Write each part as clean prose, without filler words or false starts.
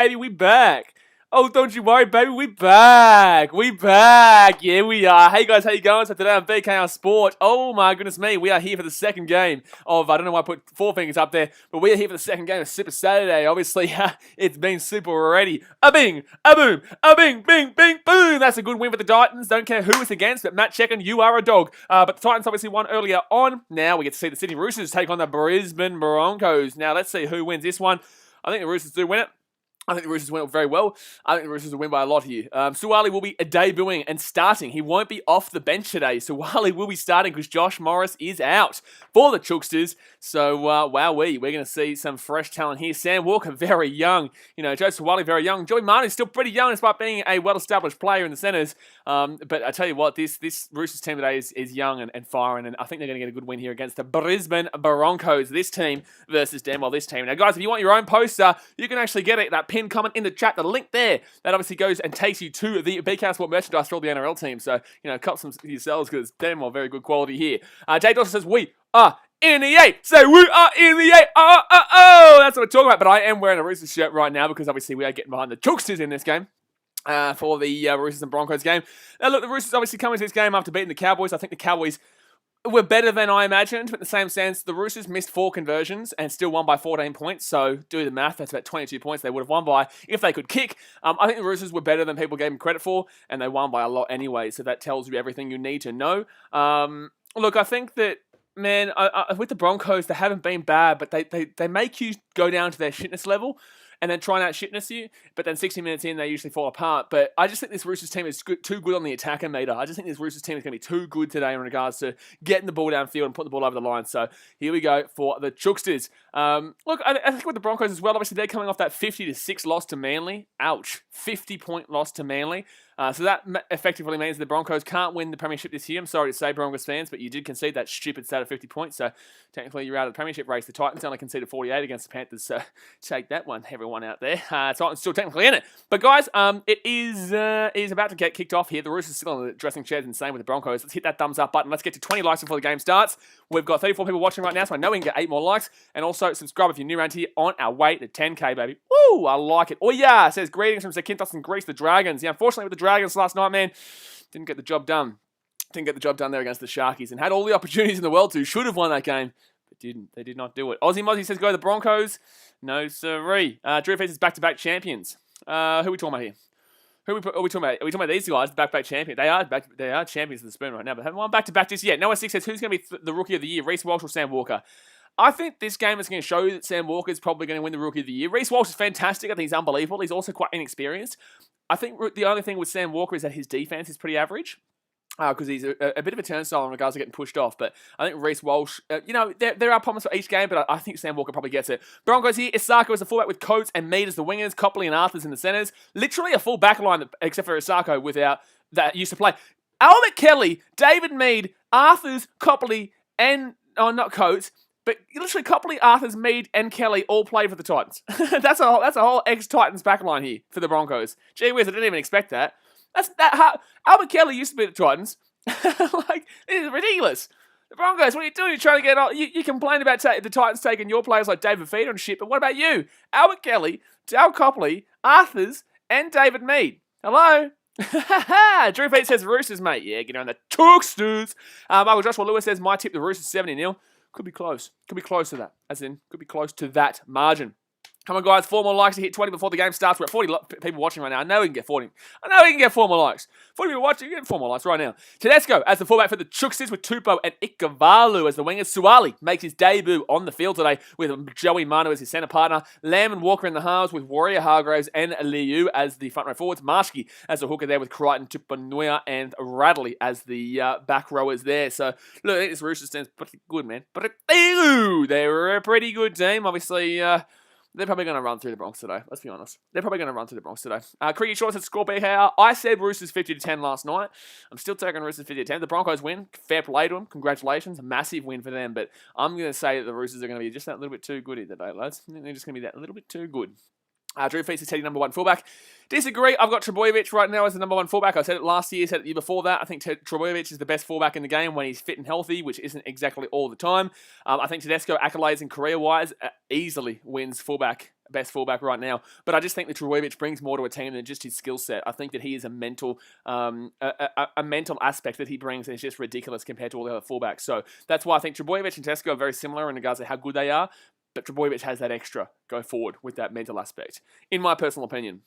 baby, we back. Oh, don't you worry, baby, we back. We back. Yeah, we are. Hey, guys, how you going? So today on BKR Sport, oh my goodness me, we are here for the second game of, I don't know why I put four fingers up there, but we are here for the second game of Super Saturday. Obviously, it's been super already. A bing, a boom, a bing, bing, bing, boom. That's a good win for the Titans. Don't care who it's against, but Matt Checken, you are a dog. But the Titans obviously won earlier on. Now we get to see the Sydney Roosters take on the Brisbane Broncos. Now, let's see who wins this one. I think the Roosters do win it. I think the Roosters win very well. I think the Roosters will win by a lot here. Suwali will be debuting and starting. He won't be off the bench today. Suwali will be starting because Josh Morris is out for the Chooksters. So, wowee, we're going to see some fresh talent here. Sam Walker, very young. You know, Joe Suwali, very young. Joey Martin is still pretty young despite being a well-established player in the centres. But I tell you what, this Roosters team today is young and firing, and I think they're going to get a good win here against the Brisbane Broncos. this team versus this team. Now, guys, if you want your own poster, you can actually get it. That pin comment in the chat, the link there, that obviously goes and takes you to the BKR Sport merchandise for all the NRL teams. So, you know, cop some yourselves because it's damn well very good quality here. Jay Dawson says, we are in the 8. Say, we are in the 8. Oh, that's what we're talking about. But I am wearing a Roosters shirt right now because obviously we are getting behind the Chooksters in this game. For the Roosters and Broncos game. Now, look, the Roosters obviously come into this game after beating the Cowboys. I think the Cowboys were better than I imagined, but in the same sense, the Roosters missed 4 conversions and still won by 14 points. So, do the math. That's about 22 points they would have won by if they could kick. I think the Roosters were better than people gave them credit for, and they won by a lot anyway. So, that tells you everything you need to know. Look, I think that, man, with the Broncos, they haven't been bad, but they make you go down to their shitness level and then try and out-shitness you, but then 60 minutes in, they usually fall apart. But I just think this Roosters team is too good on the attacker meter. I just think this Roosters team is going to be too good today in regards to getting the ball downfield and putting the ball over the line. So here we go for the Chooksters. Look, I think with the Broncos as well, obviously they're coming off that 50-6 loss to Manly. Ouch. 50-point loss to Manly. So that effectively means the Broncos can't win the premiership this year. I'm sorry to say, Broncos fans, but you did concede that stupid stat of 50 points. So technically you're out of the premiership race. The Titans only conceded 48 against the Panthers. So take that one, everyone out there. Titans still technically in it. But guys, it is about to get kicked off here. The Roosters still in the dressing chairs and same with the Broncos. Let's hit that thumbs up button. Let's get to 20 likes before the game starts. We've got 34 people watching right now, so I know we can get 8 more likes. And also subscribe if you're new around here on our way to 10K, baby. Woo, I like it. Oh yeah, it says greetings from Zakynthos and Greece, the Dragons. Yeah, unfortunately with the Dragons last night, man, didn't get the job done. Didn't get the job done there against the Sharkies and had all the opportunities in the world to. Should have won that game, but didn't. They did not do it. Aussie Mozzie says go the Broncos. No siree. Drew Face is back-to-back champions. Who are we talking about here? Who are we talking about? Are we talking about these guys, the back-to-back champions? They are champions of the spoon right now, but haven't won back-to-back just yet. Noah 6 says who's going to be the rookie of the year, Reece Walsh or Sam Walker? I think this game is going to show that Sam Walker is probably going to win the Rookie of the Year. Reece Walsh is fantastic. I think he's unbelievable. He's also quite inexperienced. I think the only thing with Sam Walker is that his defense is pretty average because he's a bit of a turnstile in regards to getting pushed off. But I think Reece Walsh, there are problems for each game, but I think Sam Walker probably gets it. Broncos here, Isako is the fullback with Coates and Mead as the wingers, Copley and Arthurs in the centres. Literally a full back line, except for Isako without that used to play. Albert Kelly, David Mead, Arthurs, Copley, and, not Coates, but literally Copley, Arthurs, Mead, and Kelly all play for the Titans. that's a whole ex-Titans backline here for the Broncos. Gee whiz, I didn't even expect that. Albert Kelly used to be the Titans. Like, this is ridiculous. The Broncos, what are you doing? You're trying to get on. You complain about the Titans taking your players like David Feeder and shit, but what about you? Albert Kelly, Dale Copley, Arthurs, and David Mead. Hello? Drew Pete says Roosters, mate. Yeah, get on the Chooksters. Michael Joshua Lewis says my tip, the Roosters 70-0. Could be close. Could be close to that. As in, could be close to that margin. Come on, guys. 4 more likes to hit 20 before the game starts. We're at 40 people watching right now. I know we can get 40. I know we can get 4 more likes. 40 people watching, you get 4 more likes right now. Tedesco as the fullback for the Chooksters with Tupou and Ikavalu as the wingers. Suwali makes his debut on the field today with Joey Manu as his centre partner. Lamb and Walker in the halves with Warrior Hargraves and Liu as the front row forwards. Marshke as the hooker there with Crichton, Tuponuia and Radley as the back rowers there. So, look, I think this Roosters team's pretty good, man. They're a pretty good team. Obviously, they're probably going to run through the Bronx today. Let's be honest. They're probably going to run through the Bronx today. Cricket Short said score BKR. I said Roosters 50-10 last night. I'm still taking Roosters 50-10. The Broncos win. Fair play to them. Congratulations. A massive win for them. But I'm going to say that the Roosters are going to be just that little bit too good today, lads. I think they're just going to be that little bit too good. Drew Feast is Teddy number 1 fullback. Disagree. I've got Trbojevic right now as the number 1 fullback. I said it last year, said it the year before that. I think Trbojevic is the best fullback in the game when he's fit and healthy, which isn't exactly all the time. I think Tedesco, accolades and career-wise, easily wins fullback best fullback right now. But I just think that Trbojevic brings more to a team than just his skill set. I think that he is a mental aspect that he brings that is just ridiculous compared to all the other fullbacks. So that's why I think Trbojevic and Tedesco are very similar in regards to how good they are. But Trbojevic has that extra go forward with that mental aspect, in my personal opinion.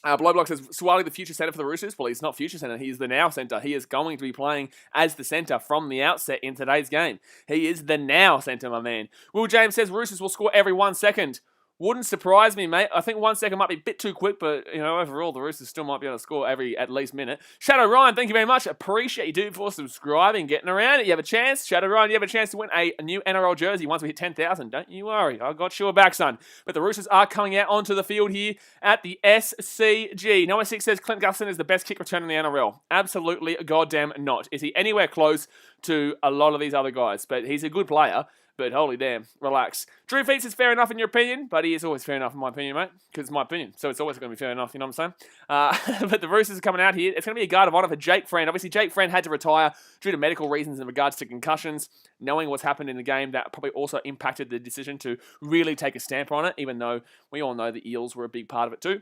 Blowblock says, Suwali the future centre for the Roosters? Well, he's not future centre. He is the now centre. He is going to be playing as the centre from the outset in today's game. He is the now centre, my man. Will James says, Roosters will score every 1 second. Wouldn't surprise me, mate. I think 1 second might be a bit too quick, but, overall, the Roosters still might be able to score every, at least, minute. Shadow Ryan, thank you very much. Appreciate you, dude, for subscribing, getting around it. You have a chance. Shadow Ryan, you have a chance to win a new NRL jersey once we hit 10,000. Don't you worry. I got your back, son. But the Roosters are coming out onto the field here at the SCG. Noah 6 says, Clint Gutherson is the best kick returner in the NRL. Absolutely goddamn not. Is he anywhere close to a lot of these other guys? But he's a good player. But holy damn, relax. Drew Feats is fair enough in your opinion, but he is always fair enough in my opinion, mate. Because it's my opinion, so it's always going to be fair enough, you know what I'm saying? But the Roosters are coming out here. It's going to be a guard of honour for Jake Friend. Obviously, Jake Friend had to retire due to medical reasons in regards to concussions. Knowing what's happened in the game, that probably also impacted the decision to really take a stamp on it, even though we all know the Eels were a big part of it too.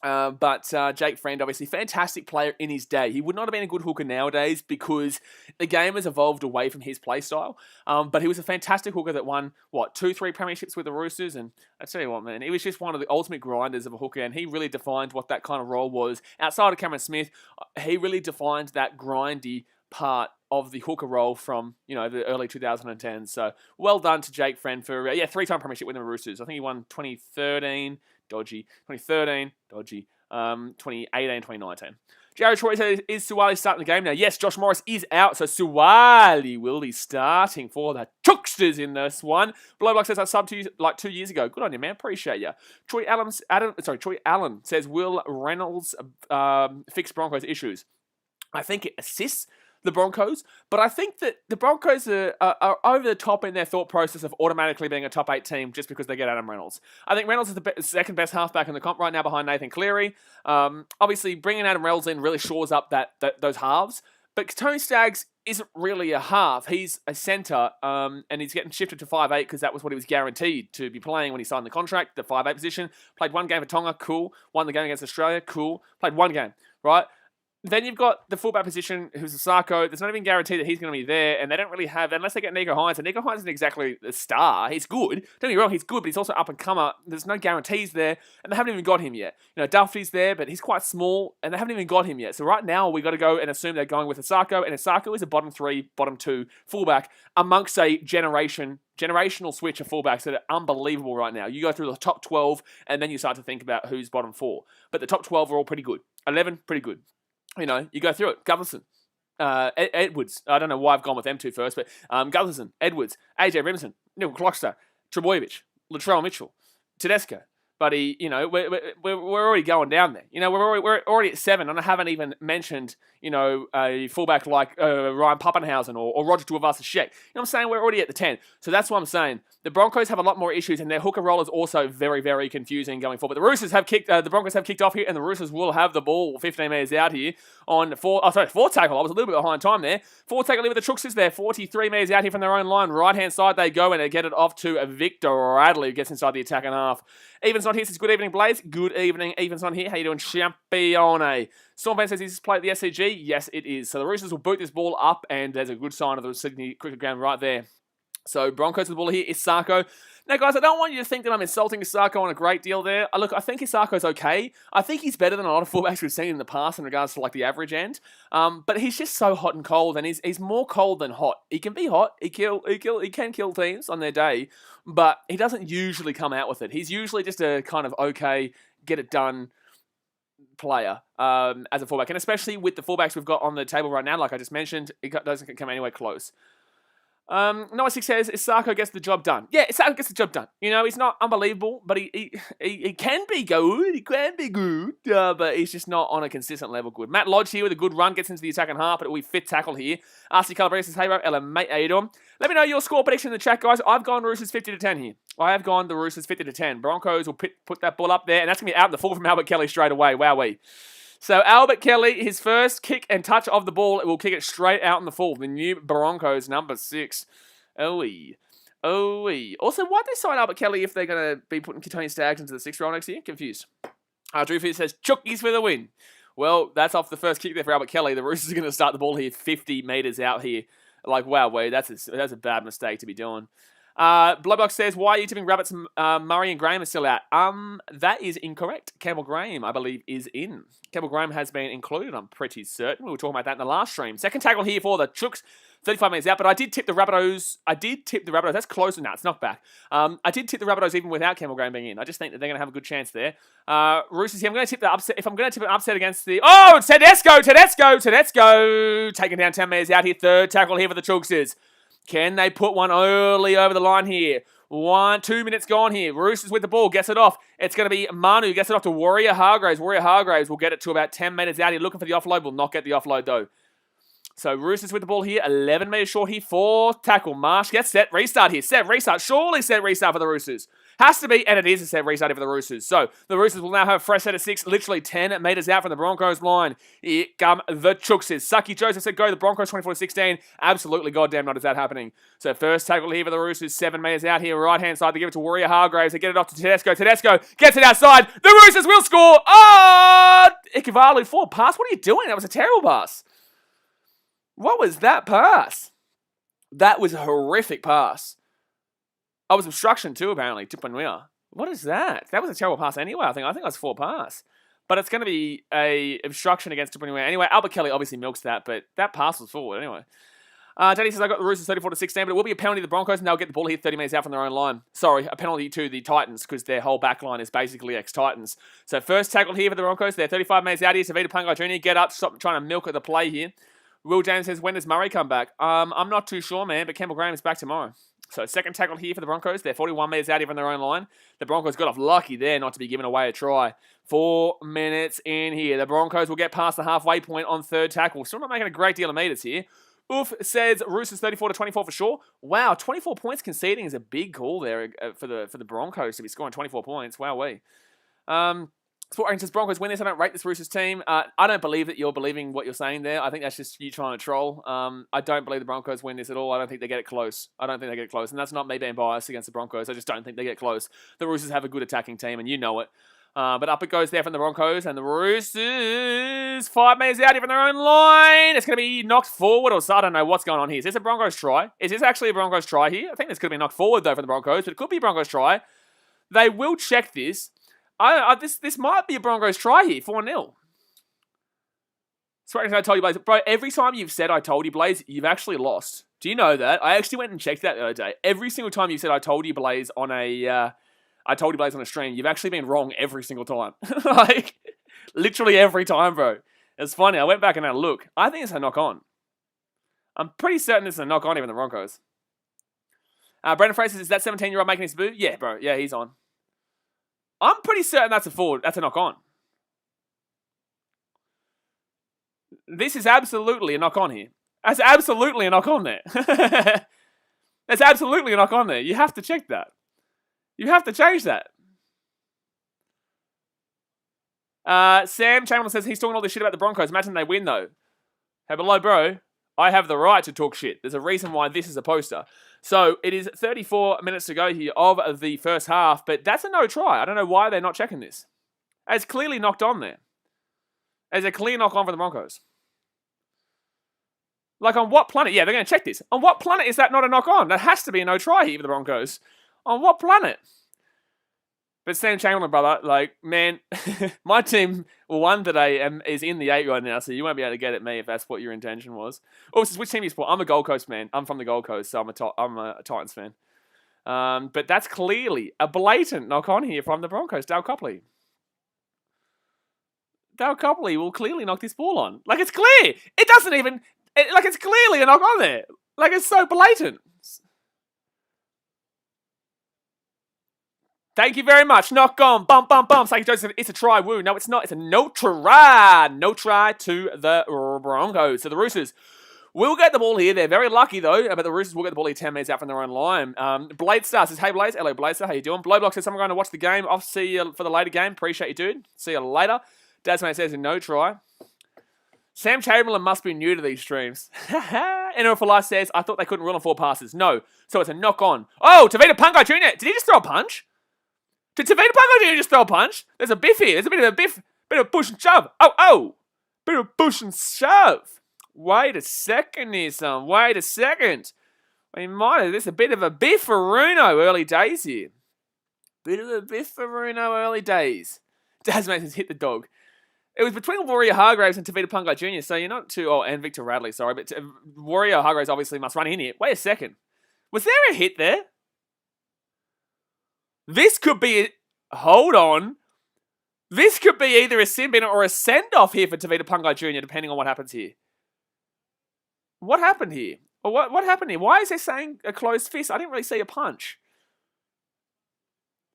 But Jake Friend, obviously, fantastic player in his day. He would not have been a good hooker nowadays because the game has evolved away from his play style. But he was a fantastic hooker that won, 2-3 premierships with the Roosters. And I tell you what, man, he was just one of the ultimate grinders of a hooker. And he really defined what that kind of role was. Outside of Cameron Smith, he really defined that grindy part of the hooker role from, the early 2010s. So well done to Jake Friend for, 3-time premiership with the Roosters. I think he won 2013. Dodgy. 2013, dodgy. 2018, 2019. Jared Troy says, is Suwali starting the game now? Yes, Josh Morris is out, so Suwali will be starting for the Chucksters in this one. Blowblock says, I subbed to you like 2 years ago. Good on you, man. Appreciate you. Troy Allen says, will Reynolds fix Broncos issues? I think it assists the Broncos, but I think that the Broncos are over the top in their thought process of automatically being a top 8 team just because they get Adam Reynolds. I think Reynolds is the second best halfback in the comp right now behind Nathan Cleary. Obviously, bringing Adam Reynolds in really shores up those halves, but Tony Staggs isn't really a half. He's a centre, and he's getting shifted to 5'8" because that was what he was guaranteed to be playing when he signed the contract, the 5'8" position. Played one game for Tonga, cool. Won the game against Australia, cool. Played one game, right? Then you've got the fullback position, who's a Sarko. There's not even guaranteed that he's going to be there, and they don't really have, unless they get Nico Hines, and Nico Hines isn't exactly a star. He's good. Don't get me wrong, he's good, but he's also up-and-comer. There's no guarantees there, and they haven't even got him yet. Duffy's there, but he's quite small, and they haven't even got him yet. So right now, we got to go and assume they're going with a Sarko, and a Sarko is a bottom 3, bottom 2 fullback amongst a generational switch of fullbacks that are unbelievable right now. You go through the top 12, and then you start to think about who's bottom 4. But the top 12 are all pretty good. 11, pretty good. You go through it. Gutherson, Edwards. I don't know why I've gone with them two first, but Gutherson, Edwards, AJ Remington, Neil Clockster, Trbojevic, Latrell Mitchell, Tedesco. But we're already going down there. We're already at 7, and I haven't even mentioned, a fullback like Ryan Pappenhausen or Roger Tuivasa-Sheck. You know what I'm saying? We're already at the 10. So that's what I'm saying. The Broncos have a lot more issues, and their hooker role is also very, very confusing going forward. But the Roosters have the Broncos have kicked off here, and the Roosters will have the ball 15 metres out here on 4 tackle. I was a little bit behind time there. 4 tackle with the Truxers there, 43 metres out here from their own line. Right-hand side they go, and they get it off to Victor Radley, who gets inside the attacking half. Evans not here says, good evening, Blaze. Good evening. Evans not here. How you doing, Champione? Storm Van says, is this play at the SCG? Yes, it is. So the Roosters will boot this ball up, and there's a good sign of the Sydney cricket ground right there. So Broncos with the ball here. Isako. Now, guys, I don't want you to think that I'm insulting Isako on a great deal there. Look, I think Isako's okay. I think he's better than a lot of fullbacks we've seen in the past in regards to like the average end. But he's just so hot and cold, and he's more cold than hot. He can be hot. He can kill teams on their day, but he doesn't usually come out with it. He's usually just a kind of okay, get it done player as a fullback, and especially with the fullbacks we've got on the table right now, like I just mentioned, it doesn't come anywhere close. Noah 6 says, Isako gets the job done. Yeah, Isako gets the job done. He's not unbelievable, but he can be good. He can be good, but he's just not on a consistent level good. Matt Lodge here with a good run, gets into the attacking half, but we fit tackle here. RC Calabrese says, hey, bro, Ella, mate, how you doing? Let me know your score prediction in the chat, guys. I've gone Roosters 50-10 here. I have gone the Roosters 50-10. Broncos will put that ball up there, and that's going to be out in the full from Albert Kelly straight away. Wowee. So Albert Kelly, his first kick and touch of the ball, will kick it straight out in the full. The new Broncos, number 6. Oh, also, why'd they sign Albert Kelly if they're going to be putting Tony Staggs into the 6th role next year? Confused. Drew Fitz says, Chookies for the win. Well, that's off the first kick there for Albert Kelly. The Roosters are going to start the ball here 50 metres out here. Like, wow, wait, that's a bad mistake to be doing. Blubbox says, why are you tipping Rabbits? Murray and Graham are still out. That is incorrect. Campbell Graham, I believe, is in. Campbell Graham has been included, I'm pretty certain. We were talking about that in the last stream. Second tackle here for the Chooks. 35 minutes out, but I did tip the Rabbitohs. That's close enough. It's knocked back. I did tip the Rabbitohs even without Campbell Graham being in. I just think that they're going to have a good chance there. Roosters here. I'm going to tip the upset. If I'm going to tip an upset against the... Oh, Tedesco! Taking down 10 metres out here. Third tackle here for the Chooksters. Can they put one early over the line here? 2 minutes gone here. Roosters with the ball. Gets it off. It's going to be Manu. Gets it off to Warrior Hargraves. Warrior Hargraves will get it to about 10 metres out here. Looking for the offload. Will not get the offload though. So Roosters with the ball here, 11 metres short here, 4th tackle. Marsh gets set, restart here, set, restart, surely set, restart for the Roosters. Has to be, and it is a set restart for the Roosters. So the Roosters will now have a fresh set of 6, literally 10 metres out from the Broncos line. Here come the Chookses. Sucky Joseph said go, the Broncos 24-16. Absolutely goddamn not is that happening. So first tackle here for the Roosters, 7 metres out here, right-hand side. They give it to Warrior Hargraves. They get it off to Tedesco. Tedesco gets it outside. The Roosters will score. Oh! Ikavalu, forward pass. What are you doing? That was a terrible pass. What was that pass? That was a horrific pass. I was obstruction too, apparently. Tupanuia. What is that? That was a terrible pass anyway, I think. I think that was 4 pass. But it's going to be a obstruction against Tupanuia. Anyway, Albert Kelly obviously milks that, but that pass was forward anyway. Danny says, I got the Roosters 34-16, but it will be a penalty to the Broncos, and they'll get the ball here 30 metres out from their own line. Sorry, a penalty to the Titans, because their whole back line is basically ex-Titans. So first tackle here for the Broncos. They're 35 metres out here. Savita Pangai Jr. Get up, stop trying to milk at the play here. Will James says, when does Murray come back? I'm not too sure, man, but Campbell Graham is back tomorrow. So second tackle here for the Broncos. They're 41 metres out here from their own line. The Broncos got off lucky there not to be given away a try. 4 minutes in here. The Broncos will get past the halfway point on third tackle. Still not making a great deal of metres here. Oof says Roosters 34-24 for sure. Wow, 24 points conceding is a big call there for the Broncos to be scoring 24 points. Wowee. Sport Rating says Broncos win this. I don't rate this Roosters team. I don't believe that you're believing what you're saying there. I think that's just you trying to troll. I don't believe the Broncos win this at all. I don't think they get it close. And that's not me being biased against the Broncos. I just don't think they get close. The Roosters have a good attacking team, and you know it. But up it goes there from the Broncos, and the Roosters 5 metres out here from their own line. It's going to be knocked forward, or so I don't know what's going on here. Is this a Broncos try? Is this actually a Broncos try here? I think this could be knocked forward, though, for the Broncos, but it could be a Broncos try. They will check this. This might be a Broncos try here, 4-0. That's what I told you, Blaze. Bro, every time you've said I told you, Blaze, you've actually lost. Do you know that? I actually went and checked that the other day. Every single time you said I told you, Blaze, on a stream, you've actually been wrong every single time. Like, literally every time, bro. It's funny. I went back and had a look. I think it's a knock-on. I'm pretty certain it's a knock-on even the Broncos. Brandon Fraser says, is that 17-year-old making his debut? Yeah, bro. Yeah, he's on. I'm pretty certain that's a forward. That's a knock-on. This is absolutely a knock-on here. That's absolutely a knock-on there. That's absolutely a knock-on there. You have to check that. You have to change that. Sam Chamberlain says he's talking all this shit about the Broncos. Imagine they win, though. Hey, below, bro. I have the right to talk shit. There's a reason why this is a poster. So, it is 34 minutes to go here of the first half, but that's a no try. I don't know why they're not checking this. It's clearly knocked on there. There's a clear knock on for the Broncos. Like, on what planet? Yeah, they're going to check this. On what planet is that not a knock on? That has to be a no try here for the Broncos. On what planet? But Sam Chamberlain, brother, like, man, my team won today and is in the 8 right now, so you won't be able to get at me if that's what your intention was. Also, which team do you support? I'm a Gold Coast man. I'm from the Gold Coast, so I'm a Titans fan. But that's clearly a blatant knock-on here from the Broncos. Dale Copley. Dale Copley will clearly knock this ball on. Like, it's clear. It doesn't even... it's clearly a knock-on there. Like, it's so blatant. Thank you very much. Knock on. Bump, bump, bump. Thank you, Joseph. It's a try. Woo. No, it's not. It's a no try. No try to the Broncos. So the Roosters will get the ball here. They're very lucky, though. But the Roosters will get the ball here 10 metres out from their own line. Blade Star says, hey, Blaze. Hello, Blaze Star. How you doing? Blowblock says, someone going to watch the game. I'll see you for the later game. Appreciate you, dude. See you later. Dasmate says, no try. Sam Chamberlain must be new to these streams. NRL for Life says, I thought they couldn't rule on 4 passes. No. So it's a knock on. Oh, Tavita Pungai Jr. Did he just throw a punch? Did Tavita Pungai Jr. just throw a punch? There's a biff here. There's a bit of a biff. Bit of push and shove. Oh. Bit of push and shove. Wait a second here, son. Wait a second. There's a bit of a bifferuno early days here. Bit of a bifferuno early days. Tasmanians hit the dog. It was between Warrior Hargraves and Tavita Pungai Jr., so you're not too... Oh, and Victor Radley, sorry. But Warrior Hargraves obviously must run in here. Wait a second. Was there a hit there? This could be... Hold on. This could be either a sin bin or a send-off here for Tavita Pungai Jr., depending on what happens here. What happened here? Or what happened here? Why is he saying a closed fist? I didn't really see a punch.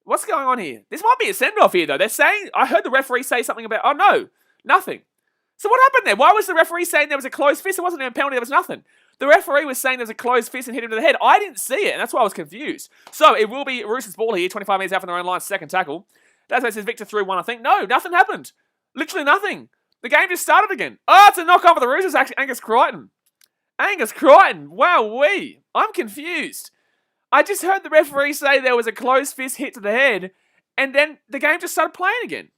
What's going on here? This might be a send-off here, though. They're saying... I heard the referee say something about... Oh, no. Nothing. So what happened there? Why was the referee saying there was a closed fist? It wasn't even a penalty. There was nothing. The referee was saying there was a closed fist and hit him to the head. I didn't see it, and that's why I was confused. So it will be Roosters ball here. 25 metres out from their own line. Second tackle. That's why it says Victor threw one, I think. No, nothing happened. Literally nothing. The game just started again. Oh, it's a knock-on for the Roosters, actually. Angus Crichton. Angus Crichton. Wow-wee. I'm confused. I just heard the referee say there was a closed fist hit to the head, and then the game just started playing again.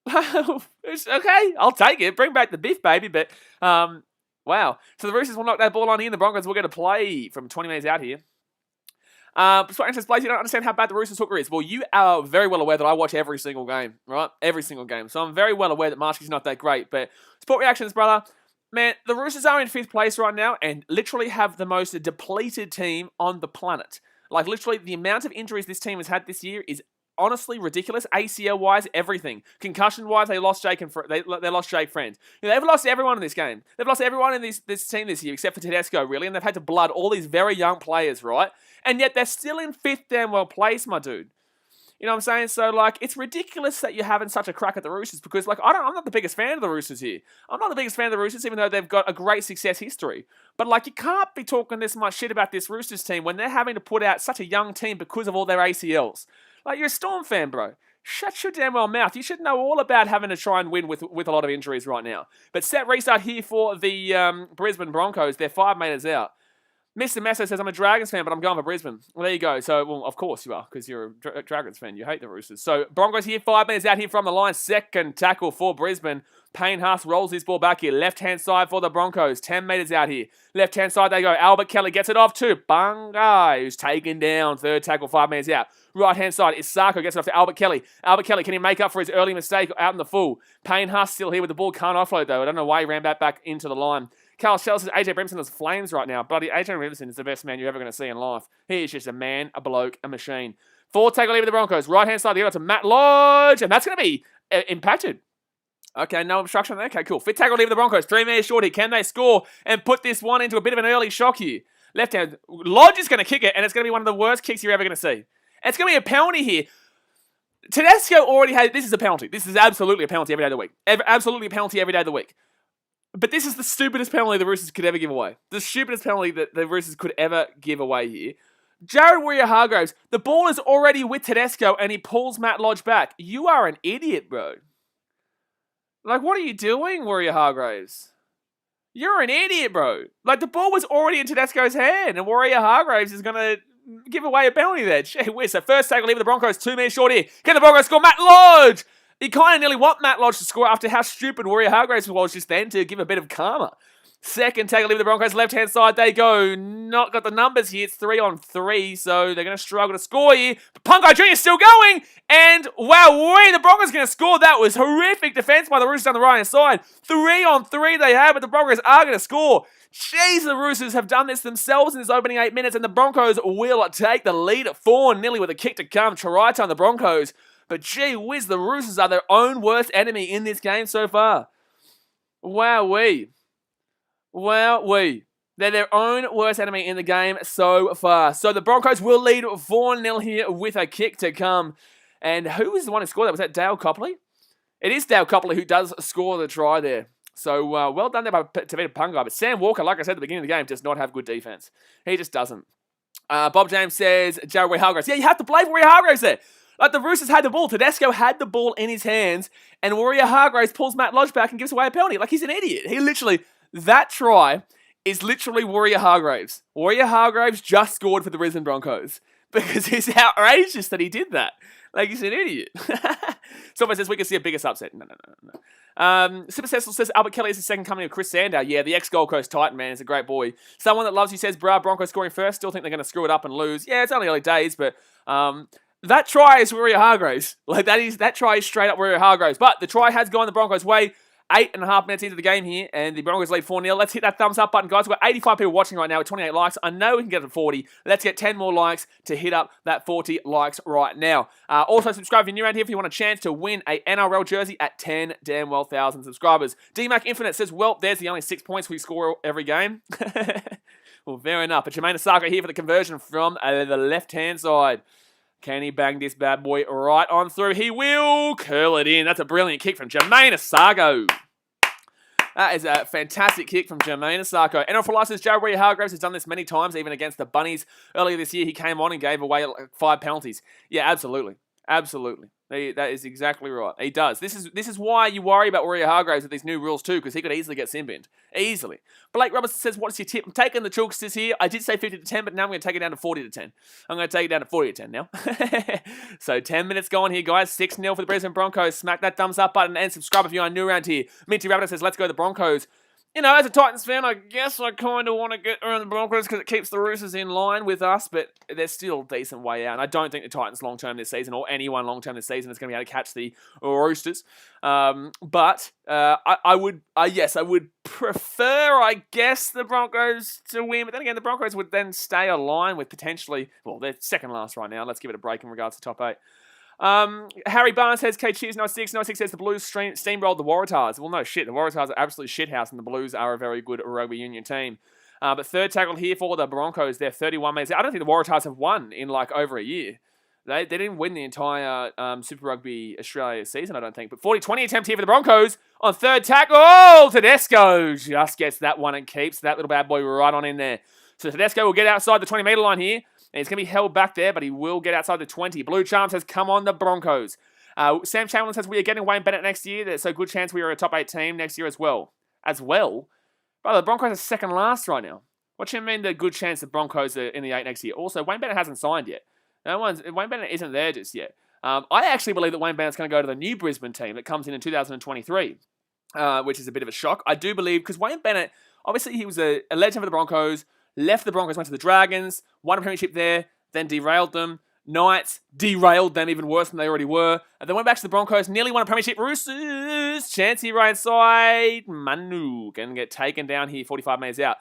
Okay, I'll take it. Bring back the biff, baby. But, wow. So the Roosters will knock that ball on in. The Broncos will get a play from 20 metres out here. Spike says, Blaze, you don't understand how bad the Roosters hooker is. Well, you are very well aware that I watch every single game, right? Every single game. So I'm very well aware that Marshy's not that great. But sport reactions, brother. Man, the Roosters are in 5th place right now and literally have the most depleted team on the planet. Like, literally, the amount of injuries this team has had this year is honestly ridiculous. ACL-wise, everything. Concussion-wise, they lost Jake they lost Jake Friend. You know, they've lost everyone in this game. They've lost everyone in this team this year, except for Tedesco, really, and they've had to blood all these very young players, right? And yet they're still in 5th damn well place, my dude. You know what I'm saying? So, like, it's ridiculous that you're having such a crack at the Roosters because, like, I'm not the biggest fan of the Roosters here. I'm not the biggest fan of the Roosters, even though they've got a great success history. But, like, you can't be talking this much shit about this Roosters team when they're having to put out such a young team because of all their ACLs. Like, you're a Storm fan, bro. Shut your damn well mouth. You should know all about having to try and win with a lot of injuries right now. But set restart here for the Brisbane Broncos. They're 5 metres out. Mr. Messo says, I'm a Dragons fan, but I'm going for Brisbane. Well, there you go. So, well, of course you are, because you're a Dragons fan. You hate the Roosters. So, Broncos here, 5 metres out here from the line. Second tackle for Brisbane. Payne Haas rolls his ball back here. Left-hand side for the Broncos. 10 metres out here. Left-hand side they go. Albert Kelly gets it off to Bungai, who's taken down. Third tackle, 5 metres out. Right-hand side, Isako gets it off to Albert Kelly. Albert Kelly, can he make up for his early mistake out in the full? Payne Haas still here with the ball. Can't offload, though. I don't know why he ran back into the line. Carl Shell says AJ Brimson has flames right now. Buddy, AJ Brimson is the best man you're ever going to see in life. He is just a man, a bloke, a machine. Fourth tackle lead with the Broncos. Right-hand side, they go to Matt Lodge, and that's going to be impacted. Okay, no obstruction there. Okay, cool. Fifth tackle lead with the Broncos. 3 metres short here. Can they score and put this one into a bit of an early shock here? Left hand. Lodge is going to kick it, and it's going to be one of the worst kicks you're ever going to see. And it's going to be a penalty here. Tedesco already had... This is a penalty. This is absolutely a penalty every day of the week. Absolutely a penalty every day of the week. But this is the stupidest penalty the Roosters could ever give away. The stupidest penalty that the Roosters could ever give away here. Jared Warrior-Hargraves, the ball is already with Tedesco and he pulls Matt Lodge back. You are an idiot, bro. Like, what are you doing, Warrior-Hargraves? You're an idiot, bro. Like, the ball was already in Tedesco's hand and Warrior-Hargraves is going to give away a penalty there. Gee whiz. So first tackle leave the Broncos, 2 minutes short here. Can the Broncos score? Matt Lodge! You kind of nearly want Matt Lodge to score after how stupid Warrior-Hargraves was just then to give a bit of karma. Second tackle leave the Broncos, left-hand side they go. Not got the numbers here. It's 3-on-3, so they're going to struggle to score here. But Pungai Jr. is still going, and wow, the Broncos going to score. That was horrific defense by the Roosters on the right-hand side. 3-on-3 they have, but the Broncos are going to score. Jeez, the Roosters have done this themselves in this opening 8 minutes, and the Broncos will take the lead at 4-0 with a kick to come. Chiraita on the Broncos. But gee whiz, the Roosters are their own worst enemy in this game so far. Wowee. They're their own worst enemy in the game so far. So the Broncos will lead 4-0 here with a kick to come. And who was the one who scored that? Was that Dale Copley? It is Dale Copley who does score the try there. So well done there by Tavita Pungai. But Sam Walker, like I said at the beginning of the game, does not have good defense. He just doesn't. Bob James says, Jared Warrior-Hargraves. Yeah, you have to blame Warrior-Hargraves there. Like, the Roosters had the ball. Tedesco had the ball in his hands, and Warrior Hargraves pulls Matt Lodge back and gives away a penalty. Like, he's an idiot. That try is literally Warrior Hargraves. Warrior Hargraves just scored for the Brisbane Broncos because it's outrageous that he did that. Like, he's an idiot. Someone says we can see a biggest upset. No. Super Cecil says Albert Kelly is the second coming of Chris Sandow. Yeah, the ex-Gold Coast Titan, man. He's a great boy. Someone that loves you says, Broncos scoring first. Still think they're going to screw it up and lose. Yeah, it's only early days, but that try is Warrior Hargraves. Like, that try is straight up Warrior Hargraves. But the try has gone the Broncos' way. 8.5 minutes into the game here, and the Broncos lead 4-0. Let's hit that thumbs up button, guys. We've got 85 people watching right now with 28 likes. I know we can get to 40. Let's get 10 more likes to hit up that 40 likes right now. Also, subscribe if you're new around here if you want a chance to win a NRL jersey at 10 damn well thousand subscribers. DMAC Infinite says, well, there's the only 6 points we score every game. Well, fair enough. But Jermaine Asako here for the conversion from the left-hand side. Can he bang this bad boy right on through? He will curl it in. That's a brilliant kick from Jermaine Asako. That is a fantastic kick from Jermaine Asako. NRL for Life says Jared Warrior-Hargraves has done this many times, even against the Bunnies. Earlier this year, he came on and gave away 5 penalties. Yeah, absolutely. Absolutely. That is exactly right. He does. This is why you worry about Warrior-Hargraves with these new rules too, because he could easily get sin-binned. Easily. Blake Robertson says, what's your tip? I'm taking the Chooksers here. I did say 50-10, but now I'm going to take it down to 40-10. I'm going to take it down to 40-10 now. So 10 minutes going here, guys. 6-0 for the Brisbane Broncos. Smack that thumbs up button and subscribe if you are new around here. Minty Rabbit says, let's go the Broncos. You know, as a Titans fan, I guess I kind of want to get around the Broncos because it keeps the Roosters in line with us, but they're still a decent way out. And I don't think the Titans long-term this season, or anyone long-term this season, is going to be able to catch the Roosters. But I would prefer, I guess, the Broncos to win. But then again, the Broncos would then stay aligned with potentially, well, they're second last right now. Let's give it a break in regards to top 8. Harry Barnes says, K Cheers 96. 96 says the Blues steamrolled the Waratahs. Well, no shit. The Waratahs are absolutely shithouse, and the Blues are a very good rugby union team. But third tackle here for the Broncos. They're 31 minutes. I don't think the Waratahs have won in like over a year. They didn't win the entire Super Rugby Australia season, I don't think. But 40-20 attempt here for the Broncos on third tackle. Oh, Tedesco just gets that one and keeps that little bad boy right on in there. So Tedesco will get outside the 20-metre line here. And he's going to be held back there, but he will get outside the 20. Blue Charm says, come on, the Broncos. Sam Chamberlain says, we are getting Wayne Bennett next year. There's a good chance we are a top 8 team next year as well. Brother, the Broncos are second last right now. What do you mean the good chance the Broncos are in the 8 next year? Also, Wayne Bennett hasn't signed yet. Wayne Bennett isn't there just yet. I actually believe that Wayne Bennett's going to go to the new Brisbane team that comes in 2023, which is a bit of a shock. I do believe, because Wayne Bennett, obviously he was a legend for the Broncos, left the Broncos, went to the Dragons, won a premiership there, then derailed them. Knights derailed them even worse than they already were. And then went back to the Broncos, nearly won a premiership. Roosters, chance here right side. Manu can get taken down here, 45 metres out.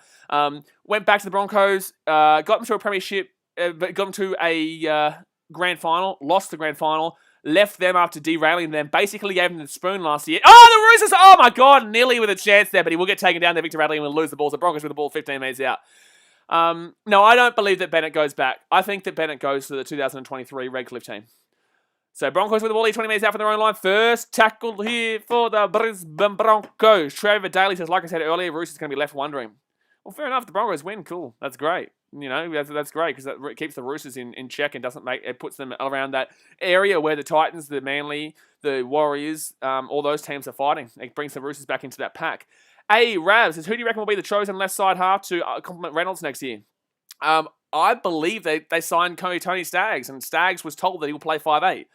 Went back to the Broncos, got them to a premiership, got them to a grand final, lost the grand final, left them after derailing them, basically gave them the spoon last year. Oh, the Roosters! Oh my God, nearly with a chance there, but he will get taken down there. Victor Radley will lose the ball. So the Broncos with the ball 15 metres out. No, I don't believe that Bennett goes back. I think that Bennett goes to the 2023 Redcliffe team. So Broncos with the ball, 20 metres out from their own line. First tackle here for the Brisbane Broncos. Trevor Daly says, like I said earlier, Roosters going to be left wondering. Well, fair enough. The Broncos win. Cool. That's great. You know, that's great because that keeps the Roosters in check and it puts them around that area where the Titans, the Manly, the Warriors, all those teams are fighting. It brings the Roosters back into that pack. Ravs says, who do you reckon will be the chosen left side half to complement Reynolds next year? I believe they signed Tony Staggs, and Staggs was told that he will play 5'8".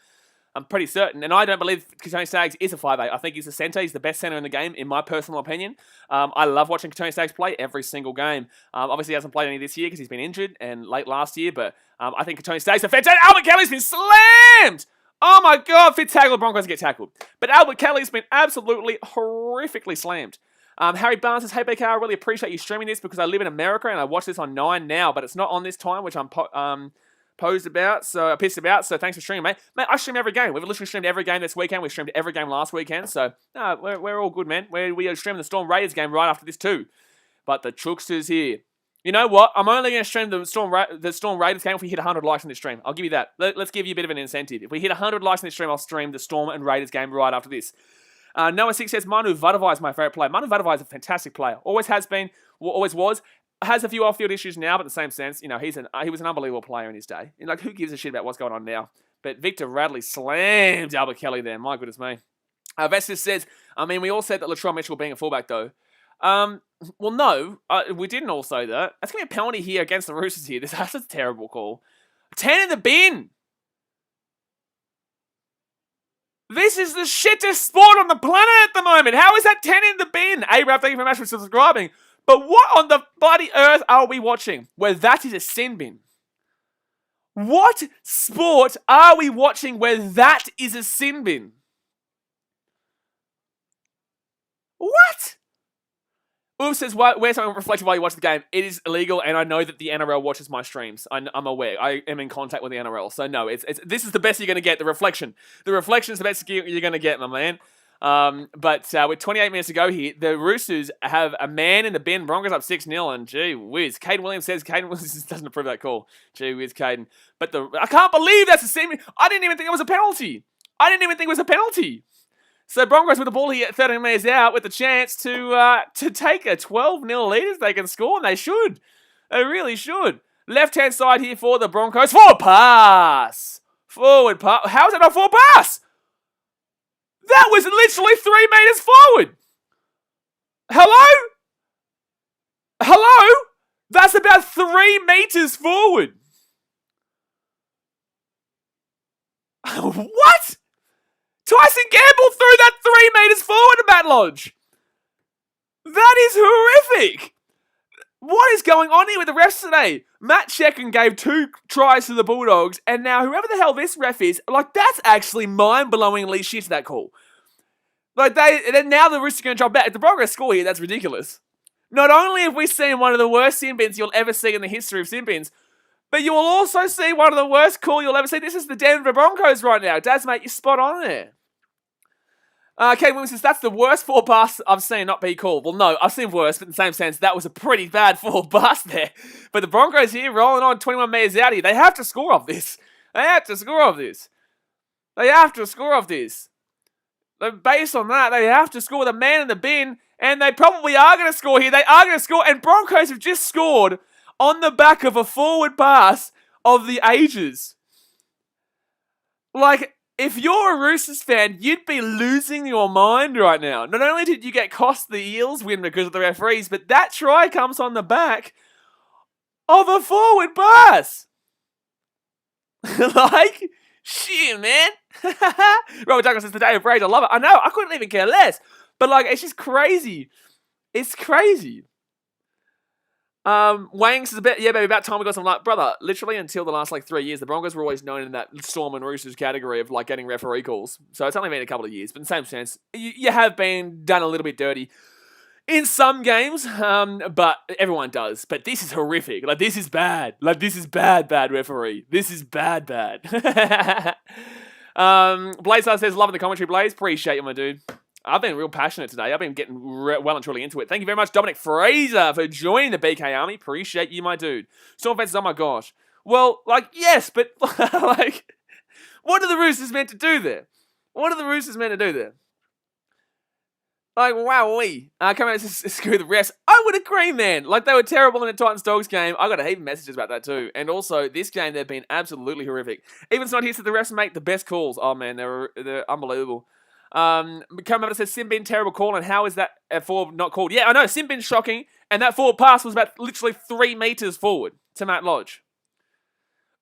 I'm pretty certain, and I don't believe Tony Staggs is a 5'8". I think he's a centre. He's the best centre in the game, in my personal opinion. I love watching Tony Staggs play every single game. Obviously, he hasn't played any this year because he's been injured and late last year, but I think Tony Staggs is a fantastic. Albert Kelly's been slammed! Oh my God, fit tackle, the Broncos get tackled. But Albert Kelly's been absolutely horrifically slammed. Harry Barnes says, hey BK, I really appreciate you streaming this because I live in America and I watch this on 9 now, but it's not on this time, which I'm pissed about. So thanks for streaming, mate. Mate, I stream every game. We've literally streamed every game this weekend. We streamed every game last weekend. So we're all good, man. We are streaming the Storm Raiders game right after this too. But the Chooksters here. You know what? I'm only going to stream the Storm Raiders game if we hit 100 likes in this stream. I'll give you that. Let's give you a bit of an incentive. If we hit 100 likes in this stream, I'll stream the Storm and Raiders game right after this. Noah 6 says, Manu Vadavai is my favourite player. Manu Vadavai is a fantastic player. Always has been, always was. Has a few off-field issues now, but in the same sense, you know, he was an unbelievable player in his day. And, like, who gives a shit about what's going on now? But Victor Radley slams Albert Kelly there. My goodness me. Vestas says, I mean, we all said that Latrell Mitchell being a fullback, though. Well, no, we didn't all say that. That's going to be a penalty here against the Roosters here. That's a terrible call. 10 in the bin. This is the shittest sport on the planet at the moment. How is that 10 in the bin? Abraham, thank you very much for subscribing. But what on the bloody earth are we watching where that is a sin bin? What sport are we watching where that is a sin bin? What? Ooh says, where's something reflective while you watch the game? It is illegal, and I know that the NRL watches my streams. I'm aware. I am in contact with the NRL. So, no, this is the best you're going to get, the reflection. The reflection is the best you're going to get, my man. But with 28 minutes to go here, the Roosters have a man in the bin. Broncos up 6-0, and gee whiz. Caden Williams says Caden Williams doesn't approve that call. Gee whiz, Caden. But I can't believe that's the same. I didn't even think it was a penalty. So Broncos with the ball here at 13 metres out with the chance to take a 12-0 lead if they can score, and they should. They really should. Left-hand side here for the Broncos. Forward pass. How is that not forward pass? That was literally 3 metres forward. Hello? That's about 3 metres forward. What? Tyson Gamble threw that 3 metres forward to Matt Lodge. That is horrific. What is going on here with the refs today? Matt Checken gave 2 tries to the Bulldogs, and now whoever the hell this ref is, that's actually mind-blowingly shit, that call. Now the Roosters are going to drop back. If the Broncos score here, that's ridiculous. Not only have we seen one of the worst sin bins you'll ever see in the history of sin bins, but you will also see one of the worst call you'll ever see. This is the Denver Broncos right now. Daz, mate, you're spot on there. Kate Williams says, that's the worst forward pass I've seen not be called. Well, no, I've seen worse, but in the same sense, that was a pretty bad forward pass there. But the Broncos here rolling on 21 metres out here. They have to score off this. Based on that, they have to score the man in the bin, and they probably are going to score here. They are going to score, and Broncos have just scored on the back of a forward pass of the ages. If you're a Roosters fan, you'd be losing your mind right now. Not only did you get cost the Eels win because of the referees, but that try comes on the back of a forward pass. Shit, man. Robert Douglas says, the day of rage. I love it. I know, I couldn't even care less. But, it's just crazy. It's crazy. Wang says, about time we got some brother, literally until the last 3 years, the Broncos were always known in that Storm and Roosters category of getting referee calls. So it's only been a couple of years, but in the same sense, you have been done a little bit dirty in some games, but everyone does. But this is horrific. This is bad. This is bad referee. This is bad. Blaze says, loving the commentary, Blaze. Appreciate you, my dude. I've been real passionate today. I've been getting well and truly into it. Thank you very much, Dominic Fraser, for joining the BKRmy. Appreciate you, my dude. Storm fans, oh my gosh. Well, yes, but what are the Roosters meant to do there? Wowee. Come out and screw the refs. I would agree, man. They were terrible in the Titans-Dogs game. I got a heap of messages about that too. And also, this game, they've been absolutely horrific. Even Snot here said the refs make the best calls. Oh, man, they're unbelievable. Come says Simbin terrible call, and how is that a forward not called? Yeah, I know, Simbin's shocking, and that forward pass was about literally 3 metres forward to Matt Lodge.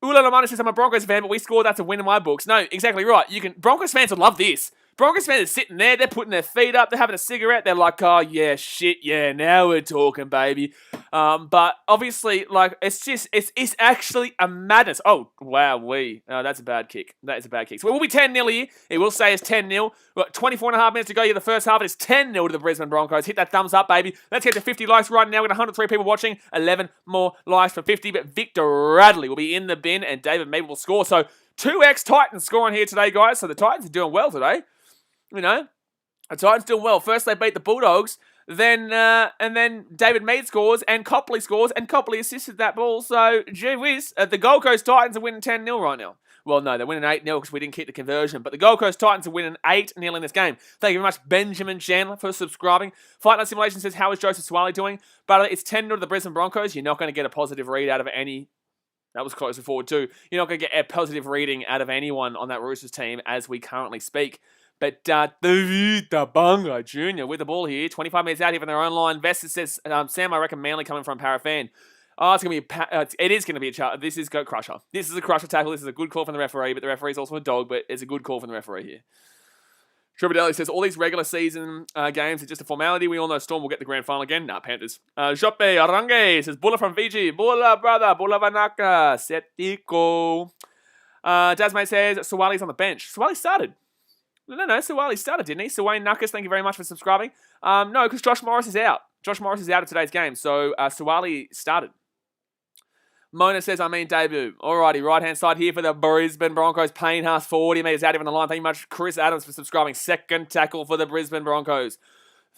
Ula Lamana says I'm a Broncos fan, but we scored that to win in my books. No, exactly right. Broncos fans would love this. Broncos fans are sitting there, they're putting their feet up, they're having a cigarette, they're like, oh yeah, shit, yeah, now we're talking, baby. But obviously, it's actually a madness. Oh, wow, that's a bad kick. That is a bad kick. So it will be 10-0 here. It will say it's 10-0. We've got 24 and a half minutes to go here. The first half, it's 10-0 to the Brisbane Broncos. Hit that thumbs up, baby. Let's get to 50 likes right now. We've got 103 people watching, 11 more likes for 50. But Victor Radley will be in the bin, and David Mead will score. So 2x Titans scoring here today, guys. So the Titans are doing well today. The Titans doing well. First they beat the Bulldogs, and then David Mead scores, and Copley scores, and Copley assisted that ball. So, gee whiz, the Gold Coast Titans are winning 10-0 right now. Well, no, they're winning 8-0 because we didn't keep the conversion. But the Gold Coast Titans are winning 8-0 in this game. Thank you very much, Benjamin Chandler, for subscribing. Fight Night Simulation says, how is Joseph Swiley doing? But it's 10-0 to the Brisbane Broncos. You're not going to get a positive read out of any That was closer forward too. You're not going to get a positive reading out of anyone on that Roosters team as we currently speak. But David Bunga Jr. with the ball here. 25 minutes out here from their own line. Vesta says, Sam, I reckon Manly coming from Parafan. Oh, it's going to be it is going to be a chart. This is Goat Crusher. This is a crusher tackle. This is a good call from the referee, but the referee's also a dog, but it's a good call from the referee here. Tripadelli says, all these regular season games are just a formality. We all know Storm will get the grand final again. Nah, Panthers. Jope Arange says, Bulla from Fiji. Bulla, brother. Bulla Vanaka. Setiko. Dasmate says, Suwali's on the bench. Suwali started. No, Suwali started, didn't he? Wayne Nuckus, thank you very much for subscribing. No, because Josh Morris is out. Josh Morris is out of today's game, so Suwali started. Mona says, debut. Alrighty, right-hand side here for the Brisbane Broncos. Payne Haas, 40 metres out of the line. Thank you much, Chris Adams, for subscribing. Second tackle for the Brisbane Broncos.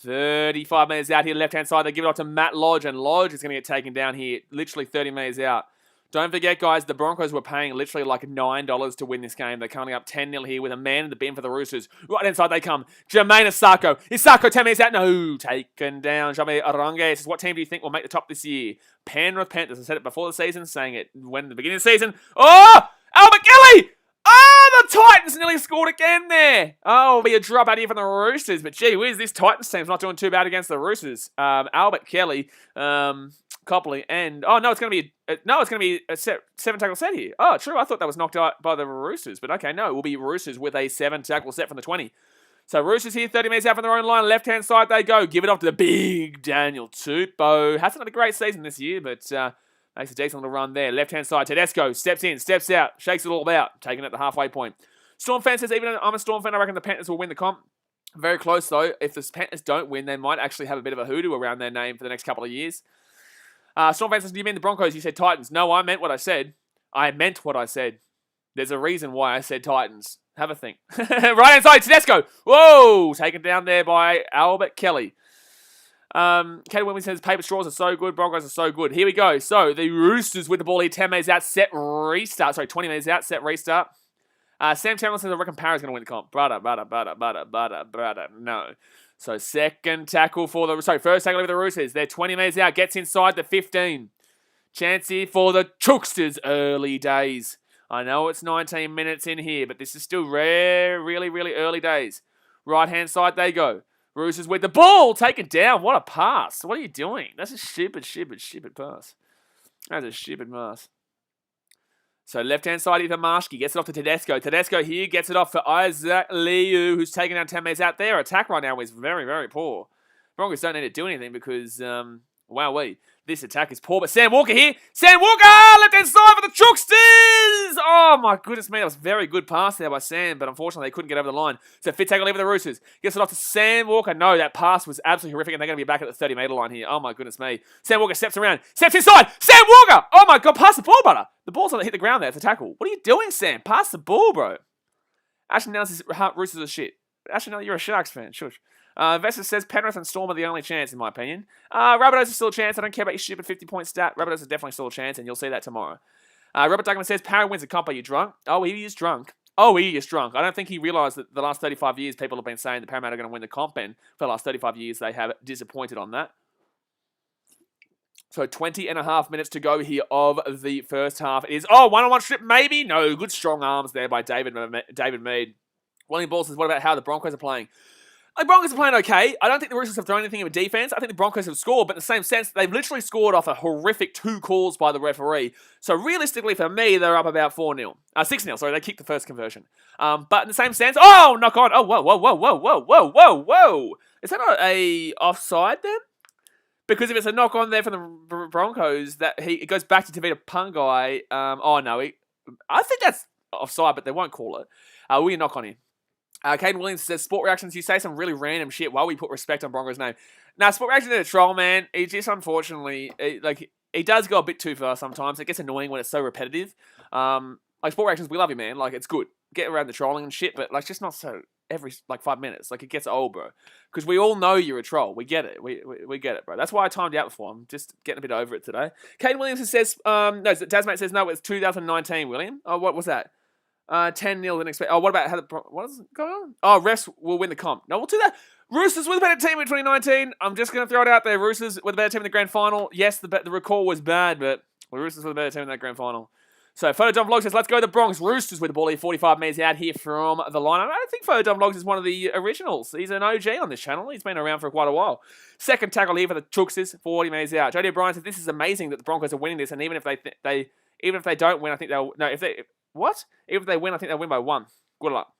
35 metres out here, left-hand side. They give it off to Matt Lodge, and Lodge is going to get taken down here, literally 30 metres out. Don't forget, guys, the Broncos were paying literally like $9 to win this game. They're coming up 10-0 here with a man in the bin for the Roosters. Right inside they come. Jermaine Asako. Isako 10 minutes out. No, taken down. Jaime Arange says, what team do you think will make the top this year? Penrith Panthers. I said it before the season, saying it when at the beginning of the season. Oh! Albert Kelly! Oh, the Titans nearly scored again there. Oh, it'll be a drop out here from the Roosters. But gee whiz, this Titans team's not doing too bad against the Roosters. Albert Kelly, Copley, and it's going to be a 7 tackle set here. Oh, true. I thought that was knocked out by the Roosters, but okay, no, it will be Roosters with a 7 tackle set from the 20. So Roosters here, 30 metres out from their own line, left hand side they go. Give it off to the big Daniel Tupou. Hasn't had a great season this year, but makes a decent little run there. Left hand side, Tedesco steps in, steps out, shakes it all about, taking it at the halfway point. Storm fan says, even though I'm a Storm fan, I reckon the Panthers will win the comp. Very close though. If the Panthers don't win, they might actually have a bit of a hoodoo around their name for the next couple of years. Storm fans says, do you mean the Broncos? You said Titans. No, I meant what I said. I meant what I said. There's a reason why I said Titans. Have a think. Right inside, Tedesco. Whoa! Taken down there by Albert Kelly. Katie Williams says, paper straws are so good. Broncos are so good. Here we go. So, the Roosters with the ball here. 10 minutes out, set restart. Sorry, 20 minutes out, set restart. Sam Chamberlain says, I reckon Para's going to win the comp. Brother. No. So, first tackle over the Roosters. They're 20 metres out, gets inside the 15. Chance here for the Chooksters. Early days. I know it's 19 minutes in here, but this is still really, really early days. Right-hand side they go. Roosters with the ball. Taken down. What a pass. What are you doing? That's a stupid pass. That's a stupid pass. So left-hand side here for Marshke. Gets it off to Tedesco. Tedesco here gets it off for Isaac Liu, who's taken down 10 metres out there. Attack right now is very, very poor. Broncos don't need to do anything because, wowee, this attack is poor. But Sam Walker here. Sam Walker! Left-hand side for the Chooksters! Oh, my goodness me. That was a very good pass there by Sam, but unfortunately they couldn't get over the line. So fit tackle over the Roosters. Gets it off to Sam Walker. No, that pass was absolutely horrific, and they're going to be back at the 30-metre line here. Oh, my goodness me. Sam Walker steps around. Steps inside. Sam Walker! Oh, my God. Pass the ball, brother. The ball's going to hit the ground there. It's a tackle. What are you doing, Sam? Pass the ball, bro. Ashton Nelson says Roosters are shit. Ashton Nelson, you're a Sharks fan. Shush. Vestas says Penrith and Storm are the only chance, in my opinion. Rabbitohs is still a chance. I don't care about your stupid 50-point stat. Rabbitohs is definitely still a chance, and you'll see that tomorrow. Robert Duckman says, Parra wins the comp. Are you drunk? Oh, he is drunk. I don't think he realised that the last 35 years people have been saying the Parramatta are going to win the comp, and for the last 35 years they have disappointed on that. So 20.5 minutes to go here of the first half. It is, one-on-one strip, maybe? No, good strong arms there by David Mead. William Ball says, what about how the Broncos are playing? The Broncos are playing okay. I don't think the Roosters have thrown anything of a defense. I think the Broncos have scored, but in the same sense, they've literally scored off a horrific 2 calls by the referee. So realistically, for me, they're up about 4-0. 6-0, sorry, they kicked the first conversion. But in the same sense, knock on. Oh, whoa. Is that not a offside then? Because if it's a knock on there from the Broncos, it goes back to Tavita Pungai. I think that's offside, but they won't call it. We knock on him. Caden Williams says, Sport Reactions, you say some really random shit while we put respect on Broncos' name. Now, Sport Reactions is a troll, man. He just, unfortunately, he does go a bit too far sometimes. It gets annoying when it's so repetitive. Sport Reactions, we love you, man. It's good. Get around the trolling and shit, but, just not so every, 5 minutes. It gets old, bro. Because we all know you're a troll. We get it. We get it, bro. That's why I timed out before. I'm just getting a bit over it today. Caden Williams says, Tasmate says, no, it's 2019, William. Oh, what was that? 10-0 didn't expect. Oh, what about what is going on? Oh, refs will win the comp. No, we'll do that. Roosters were the better team in 2019. I'm just going to throw it out there. Roosters were the better team in the grand final. Yes, the recall was bad, but the Roosters were the better team in that grand final. So, Photodom Vlog says, let's go the Bronx Roosters with the ball here, 45 metres out here from the line. I don't think Photodom Vlogs is one of the originals. He's an OG on this channel. He's been around for quite a while. Second tackle here for the Chooksters, 40 metres out. Jody O'Brien says, this is amazing that the Broncos are winning this, and even if they don't win, I think they'll... No, what? Even if they win, I think they'll win by 1. Good luck.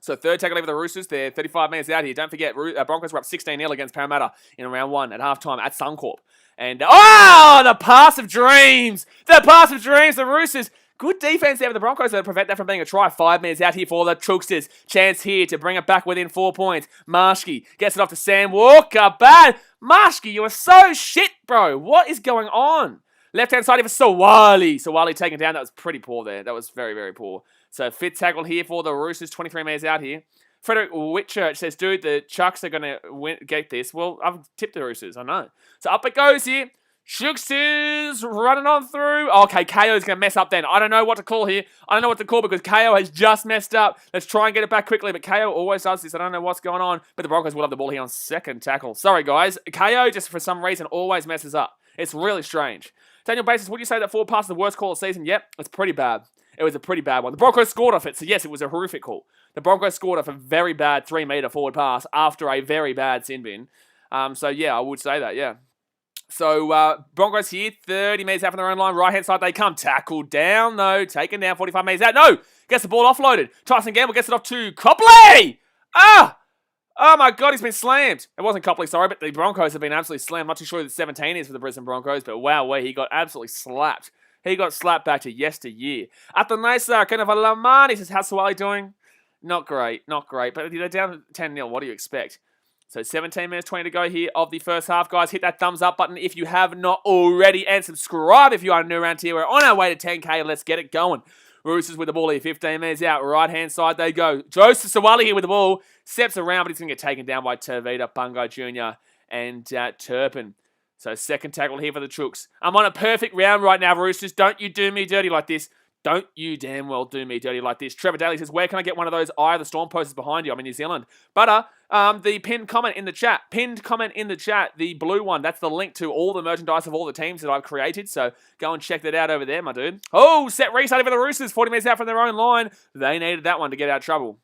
So third tackle over the Roosters. They're 35 minutes out here. Don't forget, Broncos were up 16-0 against Parramatta in round 1 at halftime at Suncorp. And, the pass of dreams! The pass of dreams! The Roosters... Good defense there for the Broncos to prevent that from being a try. 5 minutes out here for the Chooksters. Chance here to bring it back within 4 points. Marshke gets it off to Sam Walker. Bad. Marshke, you are so shit, bro. What is going on? Left-hand side here for Sawali. Sawali taken down. That was pretty poor there. That was very, very poor. So fifth tackle here for the Roosters. 23 minutes out here. Frederick Whitchurch says, dude, the Chucks are going to get this. Well, I've tipped the Roosters. I know. So up it goes here. Shooksters running on through. Okay, KO's going to mess up then. I don't know what to call here. I don't know what to call because KO has just messed up. Let's try and get it back quickly. But KO always does this. I don't know what's going on. But the Broncos will have the ball here on second tackle. Sorry, guys. KO just for some reason always messes up. It's really strange. Daniel Basis, would you say that forward pass is the worst call of the season? Yep, it's pretty bad. It was a pretty bad one. The Broncos scored off it. So yes, it was a horrific call. The Broncos scored off a very bad 3-metre forward pass after a very bad sin bin. So yeah, I would say that, yeah. So, Broncos here, 30 metres out from their own line. Right-hand side, they come. Tackled down, though. Taken down, 45 metres out. No! Gets the ball offloaded. Tyson Gamble gets it off to Copley! Ah! Oh, my God, he's been slammed. It wasn't Copley, sorry, but the Broncos have been absolutely slammed. Not too sure who the 17 is for the Brisbane Broncos, but wow, he got absolutely slapped. He got slapped back to yesteryear. At the nice kind of a Lamani says, how's Sawali doing? Not great, but they're down 10-0. What do you expect? So 17 minutes, 20 to go here of the first half. Guys, hit that thumbs up button if you have not already. And subscribe if you are new around here. We're on our way to 10K. Let's get it going. Roosters with the ball here. 15 minutes out. Right-hand side they go. Joseph Sawali here with the ball. Steps around, but he's going to get taken down by Tavita, Bungo Jr. and Turpin. So second tackle here for the Chooks. I'm on a perfect round right now, Roosters. Don't you do me dirty like this. Don't you damn well do me dirty like this. Trevor Daly says, where can I get one of those Eye of the Storm posters behind you? I'm in New Zealand. But the pinned comment in the chat, the blue one, that's the link to all the merchandise of all the teams that I've created. So go and check that out over there, my dude. Oh, set restart for the Roosters, 40 minutes out from their own line. They needed that one to get out of trouble.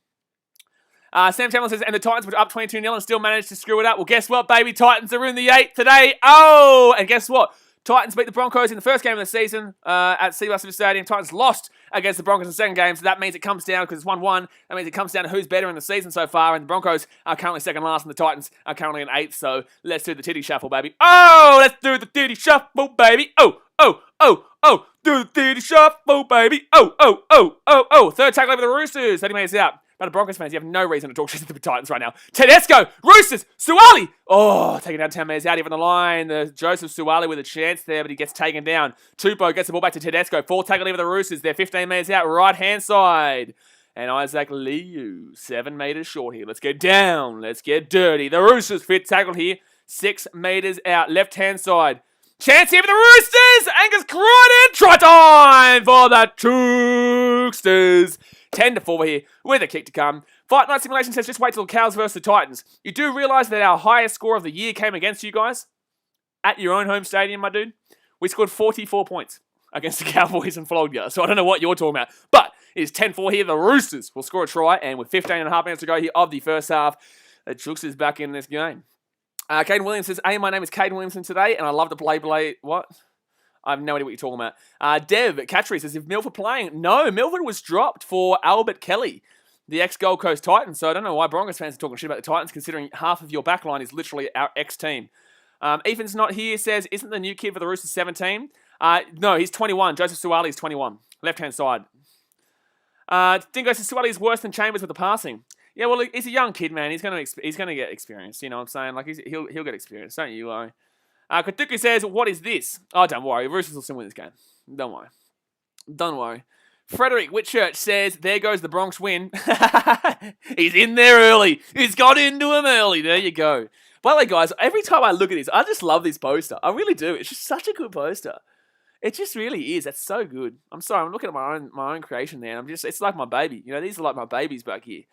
Sam Tamlin says, and the Titans were up 22-0 and still managed to screw it up. Well, guess what, baby? Titans are in the 8th today. Oh, and guess what? Titans beat the Broncos in the first game of the season at City Stadium. Titans lost against the Broncos in the second game, so that means it comes down, because it's 1-1, that means it comes down to who's better in the season so far, and the Broncos are currently second last, and the Titans are currently in 8th, so let's do the titty shuffle, baby. Oh, let's do the titty shuffle, baby. Oh, do the titty shuffle, baby. Oh. Third tackle over the Roosters, 30 minutes out. But the Broncos fans, you have no reason to talk shit to the Titans right now. Tedesco, Roosters, Suwali. Oh, taking down 10 metres out here from the line. The Joseph Suwali with a chance there, but he gets taken down. Tupou gets the ball back to Tedesco. Fourth tackle over the Roosters. They're 15 metres out, right-hand side. And Isaac Liu, 7 metres short here. Let's get down. Let's get dirty. The Roosters, fifth tackle here, 6 metres out, left-hand side. Chance here for the Roosters. Angus Crichton. Try time for the Chooksters. 10-4 here with a kick to come. Fight Night Simulation says just wait till the Cows versus the Titans. You do realise that our highest score of the year came against you guys? At your own home stadium, my dude. We scored 44 points against the Cowboys and flogged you. So I don't know what you're talking about. But it is 10-4 here. The Roosters will score a try. And with 15 and a half minutes to go here of the first half, the Chooks is back in this game. Caden Williams says, hey, my name is Caden Williamson today, and I love to play... What? I have no idea what you're talking about. Dev Catchery says, if Milford playing? No, Milford was dropped for Albert Kelly, the ex-Gold Coast Titans. So I don't know why Broncos fans are talking shit about the Titans, considering half of your backline is literally our ex-team. Ethan's not here, says, isn't the new kid for the Roosters 17? No, he's 21. Joseph Suwali is 21. Left-hand side. Dingo says, Suwali is worse than Chambers with the passing. Yeah, well, he's a young kid, man. He's gonna get experience. You know what I'm saying? Like, he'll get experience. Don't you worry. Katuku says, what is this? Oh, don't worry. Roosters will still win this game. Don't worry. Frederick Whitchurch says, there goes the Bronx win. He's in there early. He's got into him early. There you go. By the way, guys, every time I look at this, I just love this poster. I really do. It's just such a good poster. It just really is. That's so good. I'm sorry. I'm looking at my own creation there. It's like my baby. You know, these are like my babies back here.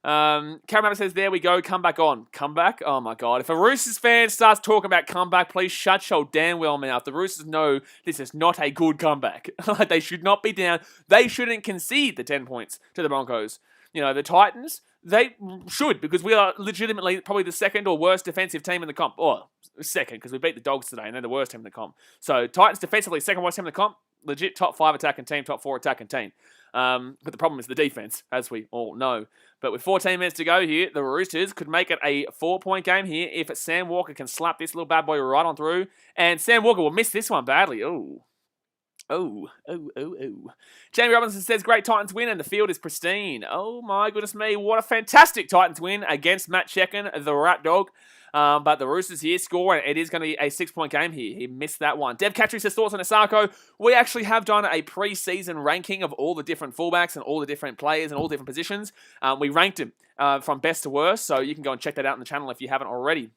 Cameron says, there we go, comeback on. Comeback? Oh my God. If a Roosters fan starts talking about comeback, please shut your damn well mouth. The Roosters know this is not a good comeback. They should not be down. They shouldn't concede the 10 points to the Broncos. The Titans, they should, because we are legitimately probably the second or worst defensive team in the comp. Or second, because we beat the Dogs today, and they're the worst team in the comp. So Titans defensively, second worst team in the comp. Legit top 5 attacking team, top 4 attacking team. But the problem is the defense, as we all know. But with 14 minutes to go here, the Roosters could make it a 4-point game here if Sam Walker can slap this little bad boy right on through. And Sam Walker will miss this one badly. Oh. Jamie Robinson says, great Titans win and the field is pristine. Oh my goodness me, what a fantastic Titans win against Matt Checken, the rat dog. But the Roosters here score, and it is going to be a 6-point game here. He missed that one. Dev Catry says, thoughts on Asako? We actually have done a pre-season ranking of all the different fullbacks and all the different players and all different positions. We ranked them from best to worst, so you can go and check that out on the channel if you haven't already.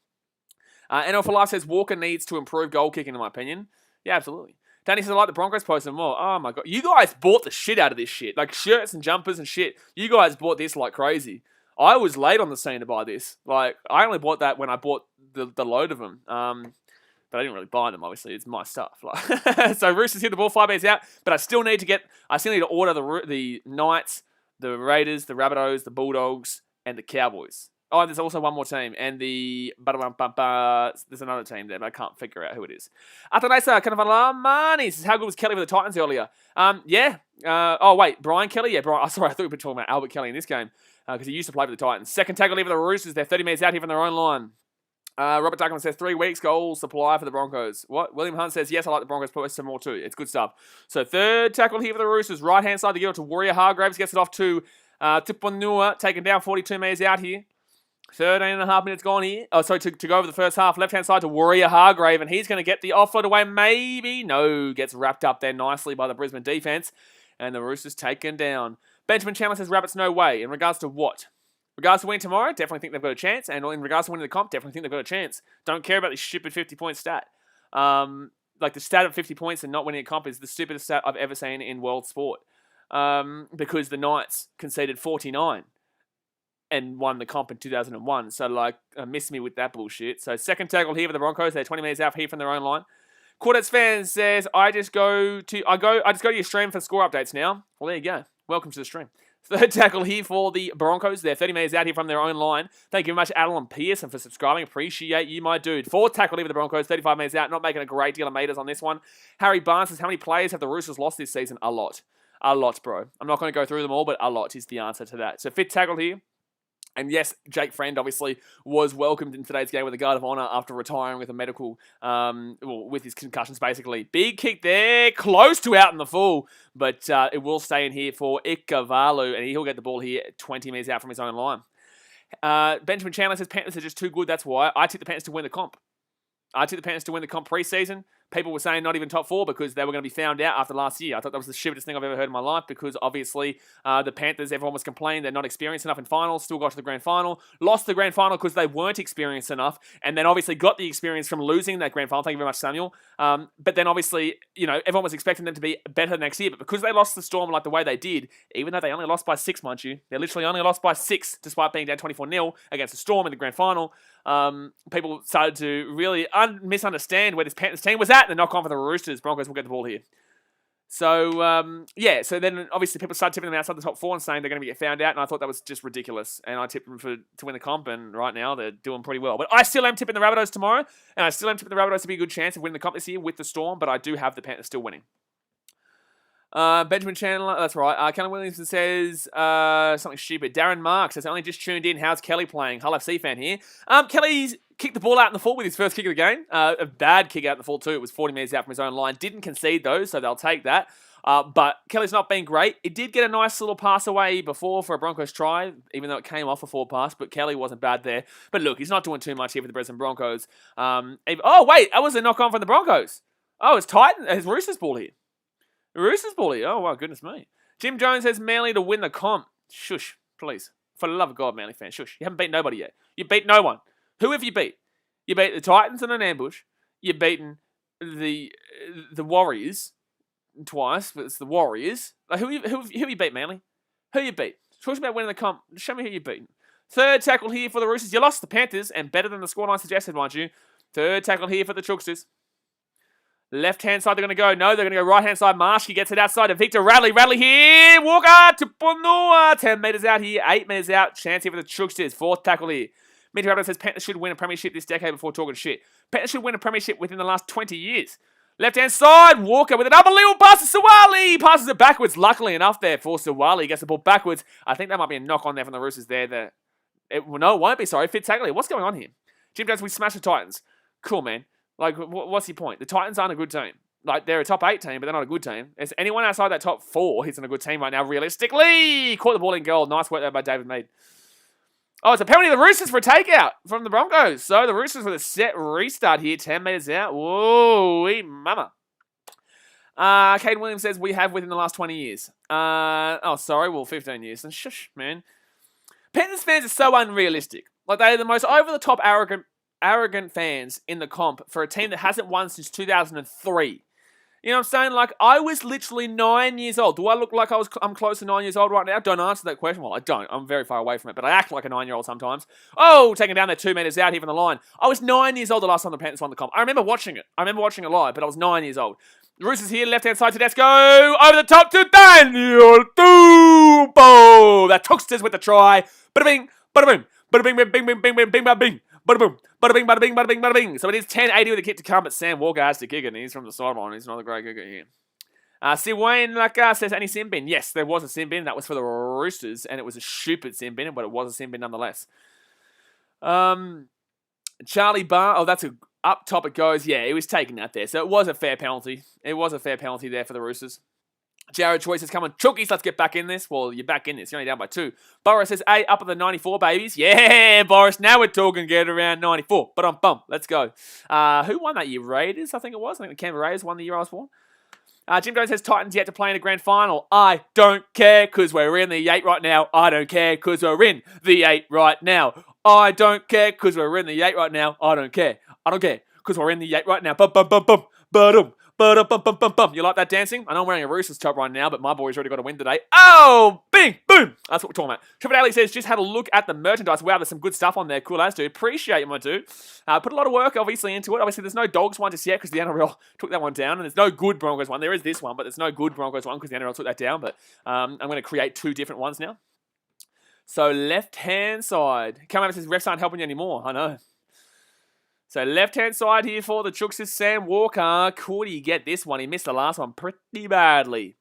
NL for Life says, Walker needs to improve goal kicking, in my opinion. Yeah, absolutely. Danny says, I like the Broncos posting more. Oh my God. You guys bought the shit out of this shit. Like shirts and jumpers and shit. You guys bought this like crazy. I was late on the scene to buy this. Like, I only bought that when I bought the load of them. But I didn't really buy them, obviously. It's my stuff. Like, so Roosters hit the ball 5 days out, but I still need to order the Knights, the Raiders, the Rabbitohs, the Bulldogs, and the Cowboys. Oh, there's also one more team, and there's another team there, but I can't figure out who it is. Athanasa Kanavalamani says, how good was Kelly with the Titans earlier? Brian Kelly? Yeah, Brian. Oh, sorry, I thought we were talking about Albert Kelly in this game, because he used to play for the Titans. Second tackle here for the Roosters. They're 30 minutes out here from their own line. Robert Duckman says, 3 weeks goal supply for the Broncos. What? William Hunt says, yes, I like the Broncos, but some more too. It's good stuff. So third tackle here for the Roosters. Right-hand side to give it to Warrior Hargraves. Gets it off to Tuponua, taken down 42 metres out here. 13.5 minutes gone here. Oh, sorry, to go over the first half. Left-hand side to Warrior Hargrave, and he's going to get the offload away. Maybe. No. Gets wrapped up there nicely by the Brisbane defence. And the Roosters taken down. Benjamin Chandler says, Rabbits, no way. In regards to what? In regards to winning tomorrow, definitely think they've got a chance. And in regards to winning the comp, definitely think they've got a chance. Don't care about this stupid 50-point stat. Like the stat of 50 points and not winning a comp is the stupidest stat I've ever seen in world sport. Because the Knights conceded 49. And won the comp in 2001. So, miss me with that bullshit. So, second tackle here for the Broncos. They're 20 minutes out here from their own line. Quartets fan says, I just go to your stream for score updates now. Well, there you go. Welcome to the stream. Third tackle here for the Broncos. They're 30 minutes out here from their own line. Thank you very much, Alan Pearson, for subscribing. Appreciate you, my dude. Fourth tackle here for the Broncos. 35 minutes out. Not making a great deal of meters on this one. Harry Barnes says, how many players have the Roosters lost this season? A lot. A lot, bro. I'm not going to go through them all, but a lot is the answer to that. So, fifth tackle here. And yes, Jake Friend obviously was welcomed in today's game with a guard of honour after retiring with a medical, with his concussions basically. Big kick there, close to out in the full, but it will stay in here for Ikavalu, and he'll get the ball here 20 metres out from his own line. Benjamin Chandler says Panthers are just too good, that's why. I tipped the Panthers to win the comp. I tipped the Panthers to win the comp pre-season. People were saying not even top 4 because they were going to be found out after last year. I thought that was the shittiest thing I've ever heard in my life because obviously the Panthers, everyone was complaining they're not experienced enough in finals, still got to the grand final, lost the grand final because they weren't experienced enough, and then obviously got the experience from losing that grand final. Thank you very much, Samuel. But then obviously, everyone was expecting them to be better next year, but because they lost the Storm like the way they did, even though they only lost by 6, mind you, they literally only lost by 6 despite being down 24-0 against the Storm in the grand final. People started to really misunderstand where this Panthers team was at, and the knock on for the Roosters. Broncos will get the ball here. So, so then obviously people started tipping them outside the top 4 and saying they're going to get found out, and I thought that was just ridiculous. And I tipped them to win the comp, and right now they're doing pretty well. But I still am tipping the Rabbitohs tomorrow, and I still am tipping the Rabbitohs to be a good chance of winning the comp this year with the Storm, but I do have the Panthers still winning. Benjamin Chandler, that's right. Kelly Williamson says something stupid. Darren Marks says, only just tuned in. How's Kelly playing? Hull FC fan here. Kelly's kicked the ball out in the full with his first kick of the game. A bad kick out in the full too. It was 40 metres out from his own line. Didn't concede though, so they'll take that. But Kelly's not been great. It did get a nice little pass away before for a Broncos try, even though it came off a forward pass, but Kelly wasn't bad there. But look, he's not doing too much here for the Brisbane Broncos. Oh, wait, that was a knock on from the Broncos. Oh, it's Roosters ball here. Roosters ball here. Oh, wow, goodness me. Jim Jones says Manly to win the comp. Shush, please. For the love of God, Manly fans, shush. You haven't beaten nobody yet. You beat no one. Who have you beat? You beat the Titans in an ambush. You've beaten the Warriors twice, but it's the Warriors. Like, who you beat, Manly? Who you beat? Talk about winning the comp. Show me who you beaten. Third tackle here for the Roosters. You lost the Panthers, and better than the scoreline suggested, mind you. Third tackle here for the Chooksters. Left-hand side, they're going to go. No, they're going to go right-hand side. Marshke gets it outside to Victor Radley. Radley here. Walker to Ponua. 10 metres out here. 8 metres out. Chance here for the Chooksters. Fourth tackle here. Mitch Rabbit says Panthers should win a premiership this decade before talking shit. Panthers should win a premiership within the last 20 years. Left-hand side. Walker with an unbelievable pass to Sawali. Passes it backwards. Luckily enough there for Sawali. Gets the ball backwards. I think that might be a knock on there from the Roosters there. No, it won't be. Sorry. Fitzhagley. What's going on here? Jim Jones, we smashed the Titans. Cool, man. Like, what's your point? The Titans aren't a good team. Like, they're a top 8 team, but they're not a good team. Is anyone outside that top 4 who's in a good team right now, realistically? Caught the ball in goal. Nice work there by David Mead. Oh, it's a penalty to the Roosters for a takeout from the Broncos. So the Roosters with a set restart here. 10 metres out. Whoa, mama. Caden Williams says we have within the last 20 years. 15 years. And shush, man. Panthers fans are so unrealistic. Like, they're the most over-the-top arrogant fans in the comp for a team that hasn't won since 2003. You know what I'm saying? Like, I was literally 9 years old. Do I look like I'm close to 9 years old right now? Don't answer that question. Well, I don't. I'm very far away from it, but I act like a 9-year-old sometimes. Oh, taking down that 2 metres out here from the line. I was 9 years old the last time the Panthers won the comp. I remember watching it. Live, but I was 9 years old. The Roosters here, left-hand side, Tedesco, over the top to Daniel Tupou. That Tooksters with the try. Bada bing, bada boom, bada bing, bing, bing, bing, bing, bing, bing, bada bing. Bada boom, bada bing, bada bing, bada bing, bada bing. So it is 10-80 with a kick to come, but Sam Walker has to kick it, and he's from the sideline. He's not a great kicker here. Sid Wayne says, any sin bin? Yes, there was a sin bin. That was for the Roosters, and it was a stupid sin bin, but it was a sin bin nonetheless. Charlie Barr, that's up top it goes. Yeah, it was taken out there, so it was a fair penalty. It was a fair penalty there for the Roosters. Jared Choice is coming. Chookies, let's get back in this. Well, you're back in this. You're only down by 2. Boris says, up at the 94, babies. Yeah, Boris. Now we're talking get around 94. But bum. Let's go. Who won that year? Raiders, I think it was. I think the Canberra Raiders won the year I was born. Jim Jones says, Titans yet to play in a grand final. I don't care because we're in the 8 right now. I don't care because we're in the 8 right now. I don't care because we're in the 8 right now. I don't care. I don't care because we're in the 8 right now. Bum, bum, bum, bum. Ba-dum. Ba-dum-bum-bum-bum-bum. You like that dancing? I know I'm wearing a Roosters top right now, but my boys already got a win today. Oh, bing, boom. That's what we're talking about. Triple Alley says, just had a look at the merchandise. Wow, there's some good stuff on there. Cool as, dude. Appreciate you, my dude. Put a lot of work, obviously, into it. Obviously, there's no Dogs one just yet because the NRL took that one down, and there's no good Broncos one. There is this one, but there's no good Broncos one because the NRL took that down, but I'm going to create 2 different ones now. So, left-hand side. Come over and says, refs aren't helping you anymore. I know. So left-hand side here for the Chooks is Sam Walker. Could he get this one? He missed the last one pretty badly.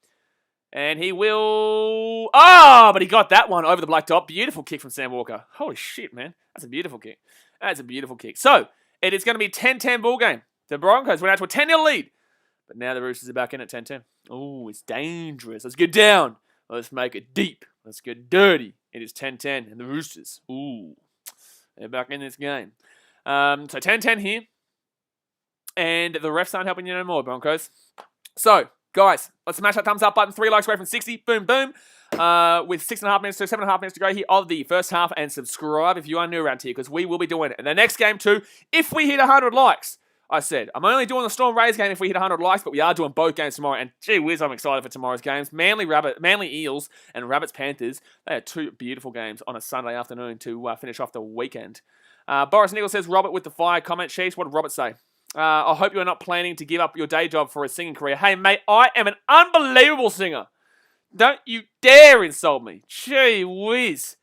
And he will... but he got that one over the black top. Beautiful kick from Sam Walker. Holy shit, man. That's a beautiful kick. That's a beautiful kick. So, it is going to be 10-10 ball game. The Broncos went out to a 10-0 lead. But now the Roosters are back in at 10-10. Oh, it's dangerous. Let's get down. Let's make it deep. Let's get dirty. It is 10-10. And the Roosters, they're back in this game. So 10-10 here. And the refs aren't helping you no more, Broncos. So, guys, let's smash that thumbs up button. 3 likes away from 60. Boom, boom. With 6.5 minutes to 7.5 minutes to go here of the first half. And subscribe if you are new around here, because we will be doing it. And the next game too, if we hit 100 likes. I said, I'm only doing the Storm Rays game if we hit 100 likes, but we are doing both games tomorrow. And gee whiz, I'm excited for tomorrow's games. Manly Eels and Rabbits Panthers. They are 2 beautiful games on a Sunday afternoon to finish off the weekend. Boris Nichols says, Robert with the fire comment. Sheesh, what did Robert say? I hope you are not planning to give up your day job for a singing career. Hey, mate, I am an unbelievable singer. Don't you dare insult me. Gee whiz.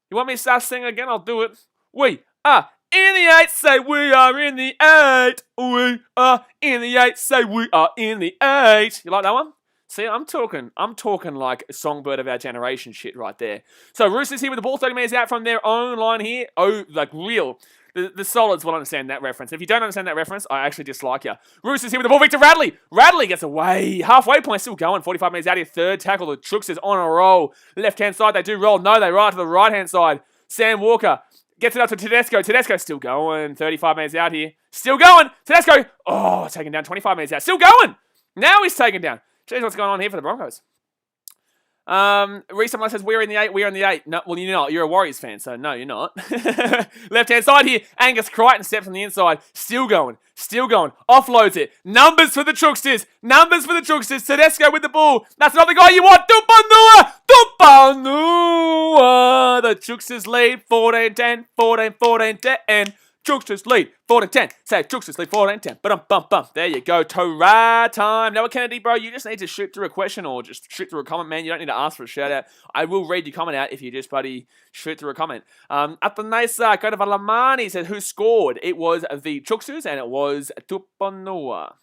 You want me to start singing again? I'll do it. We are in the 8. Say we are in the 8. We are in the 8. Say we are in the 8. You like that one? See, I'm talking like songbird of our generation shit right there. So Roosters here with the ball 30 metres out from their own line here. Oh, like real. The solids will understand that reference. If you don't understand that reference, I actually dislike you. Roosters here with the ball. Victor Radley. Radley gets away. Halfway point still going. 45 metres out here. Third tackle. The Chooks is on a roll. Left-hand side, they do roll. No, they ride to the right-hand side. Sam Walker gets it up to Tedesco. Tedesco still going. 35 metres out here. Still going. Tedesco. Oh, taken down. 25 metres out. Still going. Now he's taken down. Jeez, what's going on here for the Broncos? Someone says, we're in the 8, we're in the 8. No, well, you're not. You're a Warriors fan, so no, you're not. Left-hand side here. Angus Crichton steps on the inside. Still going. Offloads it. Numbers for the Chooksters. Tedesco with the ball. That's not the guy you want. Tupanua. The Chooksters lead 14-10. 14-10. Chooksters lead 14-10. Say Chooksters lead 14-10. Bum. There you go. Torah time. Noah Kennedy, bro, you just need to shoot through a question or just shoot through a comment, man. You don't need to ask for a shout out. I will read your comment out if you just bloody shoot through a comment. At the nice go to Valamani said who scored. It was the Chooksters and it was Tupanua.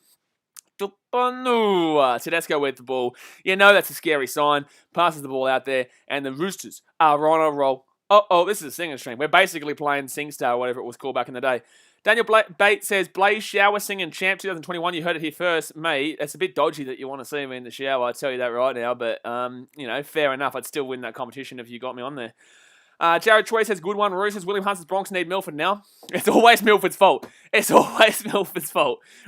Tedesco with the ball. You know that's a scary sign. Passes the ball out there and the Roosters are on a roll. This is a singing stream. We're basically playing SingStar, whatever it was called back in the day. Daniel Bates says, Blaze shower singing champ 2021. You heard it here first. Mate, it's a bit dodgy that you want to see me in the shower. I tell you that right now. But, fair enough. I'd still win that competition if you got me on there. Jared Troy says, good one, Roosters. William Hunt's Bronx need Milford now. It's always Milford's fault.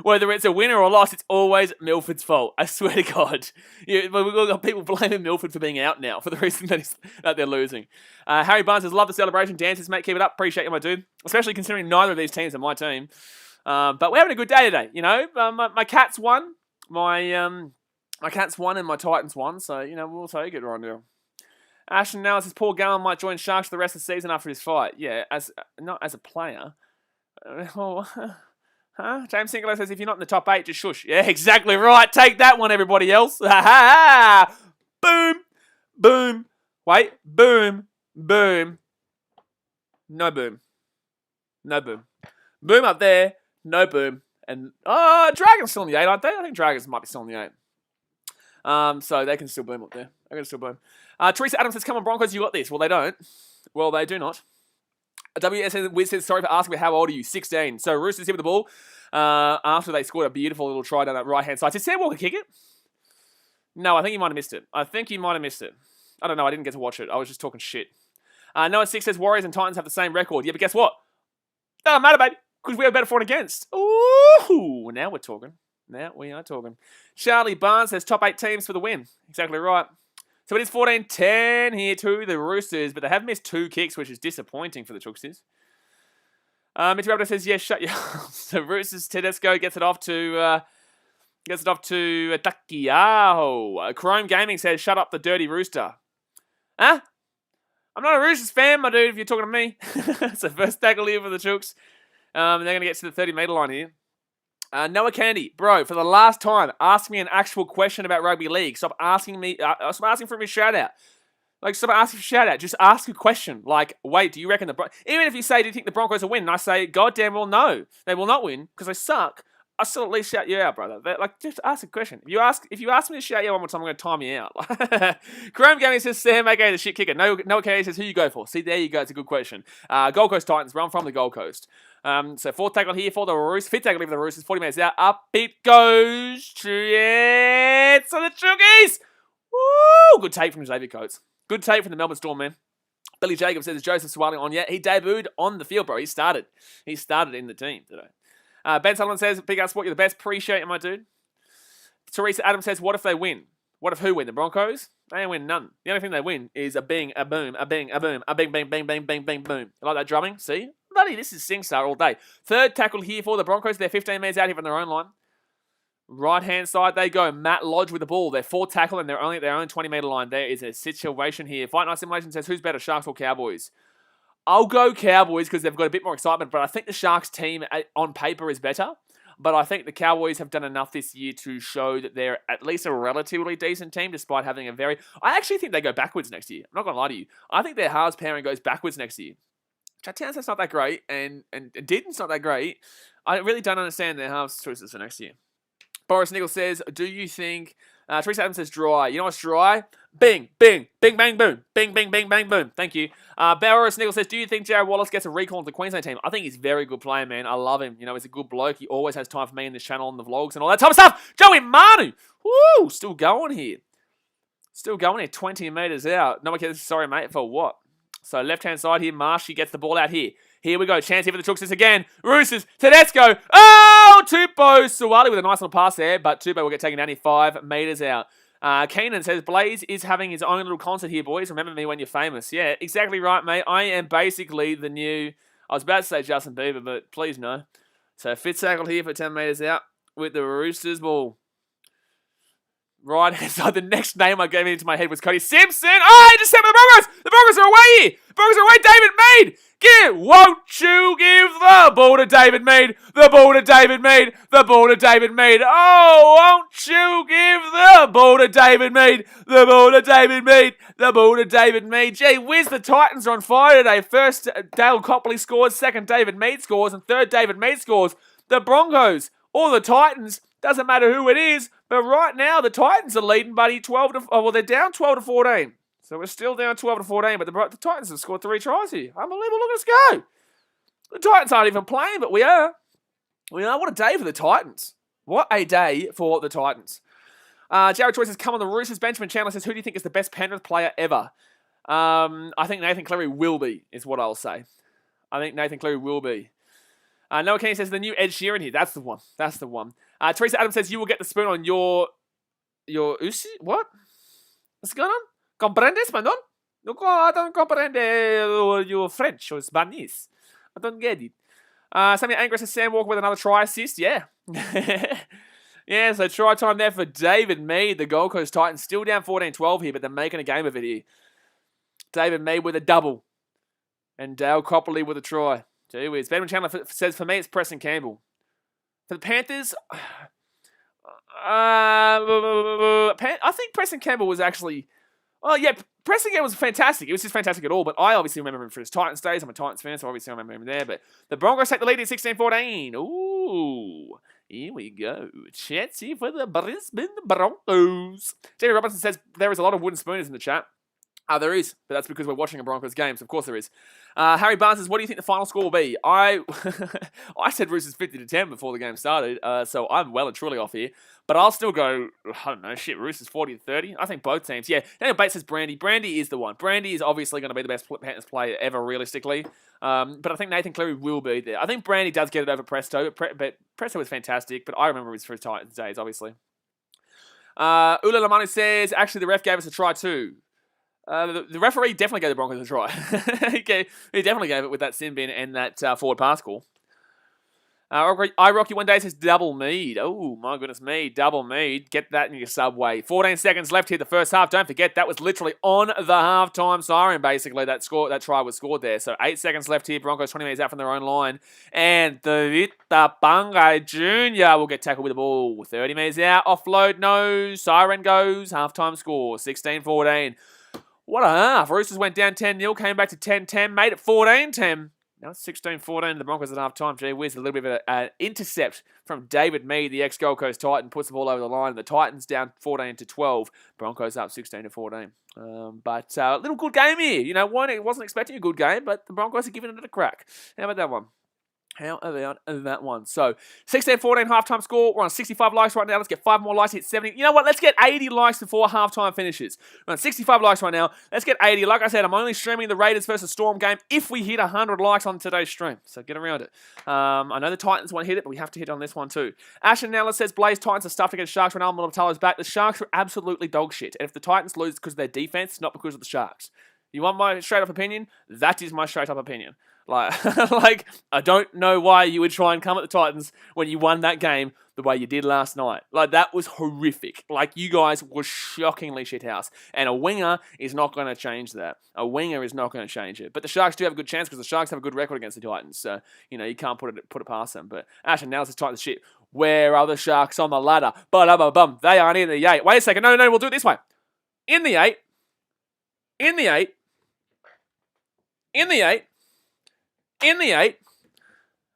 Whether it's a winner or loss, it's always Milford's fault. I swear to God. We've got people blaming Milford for being out now for the reason that they're losing. Harry Barnes says, love the celebration. Dances, mate. Keep it up. Appreciate you, my dude. Especially considering neither of these teams are my team. But we're having a good day today, you know. My Cats won. My Cats won and my Titans won. So, we'll take it right now. Ashton now says Paul Gallen might join Sharks for the rest of the season after his fight. Yeah, not as a player. James Sinclair says if you're not in the top 8, just shush. Yeah, exactly right. Take that one, everybody else. Boom. Wait, boom. No boom. Boom up there. No boom. And Dragons still in the 8, aren't they? I think Dragons might be still in the 8. So they can still boom up there. Teresa Adams says, come on, Broncos, you got this. Well, they don't. Well, they do not. WS Wiz says, sorry for asking, but how old are you? 16. So Roosters here with the ball after they scored a beautiful little try down that right-hand side. Did Sam Walker kick it? No, I think he might have missed it. I don't know. I didn't get to watch it. I was just talking shit. Noah 6 says, Warriors and Titans have the same record. Yeah, but guess what? Doesn't matter, baby, because we have better for and against. Ooh, now we're talking. We are talking. Charlie Barnes says, top 8 teams for the win. Exactly right. So it is 14-10 here to the Roosters, but they have missed 2 kicks, which is disappointing for the Chooksters. Mitch Raptor says, yes, shut your So Roosters, Tedesco gets it off to Takiaho. Chrome Gaming says, shut up the dirty Rooster. Huh? I'm not a Roosters fan, my dude, if you're talking to me. It's the first tackle here for the Chooks. They're going to get to the 30-metre line here. Noah Candy, bro, for the last time, ask me an actual question about rugby league. Stop asking for me shout out. Stop asking for shout out. Just ask a question. Wait, do you reckon even if you say, do you think the Broncos will win? And I say, goddamn well, no. They will not win because they suck. I'll still at least shout you out, brother. Just ask a question. If you ask me to shout you out one more time, I'm going to time you out. Chrome Gaming says, Sam AK the shit kicker. Noah Candy says, who you go for? See, there you go. It's a good question. Gold Coast Titans, where I'm from, the Gold Coast. So 4th tackle here for the Roosters. 5th tackle here for the Roosters. 40 minutes out. Up it goes. Yeah, so the Chookies. Woo! Good take from Xavier Coates. Good take from the Melbourne Storm, man. Billy Jacobs says, is Joseph Swirling on yet? He debuted on the field, bro. He started in the team today. Ben Sullivan says, Big Up Sport, you're the best. Appreciate it, my dude. Teresa Adams says, what if they win? What if who win? The Broncos? They ain't win none. The only thing they win is a bing, a boom, a bing, a boom, a bing, bing, bing, bing, bing, bing, boom. You like that drumming? See? Bloody, this is SingStar all day. 3rd tackle here for the Broncos. They're 15 metres out here from their own line. Right-hand side they go. Matt Lodge with the ball. They're 4th tackle and they're only at their own 20-metre line. There is a situation here. Fight Night Simulation says, who's better, Sharks or Cowboys? I'll go Cowboys because they've got a bit more excitement, but I think the Sharks team on paper is better. But I think the Cowboys have done enough this year to show that they're at least a relatively decent team, despite having I actually think they go backwards next year. I'm not going to lie to you. I think their halves pairing goes backwards next year. Townsend's not that great, and Deaton's not that great. I really don't understand their halves choices for next year. Boris Nichols says, do you think... Teresa Adams says dry. You know what's dry? Bing, bing, bing, bang, boom. Bing, bing, bing, bang, boom. Thank you. Boris Nichols says, do you think Jared Wallace gets a recall into the Queensland team? I think he's a very good player, man. I love him. He's a good bloke. He always has time for me in this channel and the vlogs and all that type of stuff. Joey Manu. Woo! Still going here. 20 metres out. No one cares. Sorry, mate. For what? So left-hand side here, Marshy gets the ball out here. Here we go. Chance here for the Chooksters again. Roosters. Tedesco. Oh! Tupou Suwali with a nice little pass there, but Tupou will get taken down here 5 metres out. Keenan says, Blaze is having his own little concert here, boys. Remember me when you're famous. Yeah, exactly right, mate. I am basically the new... I was about to say Justin Bieber, but please no. So Fitzsackle here for 10 metres out with the Roosters ball. Right hand side. The next name I gave into my head was Cody Simpson. Oh, he just said the Broncos! The Broncos are away here! The Broncos are away! David Mead! Won't you give the ball to David Mead? The ball to David Mead. The ball to David Mead. Oh, won't you give the ball to David Mead? The ball to David Mead. The ball to David Mead. Gee whiz, the Titans are on fire today. First, Dale Copley scores. Second, David Mead scores. And third, David Mead scores. The Broncos or the Titans, doesn't matter who it is, but right now the Titans are leading, buddy, they're down 12 to 14. So we're still down 12 to 14, but the Titans have scored 3 tries here. Unbelievable. Look at us go. The Titans aren't even playing, but we are. What a day for the Titans. What a day for the Titans. Jared Troy says, come on the Roosters. Benjamin Chandler says, who do you think is the best Penrith player ever? I think Nathan Cleary will be, is what I'll say. I think Nathan Cleary will be. Noah Kenny says, the new Ed Sheeran here. That's the one. Teresa Adams says, you will get the spoon on your Usi? What? What's going on? ¿Comprendes, Manon? No, I don't comprende your French or Spanish. I don't get it. Sammy Angra says, Sam Walker with another try assist. Yeah. Yeah, so try time there for David Mead. The Gold Coast Titans still down 14-12 here, but they're making a game of it here. David Mead with a double. And Dale Copley with a try. Gee whiz. Benjamin Chandler says, for me, it's Preston Campbell. For the Panthers, I think Preston Campbell was actually... Oh, yeah, Preston Campbell was fantastic. It was just fantastic at all, but I obviously remember him for his Titans days. I'm a Titans fan, so obviously I remember him there. But the Broncos take the lead at 16-14. Ooh, here we go. Chance here for the Brisbane Broncos. Jamie Robinson says, there is a lot of wooden spooners in the chat. There is, but that's because we're watching a Broncos game, so of course there is. Harry Barnes says, what do you think the final score will be? I said Roosters 50-10 before the game started, so I'm well and truly off here. But I'll still go, I don't know, Roosters 40-30. I think both teams, yeah. Daniel Bates says Brandy. Brandy is the one. Brandy is obviously going to be the best Panthers player ever, realistically. But I think Nathan Cleary will be there. I think Brandy does get it over Presto, but Presto was fantastic, but I remember it was for his Titans days, obviously. Ula Lamani says, actually the ref gave us a try too. The referee definitely gave the Broncos a try. he definitely gave it with that sin bin and that forward pass call. Rocky one day says double Mead. Oh, my goodness me. Double Mead. Get that in your subway. 14 seconds left here the first half. Don't forget, that was literally on the halftime siren, basically. That try was scored there. So 8 seconds left here. Broncos 20 metres out from their own line. And the Bangai Jr. will get tackled with the ball. 30 metres out. Offload, no. Siren goes. Halftime score. 16-14. What a half. Roosters went down 10-0, came back to 10-10, made it 14-10. Now it's 16-14. The Broncos at half-time. Gee whiz, a little bit of an intercept from David Mead, the ex-Gold Coast Titan, puts the ball over the line. The Titans down 14-12. Broncos up 16-14. But a little good game here. You know, it wasn't expecting a good game, but the Broncos are giving it a crack. How about that one? How about that one? So, 16-14 halftime score. We're on 65 likes right now. Let's get 5 more likes. Hit 70. You know what? Let's get 80 likes before halftime finishes. We're on 65 likes right now. Let's get 80. Like I said, I'm only streaming the Raiders versus Storm game if we hit 100 likes on today's stream. So, get around it. I know the Titans won't hit it, but we have to hit on this one too. Ashton Nella says, Blaze, Titans are stuffed against Sharks when Alman Talo's back. The Sharks are absolutely dog shit. And if the Titans lose, it's because of their defense, it's not because of the Sharks. You want my straight-up opinion? That is my straight-up opinion. Like, I don't know why you would try and come at the Titans when you won that game the way you did last night. Like, that was horrific. Like, you guys were shockingly shithouse. And a winger is not going to change that. A winger is not going to change it. But the Sharks do have a good chance because the Sharks have a good record against the Titans. So, you know, you can't put it past them. But Ashton now says Titans shit. Where are the Sharks on the ladder? Bum. They aren't in the 8. Wait a second. No, we'll do it this way. In the 8. In the 8. In the 8. In the 8.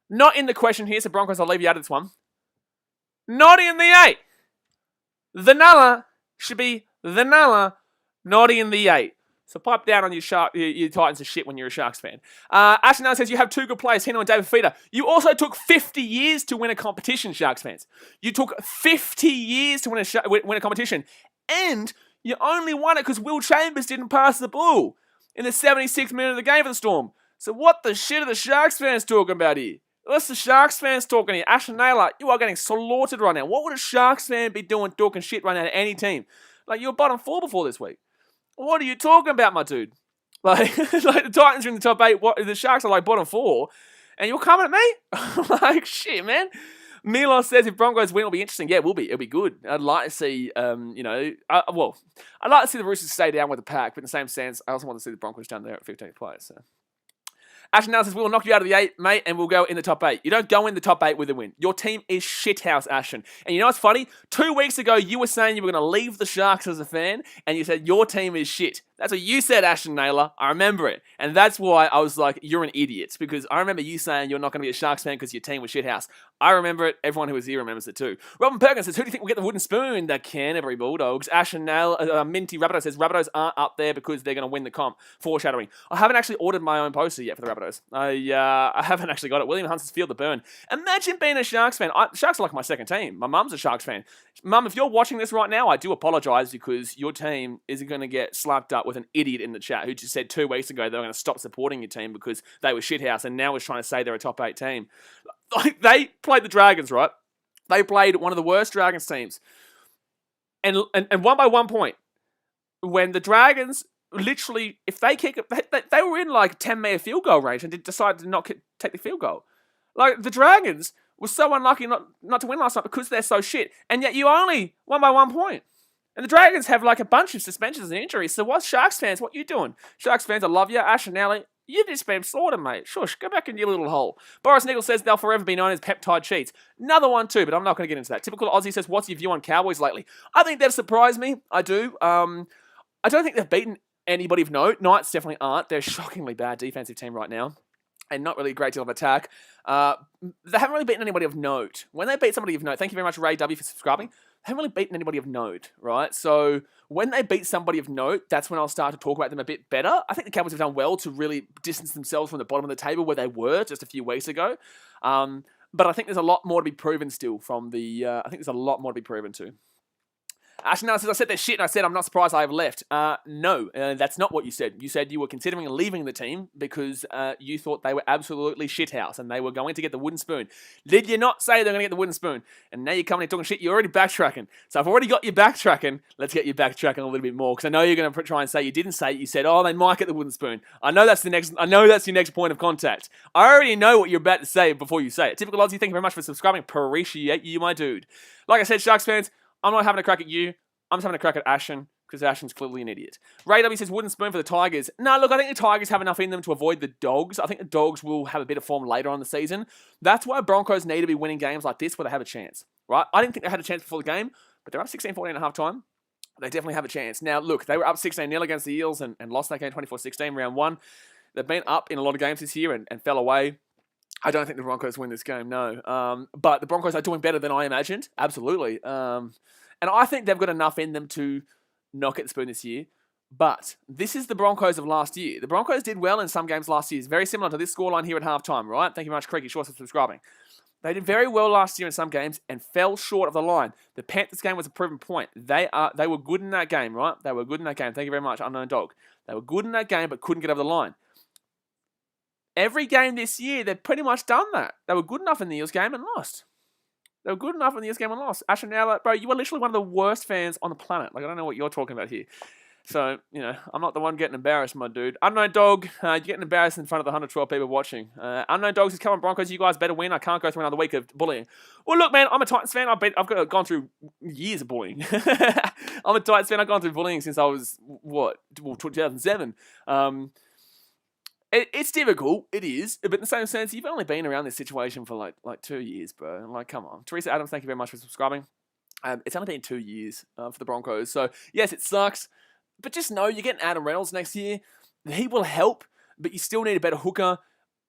Not in the question here, so Broncos, I'll leave you out of this one. Not in the 8. The Nulla should be the Nulla, not in the 8. So pipe down on your Titans are shit when you're a Sharks fan. Ashton Nulla says, you have 2 good players, Hino and David Feeder. You also took 50 years to win a competition, Sharks fans. You took 50 years to win a competition. And you only won it because Will Chambers didn't pass the ball in the 76th minute of the game for the Storm. So what the shit are the Sharks fans talking about here? What's the Sharks fans talking here? Ashton Naylor, you are getting slaughtered right now. What would a Sharks fan be doing talking shit right now to any team? Like, you were bottom 4 before this week. What are you talking about, my dude? Like, like the Titans are in the top 8, the Sharks are like bottom 4, and you're coming at me? Like, shit, man. Milos says if Broncos win, it'll be interesting. Yeah, it will be. It'll be good. I'd like to see, I'd like to see the Roosters stay down with the pack, but in the same sense, I also want to see the Broncos down there at 15th place. So. Ashton now says, we'll knock you out of the 8, mate, and we'll go in the top 8. You don't go in the top 8 with a win. Your team is shithouse, Ashton. And you know what's funny? 2 weeks ago, you were saying you were going to leave the Sharks as a fan, and you said your team is shit. That's what you said, Ashton Naylor. I remember it. And that's why I was like, you're an idiot. Because I remember you saying you're not going to be a Sharks fan because your team was shithouse. I remember it. Everyone who was here remembers it too. Robin Perkins says, who do you think will get the wooden spoon? The Canterbury Bulldogs. Ashton Naylor, Minty Rabbitohs says, Rabbitohs aren't up there because they're going to win the comp. Foreshadowing. I haven't actually ordered my own poster yet for the Rabbitohs. I haven't actually got it. William Hunt says, feel the burn. Imagine being a Sharks fan. Sharks are like my second team. My mum's a Sharks fan. Mum, if you're watching this right now, I do apologise because your team is going to get slapped up with an idiot in the chat who just said 2 weeks ago they were going to stop supporting your team because they were shithouse and now is trying to say they're a top 8 team. Like, they played the Dragons, right? They played one of the worst Dragons teams. And won by 1 point. When the Dragons literally, if they kick it, they were in like 10-metre field goal range and decided to not take the field goal. Like, the Dragons were so unlucky not to win last night because they're so shit. And yet you only won by 1 point. And the Dragons have like a bunch of suspensions and injuries. So what's Sharks fans? What you doing? Sharks fans, I love you. Ashton Alley, you've just been slaughtered, mate. Shush, go back in your little hole. Boris Nichols says they'll forever be known as peptide cheats. Another one too, but I'm not going to get into that. Typical Aussie says, what's your view on Cowboys lately? I think they've surprised me. I do. I don't think they've beaten anybody of note. Knights definitely aren't. They're a shockingly bad defensive team right now. And not really a great deal of attack. They haven't really beaten anybody of note. When they beat somebody of note, thank you very much, Ray W, for subscribing. They haven't really beaten anybody of note, right? So when they beat somebody of note, that's when I'll start to talk about them a bit better. I think the Cowboys have done well to really distance themselves from the bottom of the table where they were just a few weeks ago. But I think there's a lot more to be proven still from the... I think there's a lot more to be proven too. Ashton says, I said that shit and I said I'm not surprised I have left. No, that's not what you said. You said you were considering leaving the team because you thought they were absolutely shithouse and they were going to get the wooden spoon. Did you not say they're going to get the wooden spoon? And now you're coming and talking shit. You're already backtracking. So I've already got you backtracking. Let's get you backtracking a little bit more because I know you're going to try and say you didn't say it. You said, oh, they might get the wooden spoon. I know that's your next point of contact. I already know what you're about to say before you say it. Typical Aussie, thank you very much for subscribing. Appreciate you, my dude. Like I said, Sharks fans, I'm not having a crack at you. I'm just having a crack at Ashton because Ashton's clearly an idiot. Ray W says, wooden spoon for the Tigers. No, look, I think the Tigers have enough in them to avoid the Dogs. I think the Dogs will have a bit of form later on in the season. That's why Broncos need to be winning games like this where they have a chance, right? I didn't think they had a chance before the game, but they're up 16-14 at halftime. They definitely have a chance. Now, look, they were up 16-0 against the Eels and lost that game 24-16 round 1. They've been up in a lot of games this year and fell away. I don't think the Broncos win this game, no. But the Broncos are doing better than I imagined. Absolutely. And I think they've got enough in them to not get the spoon this year. But this is the Broncos of last year. The Broncos did well in some games last year. It's very similar to this scoreline here at halftime, right? Thank you very much, Creaky Short, for subscribing. They did very well last year in some games and fell short of the line. The Panthers game was a proven point. They were good in that game, right? They were good in that game. Thank you very much, Unknown Dog. They were good in that game but couldn't get over the line. Every game this year, they've pretty much done that. They were good enough in the Eels game and lost. They were good enough in the Eels game and lost. Ashton, now, like, bro, you are literally one of the worst fans on the planet. Like, I don't know what you're talking about here. So, I'm not the one getting embarrassed, my dude. Unknown Dog, you're getting embarrassed in front of the 112 people watching. Unknown Dog says, come on, Broncos, you guys better win. I can't go through another week of bullying. Well, look, man, I'm a Titans fan. I've gone through years of bullying. I'm a Titans fan. I've gone through bullying since I was, 2007. It's difficult, it is, but in the same sense, you've only been around this situation for like 2 years, bro. Like, come on. Teresa Adams, thank you very much for subscribing. It's only been 2 years for the Broncos, so yes, it sucks, but just know you're getting Adam Reynolds next year. He will help, but you still need a better hooker.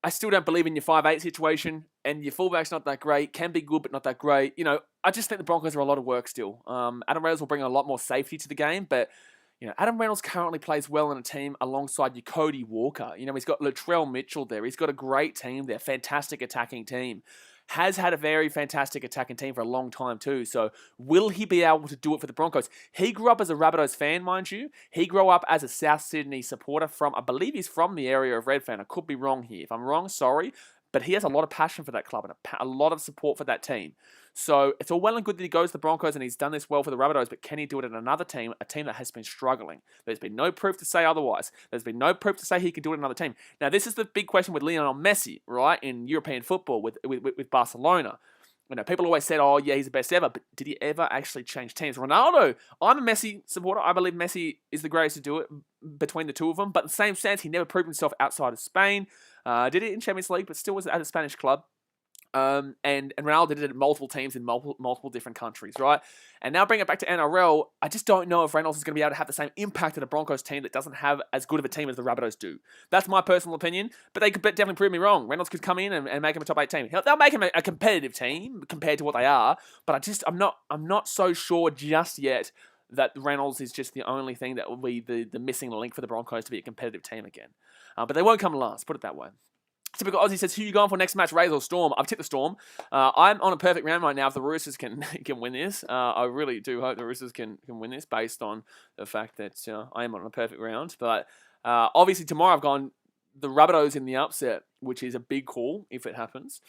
I still don't believe in your 5'8" situation, and your fullback's not that great. Can be good, but not that great. I just think the Broncos are a lot of work still. Adam Reynolds will bring a lot more safety to the game, but Adam Reynolds currently plays well in a team alongside your Cody Walker. He's got Latrell Mitchell there. He's got a great team there. Fantastic attacking team. Has had a very fantastic attacking team for a long time too. So will he be able to do it for the Broncos? He grew up as a Rabbitohs fan, mind you. He grew up as a South Sydney supporter I believe he's from the area of Redfern. I could be wrong here. If I'm wrong, sorry. but he has a lot of passion for that club and a lot of support for that team. So it's all well and good that he goes to the Broncos and he's done this well for the Rabbitohs, but can he do it at another team, a team that has been struggling? There's been no proof to say otherwise. There's been no proof to say he can do it at another team. Now, this is the big question with Lionel Messi, right, in European football with Barcelona. You know, people always said, oh, yeah, he's the best ever, but did he ever actually change teams? Ronaldo, I'm a Messi supporter. I believe Messi is the greatest to do it between the two of them, but in the same sense, he never proved himself outside of Spain. Did it in Champions League, but still was at a Spanish club. And Ronaldo did it at multiple teams in multiple different countries, right? And now bring it back to NRL. I just don't know if Reynolds is going to be able to have the same impact at a Broncos team that doesn't have as good of a team as the Rabbitohs do. That's my personal opinion, but they could definitely prove me wrong. Reynolds could come in and make him a top 8 team. They'll make him a competitive team compared to what they are, but I'm not so sure just yet that Reynolds is just the only thing that will be the missing link for the Broncos to be a competitive team again. But they won't come last, put it that way. Typical Aussie says, who you going for next match, Rays or Storm? I've tipped the Storm. I'm on a perfect round right now. If the Roosters can win this, I really do hope the Roosters can win this based on the fact that I am on a perfect round. But obviously tomorrow I've gone the Rabbitohs in the upset, which is a big call if it happens.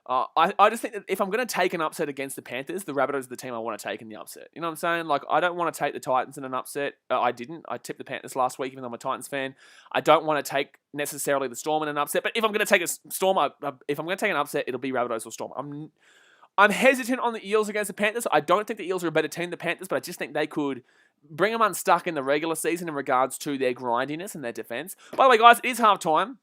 I just think that if I'm going to take an upset against the Panthers, the Rabbitohs are the team I want to take in the upset. You know what I'm saying? Like, I don't want to take the Titans in an upset. I didn't. I tipped the Panthers last week, even though I'm a Titans fan. I don't want to take necessarily the Storm in an upset. But if I'm going to take a Storm, if I'm going to take an upset, it'll be Rabbitohs or Storm. I'm hesitant on the Eels against the Panthers. I don't think the Eels are a better team than the Panthers, but I just think they could bring them unstuck in the regular season in regards to their grindiness and their defense. By the way, guys, it is halftime.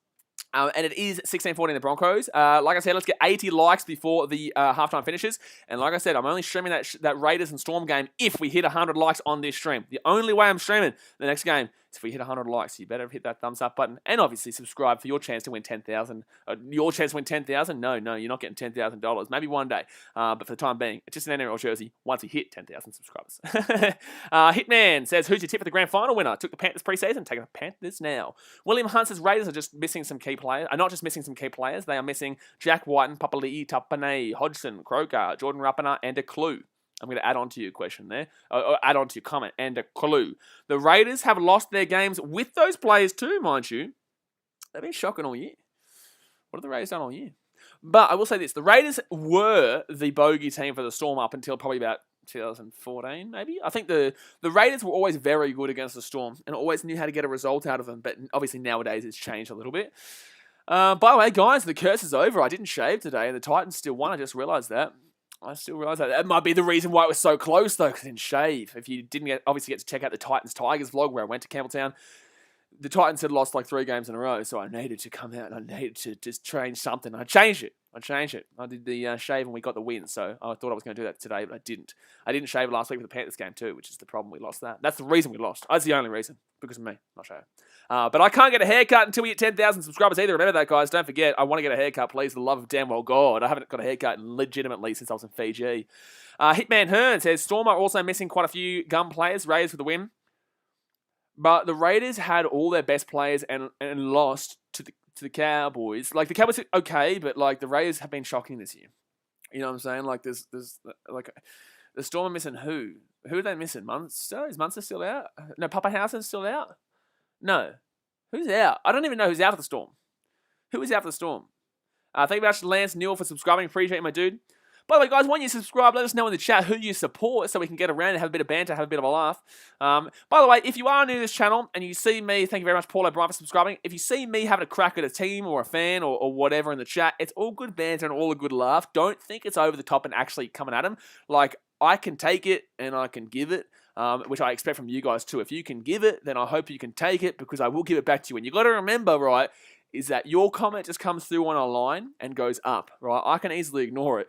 And it is 16-14 the Broncos. Like I said, let's get 80 likes before the halftime finishes. And like I said, I'm only streaming that Raiders and Storm game if we hit 100 likes on this stream. The only way I'm streaming the next game is if we hit 100 likes. So you better hit that thumbs up button. And obviously subscribe for your chance to win $10,000. Your chance to win $10,000? No, you're not getting $10,000. Maybe one day. But for the time being, it's just an NRL jersey once we hit 10,000 subscribers. Hitman says, who's your tip for the grand final winner? Took the Panthers preseason, taking the Panthers now. William Hunt says, Raiders are just missing some key players. Not just missing some key players, they are missing Jack Whiten, Papali'i, Tapane, Hodgson, Croker, Jordan Rapana, and a clue. I'm going to add on to your question there, or add on to your comment, and a clue. The Raiders have lost their games with those players too, mind you. They've been shocking all year. What have the Raiders done all year? But I will say this, the Raiders were the bogey team for the Storm up until probably about 2014, maybe. I think the Raiders were always very good against the Storm and always knew how to get a result out of them, but obviously nowadays it's changed a little bit. By the way, guys, the curse is over. I didn't shave today, and the Titans still won. I just realised that. That might be the reason why it was so close, though, because I didn't shave. If you didn't obviously get to check out the Titans-Tigers vlog where I went to Campbelltown, the Titans had lost like 3 games in a row, so I needed to come out and I needed to just change something. I changed it. I did the shave and we got the win, so I thought I was going to do that today, but I didn't. I didn't shave last week for the Panthers game too, which is the problem. We lost that. That's the reason we lost. That's the only reason, because of me, not shaving. But I can't get a haircut until we hit 10,000 subscribers either. Remember that, guys. Don't forget, I want to get a haircut, please, for the love of damn well God. I haven't got a haircut legitimately since I was in Fiji. Hitman Hearn says, Storm are also missing quite a few gun players. Raiders for the win. But the Raiders had all their best players and lost to the Cowboys. Like, the Cowboys are okay, but like the Raiders have been shocking this year. You know what I'm saying? Like, there's like the Storm are missing who? Who are they missing? Munster? Is Munster still out? No, Pappenhausen's still out? No. Who's out? I don't even know who's out for the Storm. Who is out for the Storm? Thank you very much to Lance Newell for subscribing. Appreciate it, my dude. By the way, guys, when you subscribe, let us know in the chat who you support so we can get around and have a bit of banter, have a bit of a laugh. By the way, if you are new to this channel and you see me, thank you very much, Paul O'Brien, for subscribing. If you see me having a crack at a team or a fan or whatever in the chat, it's all good banter and all a good laugh. Don't think it's over the top and actually coming at them. Like, I can take it and I can give it, which I expect from you guys too. If you can give it, then I hope you can take it, because I will give it back to you. And you've got to remember, right, is that your comment just comes through on a line and goes up, right? I can easily ignore it.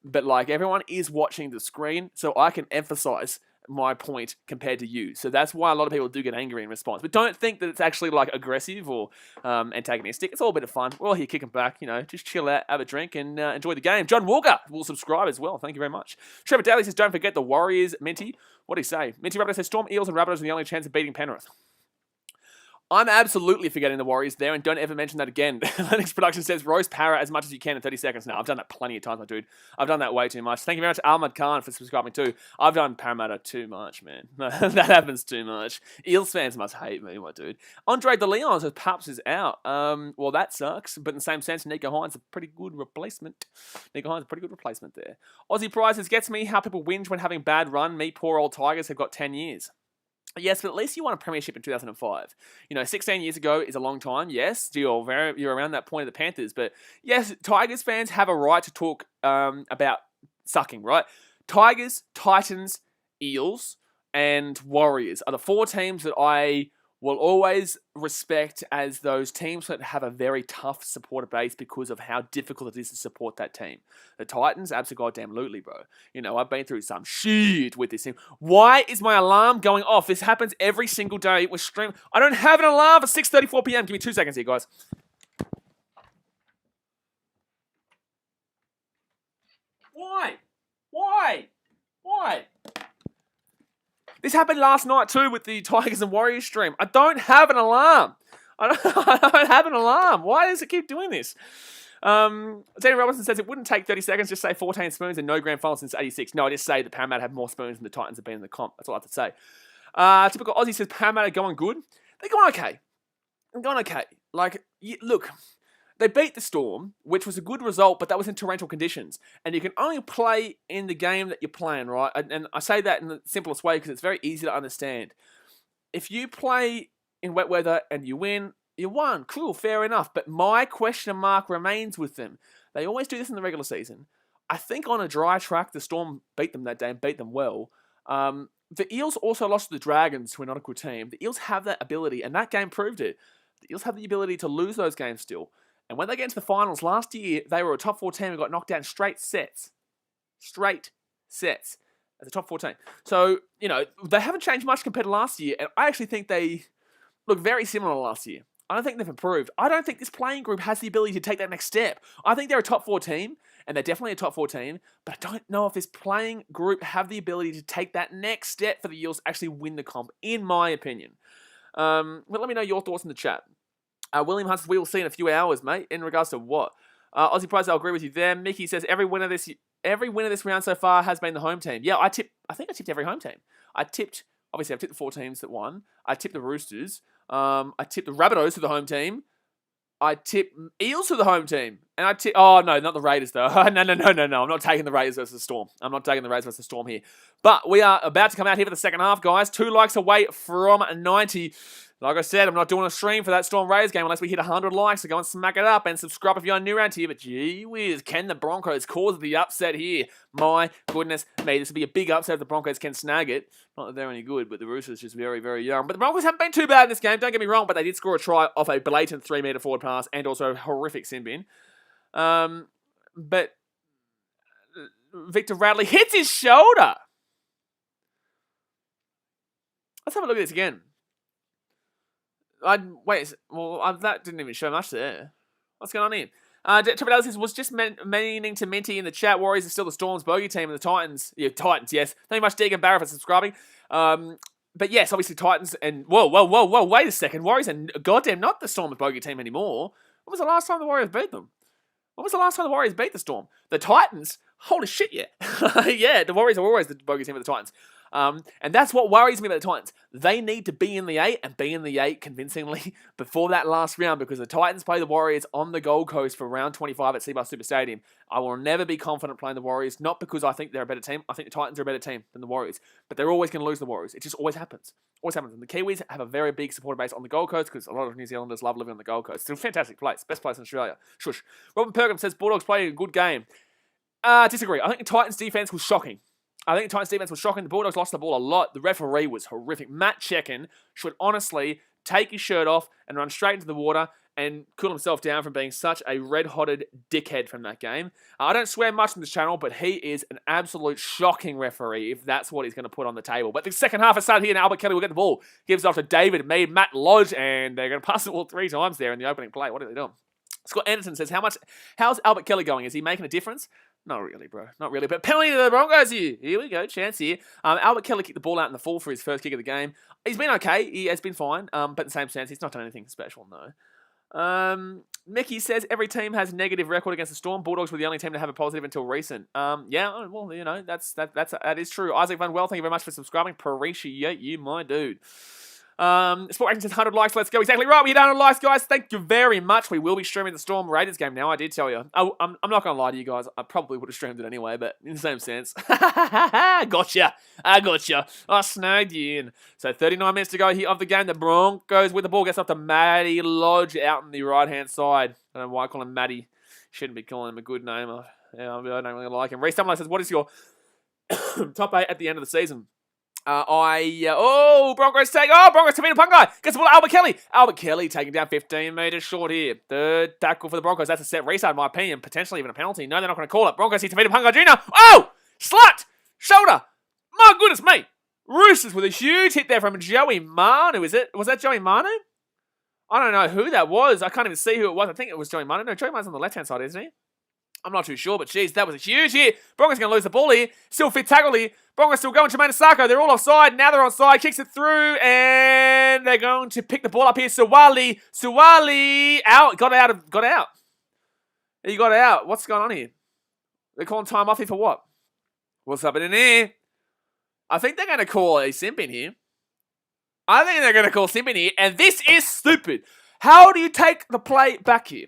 But like, everyone is watching the screen, so I can emphasize my point compared to you. So that's why a lot of people do get angry in response. But don't think that it's actually like aggressive or antagonistic. It's all a bit of fun. We're all here kicking back, you know, just chill out, have a drink, and enjoy the game. John Walker will subscribe as well. Thank you very much. Trevor Daly says, don't forget the Warriors, Minty. What do you say? Minty Rabbitohs says, Storm, Eels, and Rabbitohs are the only chance of beating Penrith. I'm absolutely forgetting the Warriors there, and don't ever mention that again. Lennox Production says, roast Para as much as you can in 30 seconds. No, I've done that plenty of times, my dude. I've done that way too much. Thank you very much, Ahmad Khan, for subscribing too. I've done Parramatta too much, man. That happens too much. Eels fans must hate me, my dude. Andre De Leon says, Paps is out. Well, that sucks, but in the same sense, Nico Hines is a pretty good replacement. Nico Hines is a pretty good replacement there. Aussie Prizes gets me how people whinge when having bad run. Me, poor old Tigers, have got 10 years. Yes, but at least you won a premiership in 2005. 16 years ago is a long time. Yes, you're around that point of the Panthers. But yes, Tigers fans have a right to talk about sucking, right? Tigers, Titans, Eels, and Warriors are the 4 teams that I will always respect as those teams that have a very tough supporter base because of how difficult it is to support that team. The Titans, absolutely, bro. I've been through some shit with this team. Why is my alarm going off? This happens every single day with stream. I don't have an alarm for 6:34 p.m. Give me 2 seconds here, guys. Why? This happened last night too with the Tigers and Warriors stream. I don't have an alarm. I don't have an alarm. Why does it keep doing this? Daniel Robinson says it wouldn't take 30 seconds, just say 14 spoons and no grand final since 86. No, I just say the Parramatta have more spoons than the Titans have been in the comp. That's all I have to say. Typical Aussie says Parramatta going good. They're going okay. Look, they beat the Storm, which was a good result, but that was in torrential conditions. And you can only play in the game that you're playing, right? And I say that in the simplest way because it's very easy to understand. If you play in wet weather and you win, you won. Cool, fair enough. But my question mark remains with them. They always do this in the regular season. I think on a dry track, the Storm beat them that day and beat them well. The Eels also lost to the Dragons, who are not a good team. The Eels have that ability, and that game proved it. The Eels have the ability to lose those games still. And when they get into the finals, last year, they were a top 4 team and got knocked down in straight sets. As a top 4 team. So, they haven't changed much compared to last year. And I actually think they look very similar to last year. I don't think they've improved. I don't think this playing group has the ability to take that next step. I think they're a top 4 team, and they're definitely a top 4 team, but I don't know if this playing group have the ability to take that next step for the Eels to actually win the comp, in my opinion. But let me know your thoughts in the chat. William Hunt says, we will see in a few hours, mate. In regards to what? Aussie Prize, I'll agree with you there. Mickey says, every winner this round so far has been the home team. Yeah, I think I tipped every home team. Obviously, I've tipped the 4 teams that won. I tipped the Roosters. I tipped the Rabbitohs for the home team. I tipped Eels for the home team. And I tipped... Oh, no, not the Raiders, though. No. I'm not taking the Raiders versus the Storm. I'm not taking the Raiders versus the Storm here. But we are about to come out here for the second half, guys. 2 likes away from 90. Like I said, I'm not doing a stream for that Storm Raiders game unless we hit 100 likes, so go and smack it up and subscribe if you're new around here. But gee whiz, can the Broncos cause the upset here? My goodness me, this would be a big upset if the Broncos can snag it. Not that they're any good, but the Roosters just very, very young. But the Broncos haven't been too bad in this game, don't get me wrong, but they did score a try off a blatant 3-metre forward pass and also a horrific sin bin. But Victor Radley hits his shoulder. Let's have a look at this again. That didn't even show much there. What's going on here? Triple Alice was just meaning to Minty in the chat. Warriors are still the Storm's bogey team and the Titans. Yeah, Titans, yes. Thank you much, Deegan Barra, for subscribing. But yes, obviously Titans and... Whoa, wait a second. Warriors are goddamn not the Storm's bogey team anymore. When was the last time the Warriors beat them? When was the last time the Warriors beat the Storm? The Titans? Holy shit, yeah. Yeah, the Warriors are always the bogey team of the Titans. And that's what worries me about the Titans. They need to be in the 8 and be in the 8 convincingly before that last round because the Titans play the Warriors on the Gold Coast for round 25 at Seabass Super Stadium. I will never be confident playing the Warriors, not because I think they're a better team. I think the Titans are a better team than the Warriors, but they're always going to lose the Warriors. It just always happens. Always happens. And the Kiwis have a very big supporter base on the Gold Coast because a lot of New Zealanders love living on the Gold Coast. It's a fantastic place. Best place in Australia. Shush. Robin Perkins says Bulldogs played a good game. Disagree. I think the Titans defense was shocking. The Bulldogs lost the ball a lot. The referee was horrific. Matt Checken should honestly take his shirt off and run straight into the water and cool himself down from being such a red-hotted dickhead from that game. I don't swear much on this channel, but he is an absolute shocking referee if that's what he's going to put on the table. But the second half has started here, and Albert Kelly will get the ball. Gives it off to David Mead, Matt Lodge, and they're going to pass the ball 3 times there in the opening play. What are they doing? Scott Anderson says, how's Albert Kelly going? Is he making a difference? Not really, bro. Not really. But penalty to the Broncos here. Here we go. Chance here. Albert Kelly kicked the ball out in the full for his first kick of the game. He's been okay. He has been fine. But in the same sense, he's not done anything special, no. Mickey says, every team has a negative record against the Storm. Bulldogs were the only team to have a positive until recent. Yeah, well, you know, that is true. Isaac Van Well, thank you very much for subscribing. Appreciate you, my dude. Sport Action says 100 likes, let's go. Exactly right, we're down 100 likes, guys. Thank you very much. We will be streaming the Storm Raiders game now, I did tell you. I'm not going to lie to you guys. I probably would have streamed it anyway, but in the same sense. Gotcha. I gotcha. I snagged you in. So 39 minutes to go here of the game. The Broncos with the ball gets off to Matty Lodge out on the right-hand side. I don't know why I call him Matty. Shouldn't be calling him a good name. I don't really like him. Reece Summerlin says, what is your top 8 at the end of the season? Broncos take, Broncos Tavita Pungai, gets the ball to Albert Kelly. Albert Kelly taking down 15 metres short here. Third tackle for the Broncos. That's a set restart, in my opinion. Potentially even a penalty. No, they're not going to call it. Broncos see Tavita Pungai Jr. Oh! Slut! Shoulder! My goodness me! Roosters with a huge hit there from Joey Manu, is it? Was that Joey Manu? I don't know who that was. I can't even see who it was. I think it was Joey Manu. No, Joey Manu's on the left-hand side, isn't he? I'm not too sure, but geez, that was a huge hit. Broncos going to lose the ball here. Still fit tackle here. Broncos still going. Jermaine Asako, they're all offside. Now they're onside. Kicks it through, and they're going to pick the ball up here. Suwali out. Got out. He got out. What's going on here? They're calling time off here for what? What's happening here? I think they're going to call a simp in here. And this is stupid. How do you take the play back here?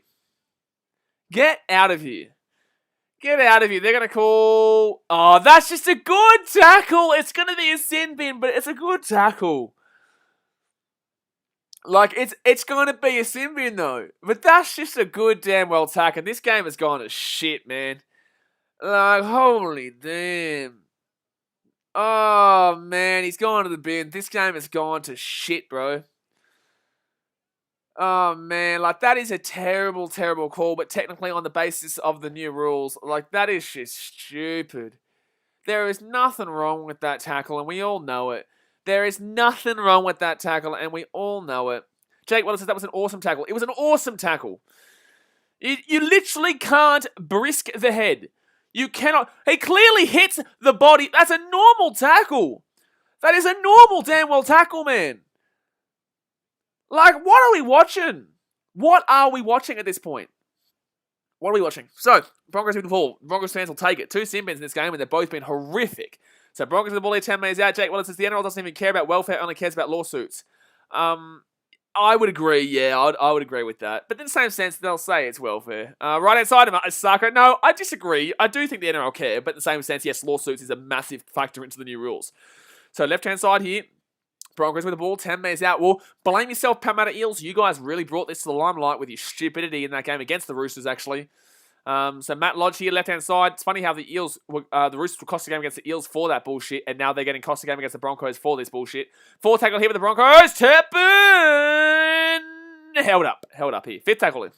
Get out of here. They're going to call... Oh, that's just a good tackle. It's going to be a sin bin, but it's a good tackle. Like, it's going to be a sin bin, though. But that's just a good damn well tackle. And this game has gone to shit, man. Like, holy damn. Oh, man, he's gone to the bin. This game has gone to shit, bro. Oh, man, like, that is a terrible, terrible call, but technically on the basis of the new rules, like, that is just stupid. There is nothing wrong with that tackle, and we all know it. Jake Wallace says that was an awesome tackle. It was an awesome tackle. You literally can't brisk the head. You cannot. He clearly hits the body. That's a normal tackle. That is a normal damn well tackle, man. Like, what are we watching? What are we watching at this point? What are we watching? So, Broncos with the ball. Broncos fans will take it. 2 sin bins in this game, and they've both been horrific. So, Broncos with the ball here, 10 metres out. Jake Wallace says the NRL doesn't even care about welfare, only cares about lawsuits. I would agree, yeah, I would agree with that. But in the same sense, they'll say it's welfare. Right outside of Asako, no, I disagree. I do think the NRL care, but in the same sense, yes, lawsuits is a massive factor into the new rules. So, left-hand side here. Broncos with the ball, 10 metres out. Well, blame yourself, Parramatta Eels. You guys really brought this to the limelight with your stupidity in that game against the Roosters, actually. So Matt Lodge here, left-hand side. It's funny how the Roosters were cost the game against the Eels for that bullshit, and now they're getting cost the game against the Broncos for this bullshit. 4 tackle here with the Broncos. Turpin! Held up here. 5th tackle in.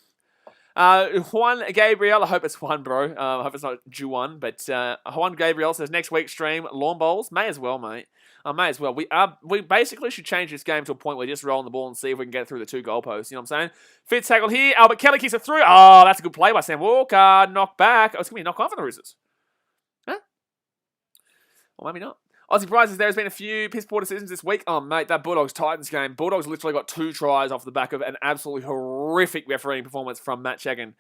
Juan Gabriel, I hope it's Juan, bro. I hope it's not Juan, but Juan Gabriel says next week stream lawn bowls. May as well, mate. May as well. We basically should change this game to a point where we're just rolling the ball and see if we can get through the 2 goalposts. You know what I'm saying? 5th tackle here. Albert Kelly kicks it through. Oh, that's a good play by Sam Walker. Knock back. Oh, it's going to be a knock on for the Roosters. Huh? Or maybe not. Aussie prizes, there's been a few piss poor decisions this week. Oh, mate, that Bulldogs-Titans game. Bulldogs literally got 2 tries off the back of an absolutely horrific refereeing performance from Matt Chegan.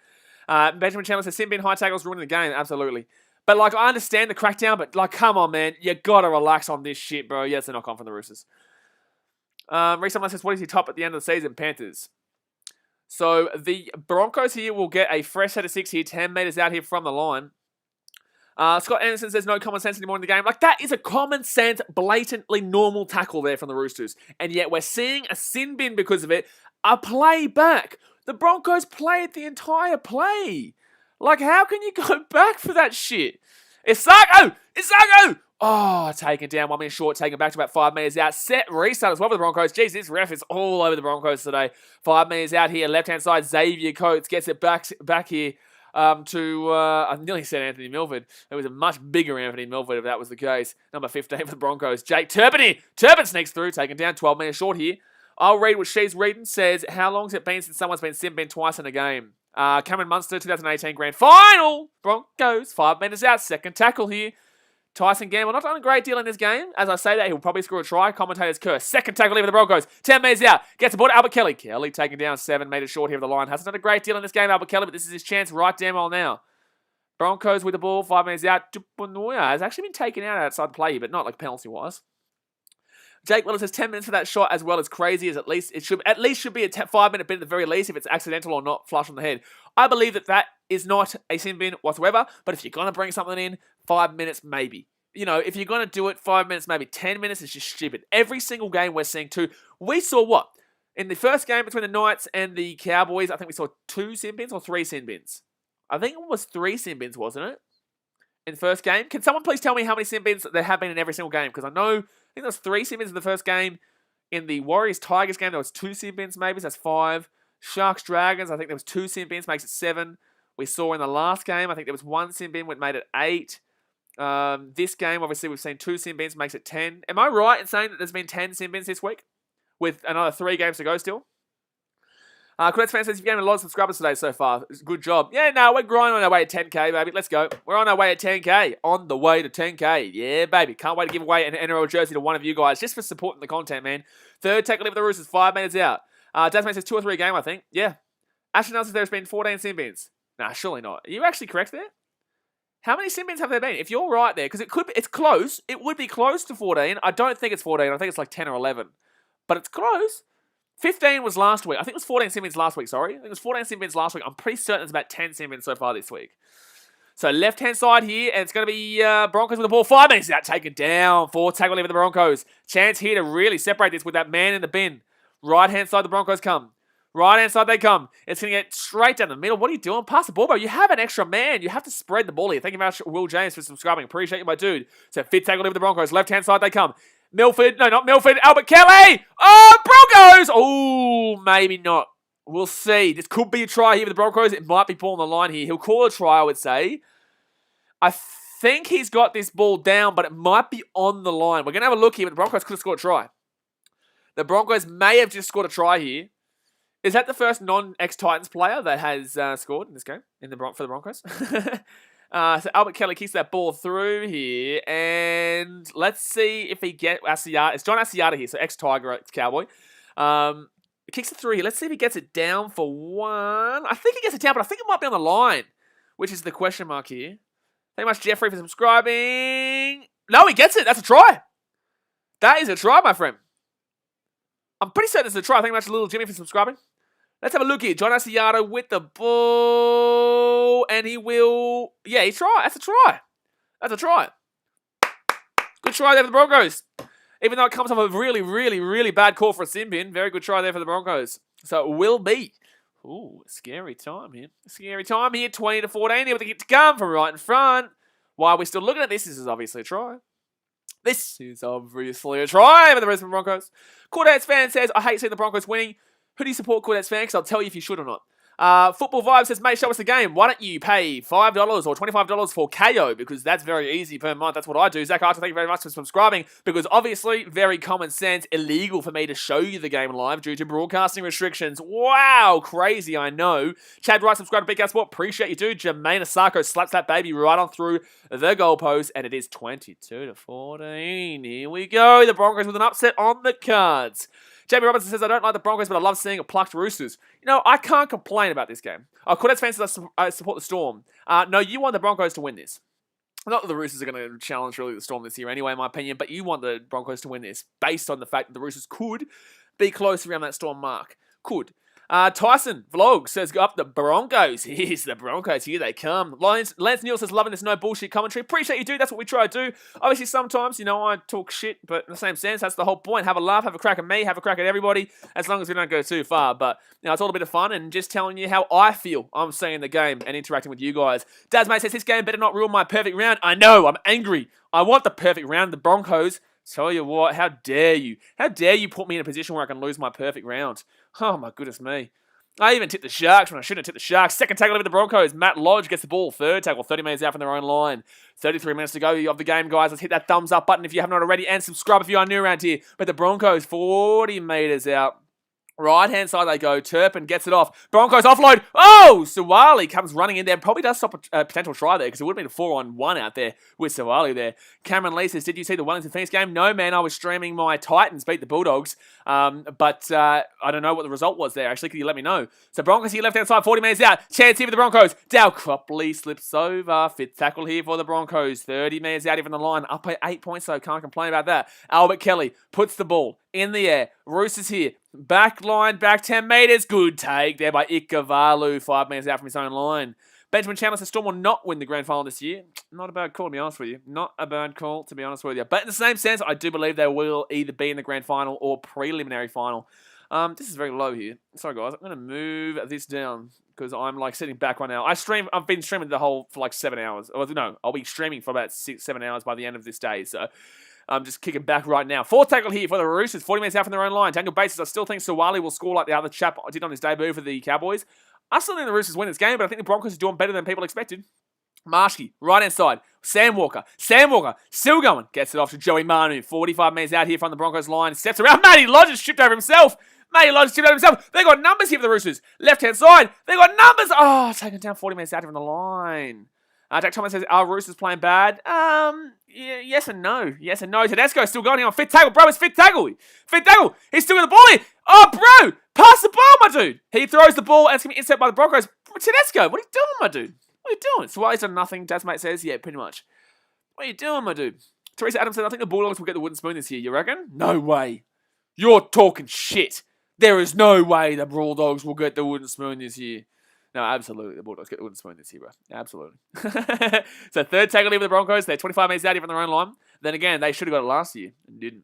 Benjamin Chandler says, sin bin high tackles ruining the game. Absolutely. But, like, I understand the crackdown, but, like, come on, man. You gotta relax on this shit, bro. Yeah, it's a knock-on from the Roosters. Reece Summerlin says, what is your top at the end of the season? Panthers. So, the Broncos here will get a fresh set of 6 here, 10 metres out here from the line. Scott Anderson says no common sense anymore in the game. Like, that is a common sense, blatantly normal tackle there from the Roosters. And yet, we're seeing a sin bin because of it. A play back. The Broncos played the entire play. Like, how can you go back for that shit? Isako! Oh, taken down 1 minute short, taken back to about 5 metres out. Set restart as well for the Broncos. Jeez, this ref is all over the Broncos today. 5 metres out here, left-hand side, Xavier Coates gets it back here to, I nearly said Anthony Milford. It was a much bigger Anthony Milford if that was the case. Number 15 for the Broncos. Jake Turpin here. Turpin sneaks through, taken down 12 metres short here. I'll read what she's reading. Says, how long has it been since someone's been sin bin twice in a game? Cameron Munster, 2018 Grand Final. Broncos, 5 metres out. Second tackle here. Tyson Gamble, not done a great deal in this game. As I say that, he'll probably score a try. Commentator's curse. Second tackle here for the Broncos. 10 metres out. Gets the ball to Albert Kelly. Kelly taken down 7 metres short here of the line. Hasn't done a great deal in this game, Albert Kelly, but this is his chance right damn well now. Broncos with the ball, 5 metres out. Tuponoya has actually been taken out outside the play, but not like penalty-wise. Jake Willis has 10 minutes for that shot, as well as crazy as at least should be a 5-minute bid at the very least, if it's accidental or not flush on the head. I believe that is not a sin bin whatsoever, but if you're going to bring something in, 5 minutes maybe. You know, if you're going to do it, 5 minutes, maybe 10 minutes is just stupid. Every single game we're seeing two. We saw what? In the first game between the Knights and the Cowboys, I think we saw 2 sin bins or 3 sin bins. I think it was 3 sin bins, wasn't it? In the first game. Can someone please tell me how many sin bins there have been in every single game? Because I think there was 3 sin bins in the first game. In the Warriors-Tigers game, there was 2 sin bins maybe, so that's 5. Sharks-Dragons, I think there was 2 sin bins, makes it 7. We saw in the last game, I think there was 1 sin bin, which made it 8. This game, obviously, we've seen 2 sin bins, makes it 10. Am I right in saying that there's been 10 sin bins this week? With another 3 games to go still? Cadets fan says, you've gained a lot of subscribers today so far. Good job. Yeah, no, we're grinding on our way to 10k, baby. Let's go. We're on our way to 10k. On the way to 10k. Yeah, baby. Can't wait to give away an NRL jersey to one of you guys, just for supporting the content, man. Third tackle for the Roosters, 5 minutes out. Dasman says 2 or 3 a game, I think. Yeah. Ashton says there's been 14 sin bins. Nah, surely not. Are you actually correct there? How many sin bins have there been? If you're right there, because it's close. It would be close to 14. I don't think it's 14. I think it's like 10 or 11. But it's close. 15 was last week. I think it was 14 sin bins last week, sorry. I think it was 14 sin bins last week. I'm pretty certain it's about 10 sin bins so far this week. So left-hand side here, and it's going to be Broncos with the ball. 5 minutes out, taken down. 4 tackle for the Broncos. Chance here to really separate this with that man in the bin. Right-hand side, the Broncos come. Right-hand side they come. It's going to get straight down the middle. What are you doing? Pass the ball, bro. You have an extra man. You have to spread the ball here. Thank you very much, Will James, for subscribing. Appreciate you, my dude. So fit tackle for the Broncos. Left-hand side they come. Milford. No, not Milford. Albert Kelly. Oh, Broncos. Oh, maybe not. We'll see. This could be a try here for the Broncos. It might be pulling the line here. He'll call a try, I would say. I think he's got this ball down, but it might be on the line. We're going to have a look here, but the Broncos could have scored a try. The Broncos may have just scored a try here. Is that the first non-ex-Titans player that has scored in this game for the Broncos? So Albert Kelly kicks that ball through here, and let's see if he gets Asiata. It's John Asiata here, so ex-Tiger, ex-Cowboy. He kicks it through here. Let's see if he gets it down for 1. I think he gets it down, but I think it might be on the line, which is the question mark here. Thank you much, Jeffrey, for subscribing. No, he gets it. That's a try. That is a try, my friend. I'm pretty certain it's a try. Thank you much, Little Jimmy, for subscribing. Let's have a look here. John Asiata with the ball. And he will... Yeah, he tried. That's a try. That's a try. Good try there for the Broncos. Even though it comes off a really, really, really bad call for a sin bin. Very good try there for the Broncos. So it will be... Ooh, scary time here. Scary time here. 20-14 here with the kick to come from right in front. While we're still looking at this, this is obviously a try. This is obviously a try for the Brisbane Broncos. Cordettes fan says, I hate seeing the Broncos winning. Who do you support, Cordettes fan? Because I'll tell you if you should or not. Football Vibe says, mate, show us the game. Why don't you pay $5 or $25 for KO? Because that's very easy per month. That's what I do. Zach Archer, thank you very much for subscribing. Because obviously, very common sense, illegal for me to show you the game live due to broadcasting restrictions. Wow, crazy, I know. Chad Wright, subscribe to BKRmy Sport. Appreciate you, dude. Jermaine Asako slaps that baby right on through the goalpost. And it is 22-14. Here we go. The Broncos with an upset on the cards. Jamie Robinson says, I don't like the Broncos, but I love seeing a plucked Roosters. You know, I can't complain about this game. Cordettes fans says, I support the Storm. No, you want the Broncos to win this. Not that the Roosters are going to challenge really the Storm this year anyway, in my opinion, but you want the Broncos to win this based on the fact that the Roosters could be close around that Storm mark. Could. Tyson Vlog says, go up the Broncos. Here's the Broncos. Here they come. Lance Neal says, loving this no bullshit commentary. Appreciate you, dude. That's what we try to do. Obviously, sometimes, you know, I talk shit, but in the same sense, that's the whole point. Have a laugh, have a crack at me, have a crack at everybody, as long as we don't go too far. But, you know, it's all a bit of fun and just telling you how I feel I'm seeing the game and interacting with you guys. Dazmate says, this game better not ruin my perfect round. I know, I'm angry. I want the perfect round. The Broncos. Tell you what, how dare you? How dare you put me in a position where I can lose my perfect round? Oh, my goodness me. I even tipped the Sharks when I shouldn't have tipped the Sharks. Second tackle over the Broncos. Matt Lodge gets the ball. Third tackle. 30 minutes out from their own line. 33 minutes to go of the game, guys. Let's hit that thumbs up button if you haven't already. And subscribe if you are new around here. But the Broncos, 40 meters out. Right-hand side they go. Turpin gets it off. Broncos offload. Oh! Suwali comes running in there. Probably does stop a potential try there because it would have been a 4-on-1 out there with Suwali there. Cameron Lee says, did you see the Wellington Phoenix game? No, man. I was streaming my Titans beat the Bulldogs. But I don't know what the result was there. Actually, can you let me know? So Broncos here left-hand side, 40 metres out. Chance here for the Broncos. Dow Cropley slips over. Fifth tackle here for the Broncos. 30 metres out here from the line. Up by 8 points, so can't complain about that. Albert Kelly puts the ball in the air. Roosters here. Back line, back 10 metres. Good take there by Ikavalu. 5 metres out from his own line. Benjamin Chandler says Storm will not win the grand final this year. Not a bad call, to be honest with you. Not a bad call, to be honest with you. But in the same sense, I do believe they will either be in the grand final or preliminary final. This is very low here. Sorry, guys. I'm going to move this down because I'm like sitting back right now. I've been streaming the whole for like 7 hours. Or no, I'll be streaming for about 6-7 hours by the end of this day. So I'm just kicking back right now. Fourth tackle here for the Roosters. 40 minutes out from their own line. Tangle bases. I still think Suwali will score like the other chap did on his debut for the Cowboys. I still think the Roosters win this game, but I think the Broncos are doing better than people expected. Marshke, right-hand side. Sam Walker, still going. Gets it off to Joey Manu. 45 metres out here from the Broncos line. Steps around. Matty Lodge tripped over himself. They got numbers here for the Roosters. Left-hand side. They got numbers. Oh, taken down 40 metres out here from the line. Jack Thomas says, are Roosters playing bad? Yeah, yes and no. Yes and no. Tedesco's still going here on fifth tackle. Bro, it's fifth tackle. He's still got the ball here. Oh, bro. Pass the ball, my dude. He throws the ball and it's going to be intercepted by the Broncos. Tedesco, what are you doing, my dude? What are you doing? So he's done nothing, Dasmate says. Yeah, pretty much. What are you doing, my dude? Teresa Adams said, I think the Bulldogs will get the wooden spoon this year. You reckon? No way. You're talking shit. There is no way the Bulldogs will get the wooden spoon this year. No, absolutely. The Bulldogs get the wooden spoon this year, bro. Absolutely. So third tackle here for the Broncos. They're 25 metres out here from their own line. Then again, they should have got it last year and didn't.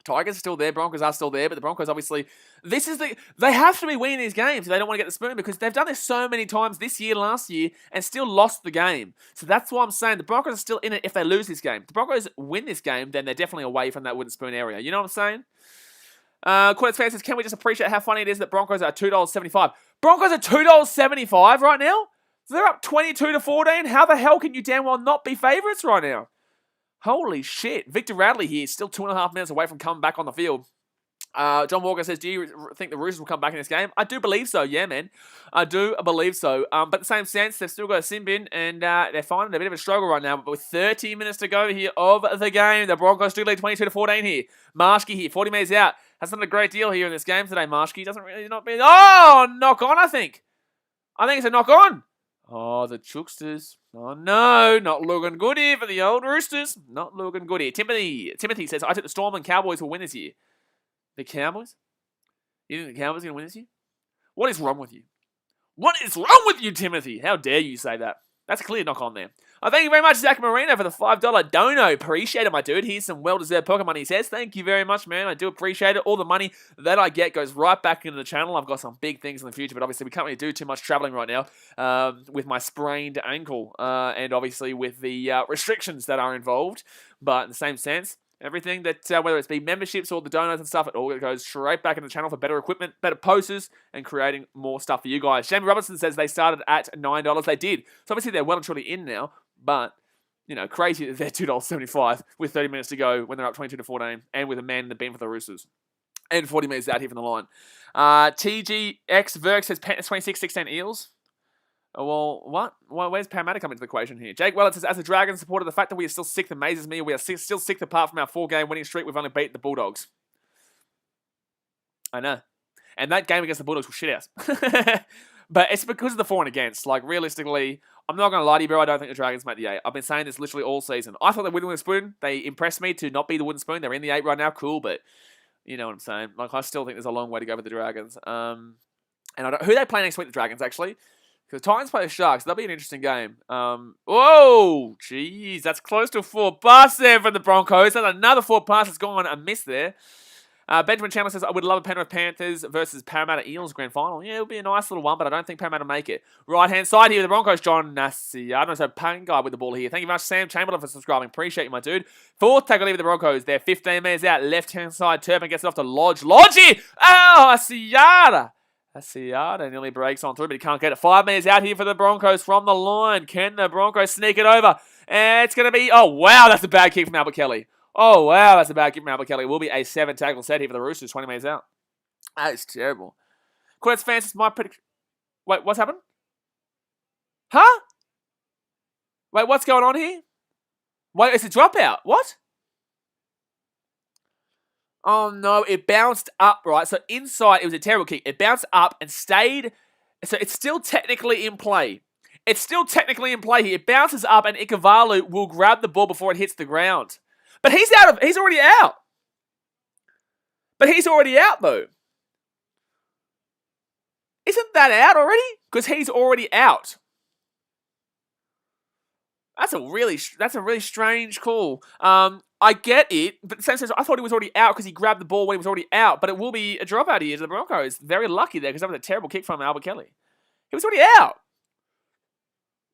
Tigers are still there. Broncos are still there. But the Broncos, obviously, they have to be winning these games if they don't want to get the spoon because they've done this so many times this year, last year, and still lost the game. So that's why I'm saying the Broncos are still in it if they lose this game. If the Broncos win this game, then they're definitely away from that wooden spoon area. You know what I'm saying? Quarters fan says, can we just appreciate how funny it is that Broncos are $2.75? Broncos are $2.75 right now? So they're up 22-14. How the hell can you damn well not be favourites right now? Holy shit. Victor Radley here is still 2.5 minutes away from coming back on the field. John Walker says, do you think the Roosters will come back in this game? I do believe so, yeah, man. I do believe so. But in the same sense, they've still got a sin bin, and they're finding a bit of a struggle right now. But with 30 minutes to go here of the game, the Broncos do lead 22-14 here. Marshke here, 40 metres out. Has done a great deal here in this game today, Marshke. Doesn't really not be... Oh, knock on, I think. I think it's a knock on. Oh, the Chooksters. Oh, no. Not looking good here for the old Roosters. Not looking good here. Timothy says, I think the Storm and Cowboys will win this year. The Cowboys? You think the Cowboys are going to win this year? What is wrong with you? What is wrong with you, Timothy? How dare you say that? That's a clear knock on there. Thank you very much, Zach Marino, for the $5 dono. Appreciate it, my dude. Here's some well-deserved pocket money, he says. Thank you very much, man. I do appreciate it. All the money that I get goes right back into the channel. I've got some big things in the future, but obviously we can't really do too much traveling right now with my sprained ankle and obviously with the restrictions that are involved. But in the same sense, everything that, whether it's be memberships or the donos and stuff, it all goes straight back in the channel for better equipment, better posters, and creating more stuff for you guys. Jamie Robinson says they started at $9. They did. So obviously they're well and truly in now, but, you know, crazy that they're $2.75 with 30 minutes to go when they're up 22-14 and with a man in the bin for the Roosters. And 40 minutes out here from the line. TGX Verk says Panthers 26-16 Eels. Well, what? Well, where's Parramatta coming into the equation here? Jake Wellett says, as a Dragon supporter, the fact that we are still sixth amazes me. We are still sixth apart from our 4-game winning streak. We've only beaten the Bulldogs. I know. And that game against the Bulldogs was shit house. But it's because of the for and against. Like, realistically, I'm not going to lie to you, bro. I don't think the Dragons make the 8. I've been saying this literally all season. I thought they would win the spoon. They impressed me to not be the wooden spoon. They're in the 8 right now. Cool, but you know what I'm saying. Like, I still think there's a long way to go with the Dragons. And I don't, who they play next week, the Dragons, actually? Because Titans play the Sharks. That'll be an interesting game. Whoa! Jeez, that's close to a 4 pass there from the Broncos. That's another 4 pass that's gone amiss there. Benjamin Chandler says, I would love a Penrith Panthers versus Parramatta Eels grand final. Yeah, it'll be a nice little one, but I don't think Parramatta make it. Right-hand side here, the Broncos, John Nasiano. So, Pain guy with the ball here. Thank you very much, Sam Chamberlain, for subscribing. Appreciate you, my dude. Fourth tackle here with the Broncos. They're 15 minutes out. Left-hand side, Turpin gets it off to Lodge. Lodge here! Oh, Asiata nearly breaks on through, but he can't get it. 5 minutes out here for the Broncos from the line. Can the Broncos sneak it over? And it's going to be... Oh, wow, that's a bad kick from Albert Kelly. Oh, wow, that's a bad kick from Albert Kelly. It will be a 7-tackle set here for the Roosters, 20 minutes out. That is terrible. Quinets fans, it's my prediction. Wait, what's happened? Huh? Wait, what's going on here? Wait, it's a dropout. What? Oh no, it bounced up, right? So inside, it was a terrible kick. It bounced up and stayed. So it's still technically in play. It's still technically in play here. It bounces up and Ikavalu will grab the ball before it hits the ground. But he's already out. But he's already out though. Isn't that out already? Because he's already out. That's a really strange call. I get it, but the same sense, I thought he was already out because he grabbed the ball when he was already out, but it will be a dropout here to the Broncos. Very lucky there because that was a terrible kick from Albert Kelly. He was already out.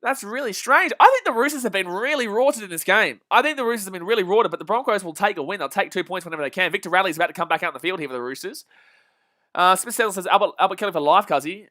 That's really strange. I think the Roosters have been really rorted in this game. I think the Roosters have been really rorted, but the Broncos will take a win. They'll take 2 points whenever they can. Victor Radley's about to come back out in the field here for the Roosters. Smith Settle says Albert Kelly for life, Cuzzy.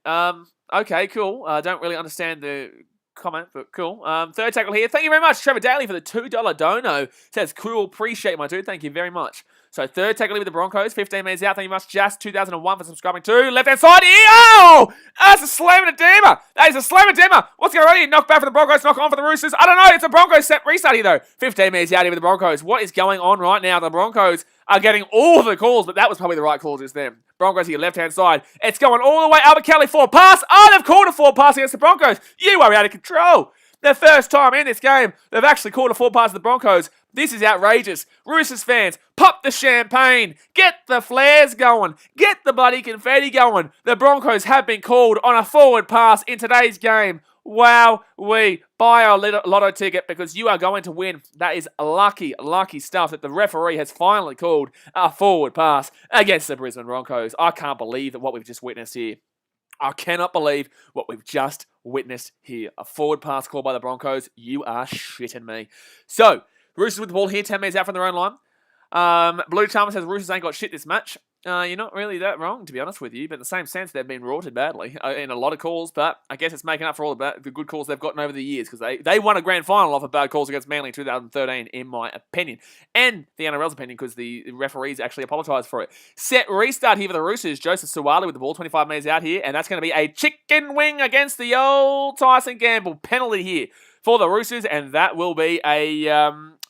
Okay, cool. Don't really understand the comment, but cool. Third tackle here. Thank you very much, Trevor Daly, for the $2 dono. Says, cool, appreciate my dude. Thank you very much. So third tackle here with the Broncos. 15 minutes out. Thank you very much, Just 2001 for subscribing to left-hand side here. Oh! That's a slam and a dimmer. That is a slam and dimmer. What's going on here? Knock back for the Broncos, knock on for the Roosters. I don't know. It's a Broncos set restart here, though. 15 minutes out here with the Broncos. What is going on right now? The Broncos are getting all the calls, but that was probably the right call just then. Broncos here, left-hand side. It's going all the way. Albert Kelly, 4 pass. Oh, they've called a 4 pass against the Broncos. You are out of control. Their first time in this game, they've actually called a 4 pass to the Broncos. This is outrageous. Roosters fans, pop the champagne. Get the flares going. Get the bloody confetti going. The Broncos have been called on a forward pass in today's game. Wow, we buy a lotto ticket because you are going to win. That is lucky, lucky stuff that the referee has finally called a forward pass against the Brisbane Broncos. I can't believe that what we've just witnessed here. I cannot believe what we've just witnessed here. A forward pass called by the Broncos. You are shitting me. So, Roosters with the ball here, 10 metres out from their own line. Blue Charmer says Roosters ain't got shit this match. You're not really that wrong, to be honest with you, but in the same sense, they've been rorted badly in a lot of calls, but I guess it's making up for all the good calls they've gotten over the years, because they won a grand final off of bad calls against Manly in 2013, in my opinion, and the NRL's opinion, because the referees actually apologised for it. Set restart here for the Roosters. Joseph Suwali with the ball, 25 metres out here, and that's going to be a chicken wing against the old Tyson Gamble. Penalty here for the Roosters, and that will be a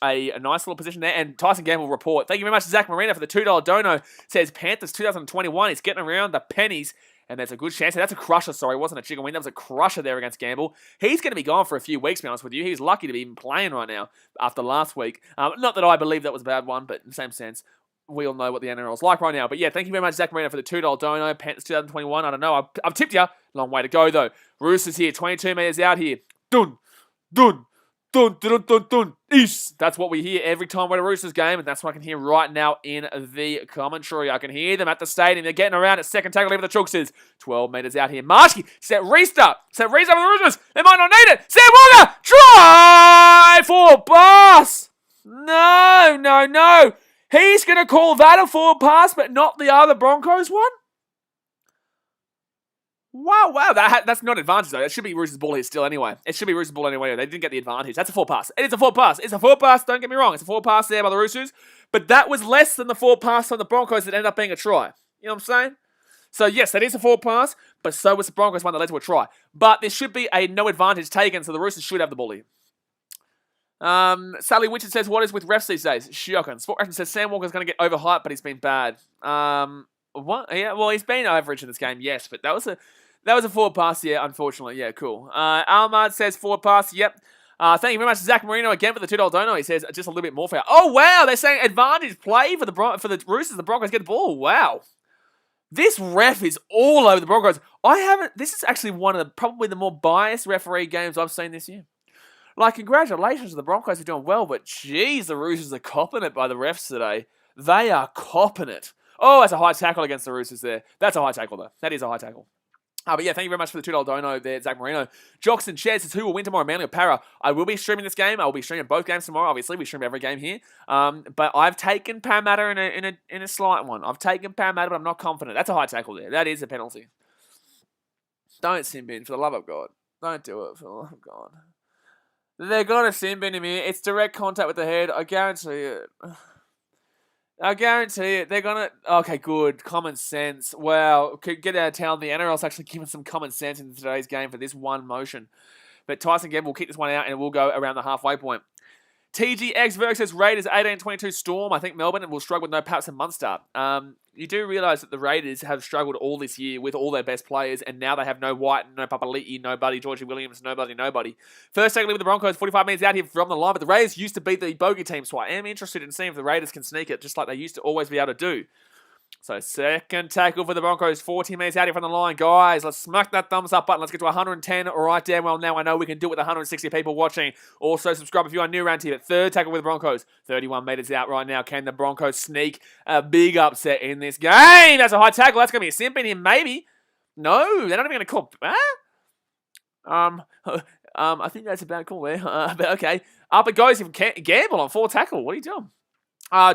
nice little position there. And Tyson Gamble will report. Thank you very much to Zach Marina for the $2 dono. Says Panthers 2021. He's getting around the pennies, and there's a good chance. That's a crusher, sorry. It wasn't a chicken wing. That was a crusher there against Gamble. He's going to be gone for a few weeks, to be honest with you. He's lucky to be even playing right now after last week. Not that I believe that was a bad one, but in the same sense, we all know what the NRL's like right now. But yeah, thank you very much, Zach Marina, for the $2 dono. Panthers 2021. I don't know. I've tipped you. Long way to go, though. Roosters here, 22 metres out here. Dun, dun, dun, dun, dun, dun, east. That's what we hear every time we're at a Roosters game, and that's what I can hear right now in the commentary. I can hear them at the stadium. They're getting around at second tackle over the Chooksters. 12 metres out here. Marshke, set restart. Set restart for the Roosters. They might not need it. Sam Walker, try for pass. No, no, no. He's going to call that a forward pass, but not the other Broncos one? Wow. That's not an advantage, though. It should be Roosters' ball here still anyway. It should be Roosters' ball anyway. They didn't get the advantage. That's a forward pass. It is a forward pass. It's a forward pass. Don't get me wrong. It's a forward pass there by the Roosters. But that was less than the forward pass from the Broncos that ended up being a try. You know what I'm saying? So, yes, that is a forward pass, but so was the Broncos one that led to a try. But there should be a no advantage taken, so the Roosters should have the ball here. Sally Winchard says, what is with refs these days? Shocking. Sport Reference says, Sam Walker's going to get overhyped, but he's been bad. What? Yeah, well, he's been average in this game, yes, but that was a forward pass, yeah, unfortunately. Yeah, cool. Almad says forward pass, yep. Thank you very much to Zach Marino again for the $2 dono. He says just a little bit more fair. Oh, wow, they're saying advantage play for the Roosters. The Broncos get the ball. Wow. This ref is all over the Broncos. This is actually one of probably the more biased referee games I've seen this year. Like, congratulations to the Broncos for doing well, but geez, the Roosters are copping it by the refs today. They are copping it. Oh, that's a high tackle against the Roosters there. That's a high tackle, though. That is a high tackle. But yeah, thank you very much for the $2 dono there, Zach Marino. Jockson Shares says, who will win tomorrow, Manly or Para? I will be streaming this game. I will be streaming both games tomorrow. Obviously, we stream every game here. But I've taken Parramatta in a slight one. I've taken Parramatta, but I'm not confident. That's a high tackle there. That is a penalty. Don't sin bin, for the love of God. Don't do it, for the love of God. They're going to sin bin him here. It's direct contact with the head. I guarantee it. I guarantee it. They're going to... Okay, good. Common sense. Wow. Could get out of town. The NRL's actually given some common sense in today's game for this one motion. But Tyson Gamble will kick this one out and it will go around the halfway point. TGX versus Raiders 18-22 Storm. I think Melbourne will struggle with no Paps and Munster. You do realise that the Raiders have struggled all this year with all their best players, and now they have no White, no Papali'i, nobody, Georgie Williams, nobody. First tackle with the Broncos, 45 minutes out here from the line, but the Raiders used to beat the bogey team, so I am interested in seeing if the Raiders can sneak it, just like they used to always be able to do. So second tackle for the Broncos, 14 minutes out here from the line. Guys, let's smack that thumbs up button. Let's get to 110 right damn well now. I know we can do it with 160 people watching. Also, subscribe if you are new around here. Third tackle with the Broncos, 31 metres out right now. Can the Broncos sneak a big upset in this game? That's a high tackle. That's going to be a simp in here, maybe. No, they're not even going to call. I think that's a bad call there. But okay. Up it goes. Gamble on 4 tackle. What are you doing?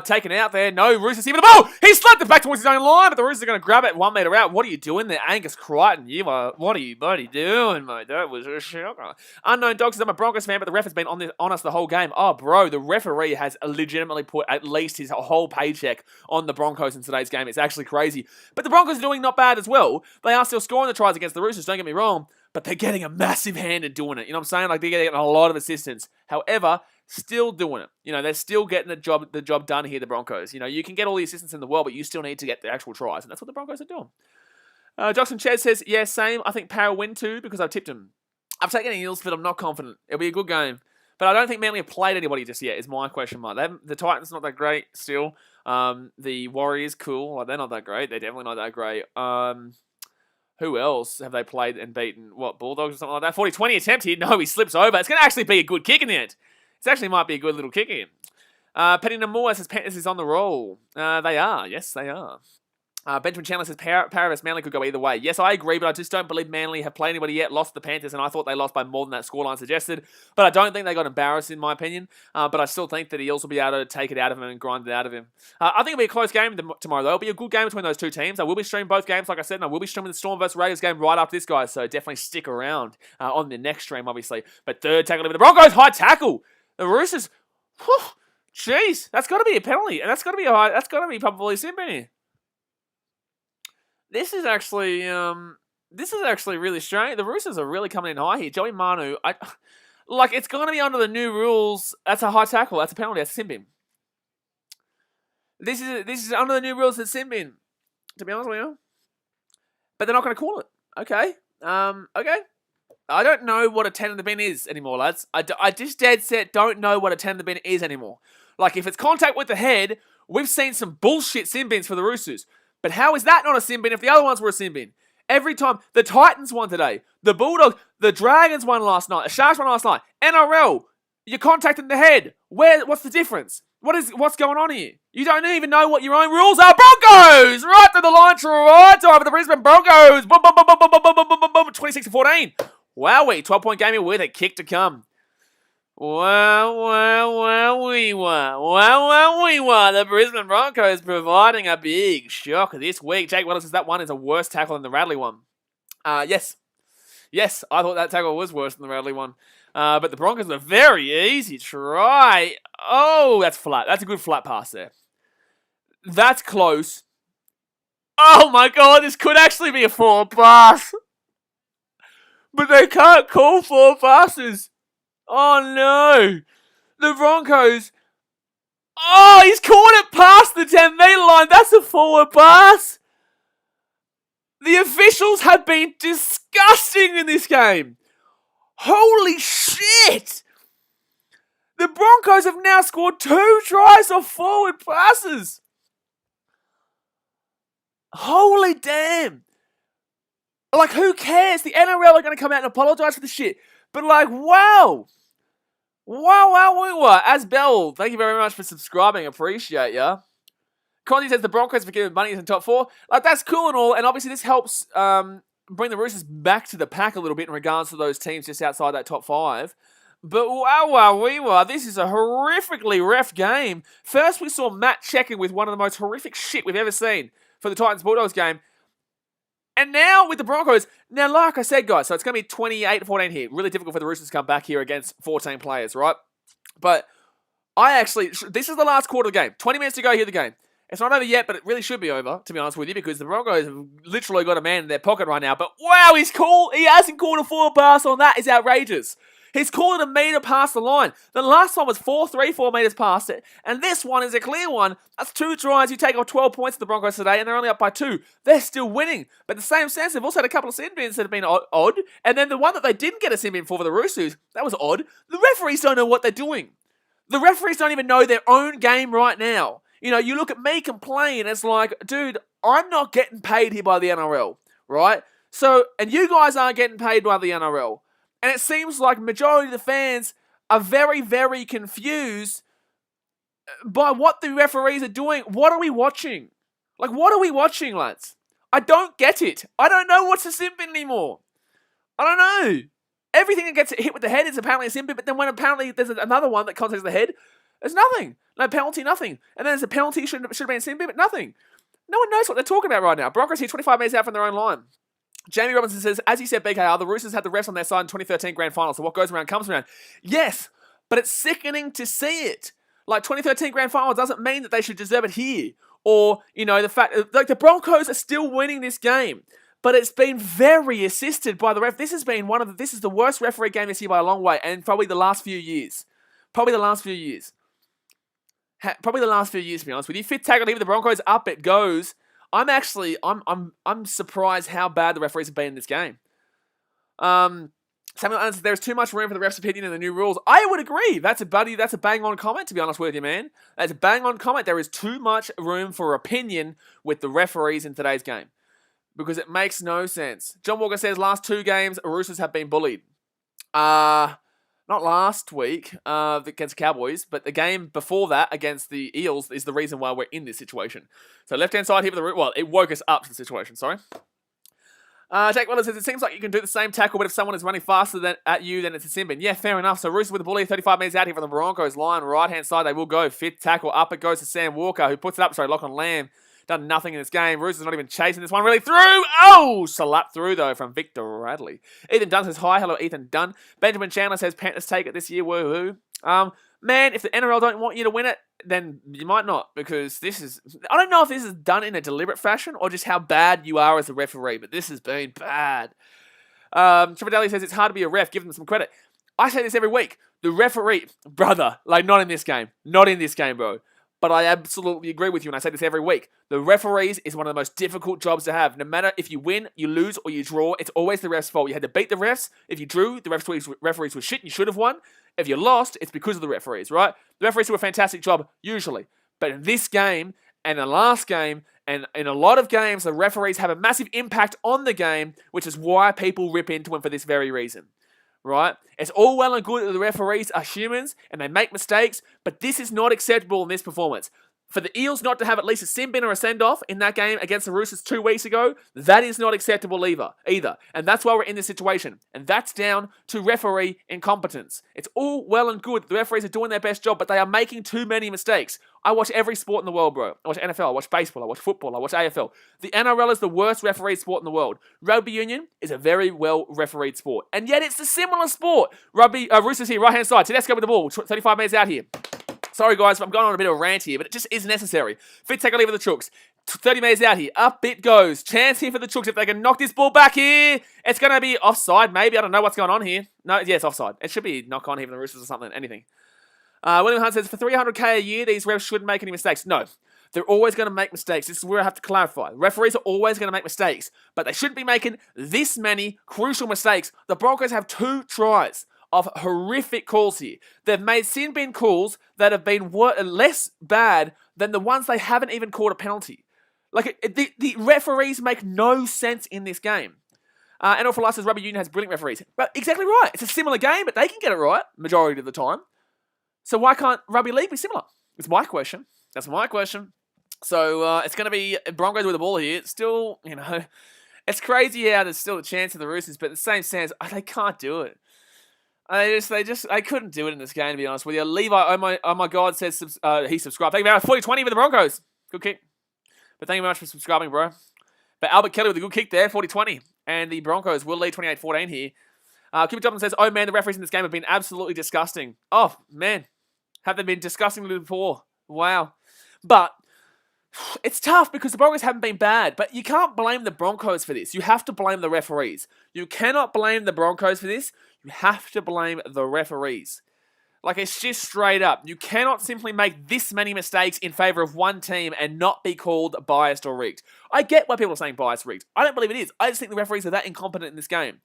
Taken out there. No, Roosters here with the ball. He slapped it back towards his own line, but the Roosters are going to grab it 1 metre out. What are you doing there, Angus Crichton? What are you bloody doing, mate? That was a shocker. Unknown Dog says, I'm a Broncos fan, but the ref has been on us the whole game. Oh, bro, the referee has legitimately put at least his whole paycheck on the Broncos in today's game. It's actually crazy. But the Broncos are doing not bad as well. They are still scoring the tries against the Roosters, don't get me wrong, but they're getting a massive hand in doing it. You know what I'm saying? Like, they're getting a lot of assistance. However, still doing it. You know, they're still getting the job done here, the Broncos. You know, you can get all the assistance in the world, but you still need to get the actual tries, and that's what the Broncos are doing. Jackson Chez says, yeah, same. I think Para win too, because I've tipped him. I've taken Eels, but I'm not confident. It'll be a good game. But I don't think Manly have played anybody just yet, is my question mark. The Titans not that great still. The Warriors, cool. Like, they're not that great. They're definitely not that great. Who else have they played and beaten? What, Bulldogs or something like that? 40-20 attempt here. No, he slips over. It's going to actually be a good kick in the end. It actually might be a good little kick in. Penny Namor says Panthers is on the roll. They are. Yes, they are. Benjamin Chandler says Paris Manly could go either way. Yes, I agree, but I just don't believe Manly have played anybody yet, lost the Panthers, and I thought they lost by more than that scoreline suggested. But I don't think they got embarrassed, in my opinion. But I still think that Eels will be able to take it out of him and grind it out of him. I think it'll be a close game tomorrow, though. It'll be a good game between those two teams. I will be streaming both games, like I said, and I will be streaming the Storm vs. Raiders game right after this, guys. So definitely stick around on the next stream, obviously. But third tackle with the Broncos, high tackle. The Roosters, jeez, that's got to be a penalty, and that's got to be a high. That's got to be probably simping here. This is actually really strange. The Roosters are really coming in high here. Joey Manu, it's going to be under the new rules. That's a high tackle. That's a penalty. That's simping. This is under the new rules. It's simping. To be honest with you, but they're not going to call it. Okay. Okay. I don't know what a 10 in the bin is anymore, lads. I just dead set don't know what a 10 in the bin is anymore. Like, if it's contact with the head, we've seen some bullshit sin bins for the Roosters. But how is that not a sin bin if the other ones were a sin bin? Every time, the Titans won today, the Bulldogs, the Dragons won last night, the Sharks won last night, NRL, you're contacting the head. What's the difference? What's going on here? You don't even know what your own rules are. Broncos! Right to the line, right over the Brisbane Broncos. Boom, boom, boom, boom, boom, boom, boom, boom, boom, 26-14. Wowee, 12-point game here with a kick to come. Wow, we were. The Brisbane Broncos providing a big shock this week. Jake Wells says that one is a worse tackle than the Radley one. Yes, I thought that tackle was worse than the Radley one. But the Broncos were very easy try. Oh, that's flat. That's a good flat pass there. That's close. Oh my God, this could actually be a forward pass. But they can't call forward passes. Oh no. The Broncos. Oh, he's caught it past the 10-metre line. That's a forward pass. The officials have been disgusting in this game. Holy shit. The Broncos have now scored 2 tries off forward passes. Holy damn. Like, who cares? The NRL are going to come out and apologise for the shit. But, like, wow. Wow. Asbel, thank you very much for subscribing. Appreciate ya. Connie says the Broncos for giving money in the top 4. Like, that's cool and all. And obviously this helps bring the Roosters back to the pack a little bit in regards to those teams just outside that top 5. But wow, this is a horrifically ref game. First, we saw Matt checking with one of the most horrific shit we've ever seen for the Titans-Bulldogs game. And now with the Broncos, now like I said, guys, so it's going to be 28-14 here. Really difficult for the Roosters to come back here against 14 players, right? But this is the last quarter of the game. 20 minutes to go here the game. It's not over yet, but it really should be over, to be honest with you, because the Broncos have literally got a man in their pocket right now. But wow, he hasn't called a forward pass on that. It's outrageous. He's called it a metre past the line. The last one was 4 metres past it. And this one is a clear one. That's 2 tries. You take off 12 points to the Broncos today, and they're only up by 2. They're still winning. But in the same sense, they've also had a couple of sin bins that have been odd. And then the one that they didn't get a sin bin for the Roosters, that was odd. The referees don't know what they're doing. The referees don't even know their own game right now. You know, you look at me complain, it's like, dude, I'm not getting paid here by the NRL, right? So, and you guys aren't getting paid by the NRL. And it seems like majority of the fans are very, very confused by what the referees are doing. What are we watching? Like, what are we watching, lads? I don't get it. I don't know what's a sin bin anymore. I don't know. Everything that gets hit with the head is apparently a sin bin, but then when apparently there's another one that contacts the head, there's nothing. No penalty, nothing. And then there's a penalty, should have been a sin bin, but nothing. No one knows what they're talking about right now. Broncos here 25 metres out from their own line. Jamie Robinson says, as you said, BKR, the Roosters had the refs on their side in 2013 Grand Final, so what goes around comes around. Yes, but it's sickening to see it. Like, 2013 Grand Final doesn't mean that they should deserve it here. Or, you know, the fact, like, the Broncos are still winning this game. But it's been very assisted by the ref. This is the worst referee game this year by a long way, and probably the last few years. Probably the last few years, to be honest with you. Fifth tackle here with the Broncos, up it goes. I'm surprised how bad the referees have been in this game. Samuel answers, there's too much room for the ref's opinion in the new rules. I would agree. That's a bang-on comment, to be honest with you, man. That's a bang-on comment. There is too much room for opinion with the referees in today's game. Because it makes no sense. John Walker says, last 2 games, Roosters have been bullied. Not last week against Cowboys, but the game before that against the Eels is the reason why we're in this situation. So left-hand side here for it woke us up to the situation, sorry. Jake Weller says, it seems like you can do the same tackle, but if someone is running faster at you, then it's a sin bin. Yeah, fair enough. So Roosters with the bully, 35 metres out here from the Broncos line. Right-hand side, they will go. Fifth tackle, up it goes to Sam Walker, who puts it up. Sorry, Lachlan Lamb. Done nothing in this game. Roosters not even chasing this one really through. Oh, slap through, though, from Victor Radley. Ethan Dunn says, hi. Hello, Ethan Dunn. Benjamin Chandler says, Panthers take it this year. Woohoo. Man, if the NRL don't want you to win it, then you might not, because I don't know if this is done in a deliberate fashion or just how bad you are as a referee, but this has been bad. Trevor Daly says, it's hard to be a ref. Give them some credit. I say this every week. The referee, brother, like, not in this game. Not in this game, bro. But I absolutely agree with you, and I say this every week. The referees is one of the most difficult jobs to have. No matter if you win, you lose, or you draw, it's always the ref's fault. You had to beat the refs. If you drew, the referees were shit, you should have won. If you lost, it's because of the referees, right? The referees do a fantastic job, usually. But in this game, and the last game, and in a lot of games, the referees have a massive impact on the game, which is why people rip into them for this very reason. Right? It's all well and good that the referees are humans and they make mistakes, but this is not acceptable in this performance. For the Eels not to have at least a sin bin or a send-off in that game against the Roosters 2 weeks ago, that is not acceptable either. And that's why we're in this situation. And that's down to referee incompetence. It's all well and good. The referees are doing their best job, but they are making too many mistakes. I watch every sport in the world, bro. I watch NFL, I watch baseball, I watch football, I watch AFL. The NRL is the worst refereed sport in the world. Rugby union is a very well refereed sport. And yet it's a similar sport. Roosters here, right-hand side. Tedesco with the ball. 35 metres out here. Sorry, guys, I'm going on a bit of a rant here, but it just is necessary. Fit tackle leave for the Chooks. 30 metres out here. Up it goes. Chance here for the Chooks. If they can knock this ball back here, it's going to be offside, maybe. I don't know what's going on here. No, yeah, it's offside. It should be knock on here for the Roosters or something, anything. William Hunt says, for $300K a year, these refs shouldn't make any mistakes. No, they're always going to make mistakes. This is where I have to clarify. Referees are always going to make mistakes, but they shouldn't be making this many crucial mistakes. The Broncos have 2 tries of horrific calls here. They've made sin bin calls that have been less bad than the ones they haven't even called a penalty. Like, the referees make no sense in this game. And for says Rugby Union has brilliant referees. But exactly right. It's a similar game, but they can get it right majority of the time. So why can't Rugby League be similar? It's my question. That's my question. So it's going to be Broncos with the ball here. It's still, it's crazy how there's still a chance of the Roosters, but in the same sense, they can't do it. I couldn't do it in this game, to be honest with you. Levi, oh my God, says he subscribed. Thank you very much. 40-20 with the Broncos. Good kick. But thank you very much for subscribing, bro. But Albert Kelly with a good kick there, 40-20. And the Broncos will lead 28-14 here. Cooper Johnson says, oh man, the referees in this game have been absolutely disgusting. Oh, man. Have they been disgustingly poor? Wow. But It's tough because the Broncos haven't been bad, but you can't blame the Broncos for this. You have to blame the referees. You cannot blame the Broncos for this. You have to blame the referees. Like, it's just straight up. You cannot simply make this many mistakes in favour of one team and not be called biased or rigged. I get why people are saying biased rigged. I don't believe it is. I just think the referees are that incompetent in this game.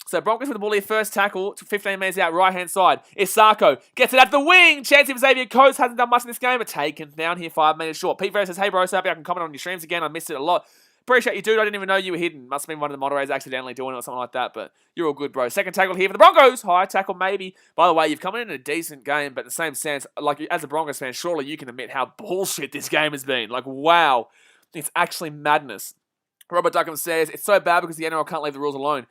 So Broncos with the ball here, first tackle, to 15 metres out, right-hand side. Isako gets it at the wing. Chance of Xavier Coates hasn't done much in this game, but taken down here 5 metres short. Pete Ferris says, hey bro, so happy I can comment on your streams again. I missed it a lot. Appreciate you, dude. I didn't even know you were hidden. Must have been one of the moderators accidentally doing it or something like that, but you're all good, bro. Second tackle here for the Broncos. High tackle, maybe. By the way, you've come in a decent game, but in the same sense, like, as a Broncos fan, surely you can admit how bullshit this game has been. Like, wow. It's actually madness. Robert Duckham says, it's so bad because the NRL can't leave the rules alone.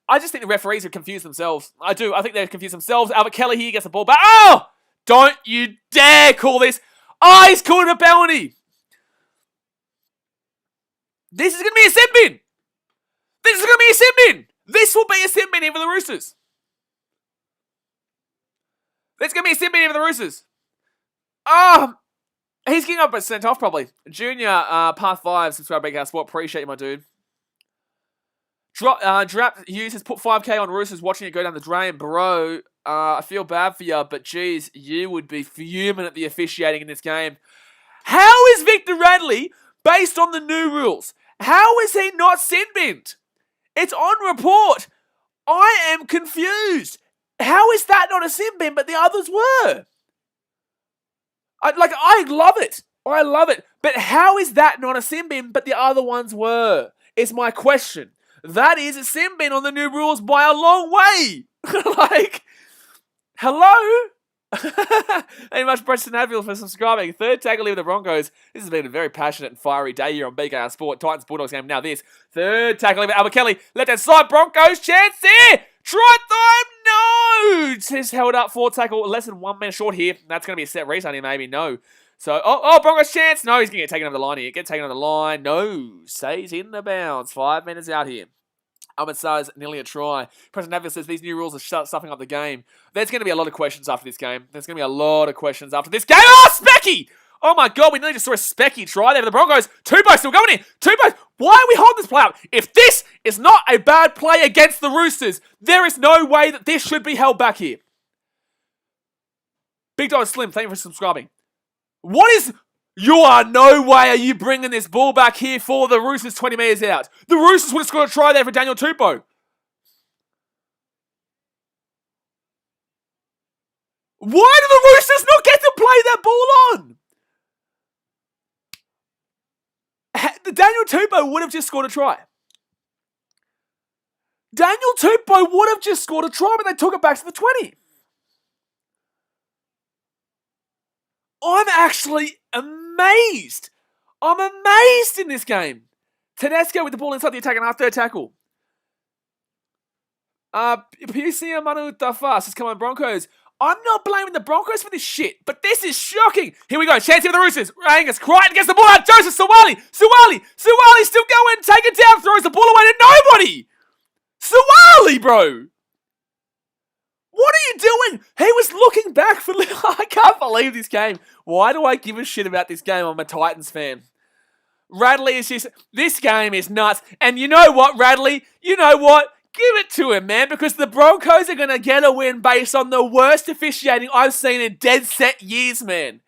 I just think the referees have confused themselves. I do. I think they've confused themselves. Albert Kelly here gets the ball back. Oh! Don't you dare call this. Oh, he's called it a penalty. This is going to be a sin bin. This is going to be a sin bin. This will be a sin bin here for the Roosters. This is going to be a sin bin here for the Roosters. Oh, he's getting up a sent off probably. Junior, Path 5, subscribe to BKR Sport. Appreciate you, my dude. Drap Hughes has put 5k on Roosters watching it go down the drain. Bro, I feel bad for you, but geez, you would be fuming at the officiating in this game. How is Victor Radley, based on the new rules, how is he not sin binned? It's on report. I am confused. How is that not a sin bin, but the others were? I love it. I love it. But how is that not a sin bin, but the other ones were? Is my question. That is a sin bin on the new rules by a long way. Like, hello? Thank you much, Preston Hadfield, for subscribing. Third tackle here with the Broncos. This has been a very passionate and fiery day here on BKR Sport. Titans Bulldogs game. Now this. Third tackle here with Albert Kelly. Left-hand side, Broncos. Chance there. Try time. No. Just held up. Fourth tackle. Less than 1 minute short here. That's going to be a set restart here, maybe. No. So, Broncos chance. No, he's going to get taken over the line here. Get taken over the line. No. Stays in the bounds. 5 minutes out here. Ahmed says nearly a try. President Naviel says these new rules are stuffing up the game. There's going to be a lot of questions after this game. There's going to be a lot of questions after this game. Oh, Specky! Oh my God, we nearly just saw a Specky try there for the Broncos. Tupou still going in. Tupou, why are we holding this play up? If this is not a bad play against the Roosters, there is no way that this should be held back here. Big Dog Slim, thank you for subscribing. What is... no way are you bringing this ball back here for the Roosters 20 metres out. The Roosters would have scored a try there for Daniel Tupou. Why do the Roosters not get to play that ball on? Daniel Tupou would have just scored a try. Daniel Tupou would have just scored a try, but they took it back to the 20. I'm actually amazed. I'm amazed in this game. Tedesco with the ball inside the attack and half third tackle. PC Manu Tafas has come on Broncos. I'm not blaming the Broncos for this shit, but this is shocking. Here we go. Chance here for the Roosters. Angus Crichton gets the ball out. Joseph Suwali. Suwali still going. Take it down. Throws the ball away to nobody. Suwali, bro. What are you doing? He was looking back for... I can't believe this game. Why do I give a shit about this game? I'm a Titans fan. Radley is just... This game is nuts. And you know what, Radley? You know what? Give it to him, man, because the Broncos are going to get a win based on the worst officiating I've seen in dead set years, man.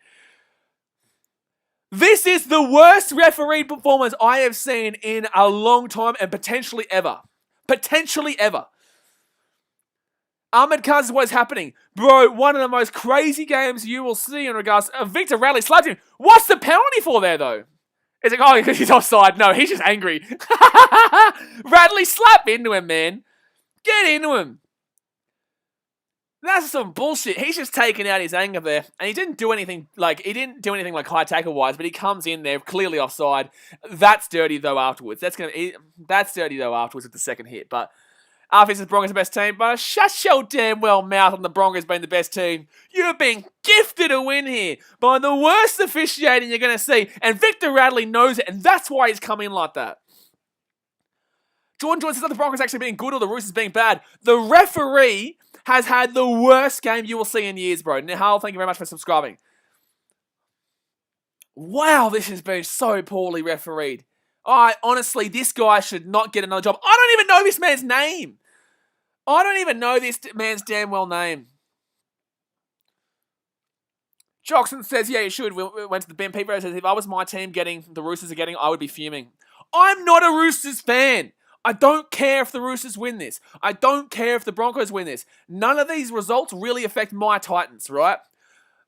This is the worst referee performance I have seen in a long time and potentially ever. Potentially ever. Ahmed Khan is what is happening. Bro, one of the most crazy games you will see in regards to Victor Radley slapped him. What's the penalty for there, though? Is it, oh, because he's offside? No, he's just angry. Radley, slap into him, man. Get into him. That's some bullshit. He's just taking out his anger there. And he didn't do anything like high tackle-wise, but he comes in there, clearly offside. That's dirty, though, afterwards. That's dirty, though, afterwards with the second hit. But after the Broncos the best team, but shut your damn well mouth on the Broncos being the best team. You've been gifted a win here by the worst officiating you're going to see. And Victor Radley knows it, and that's why he's come in like that. Jordan says that the Broncos actually being good or the Roosters being bad. The referee has had the worst game you will see in years, bro. Nihal, thank you very much for subscribing. Wow, this has been so poorly refereed. Honestly, this guy should not get another job. I don't even know this man's name. I don't even know this man's damn well name. Jockson says, yeah, you should. We went to the bin. Pete says, if I was my team getting the Roosters are getting, I would be fuming. I'm not a Roosters fan. I don't care if the Roosters win this. I don't care if the Broncos win this. None of these results really affect my Titans, right?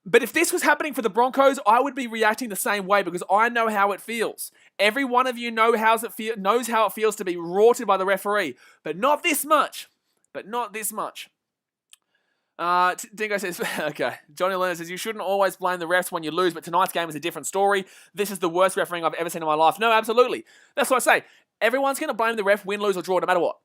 But if this was happening for the Broncos, I would be reacting the same way because I know how it feels. Every one of you knows how it feels to be rorted by the referee, but not this much. But not this much. Dingo says, okay. Johnny Lerner says, you shouldn't always blame the refs when you lose, but tonight's game is a different story. This is the worst refereeing I've ever seen in my life. No, absolutely. That's what I say. Everyone's going to blame the ref, win, lose, or draw, no matter what.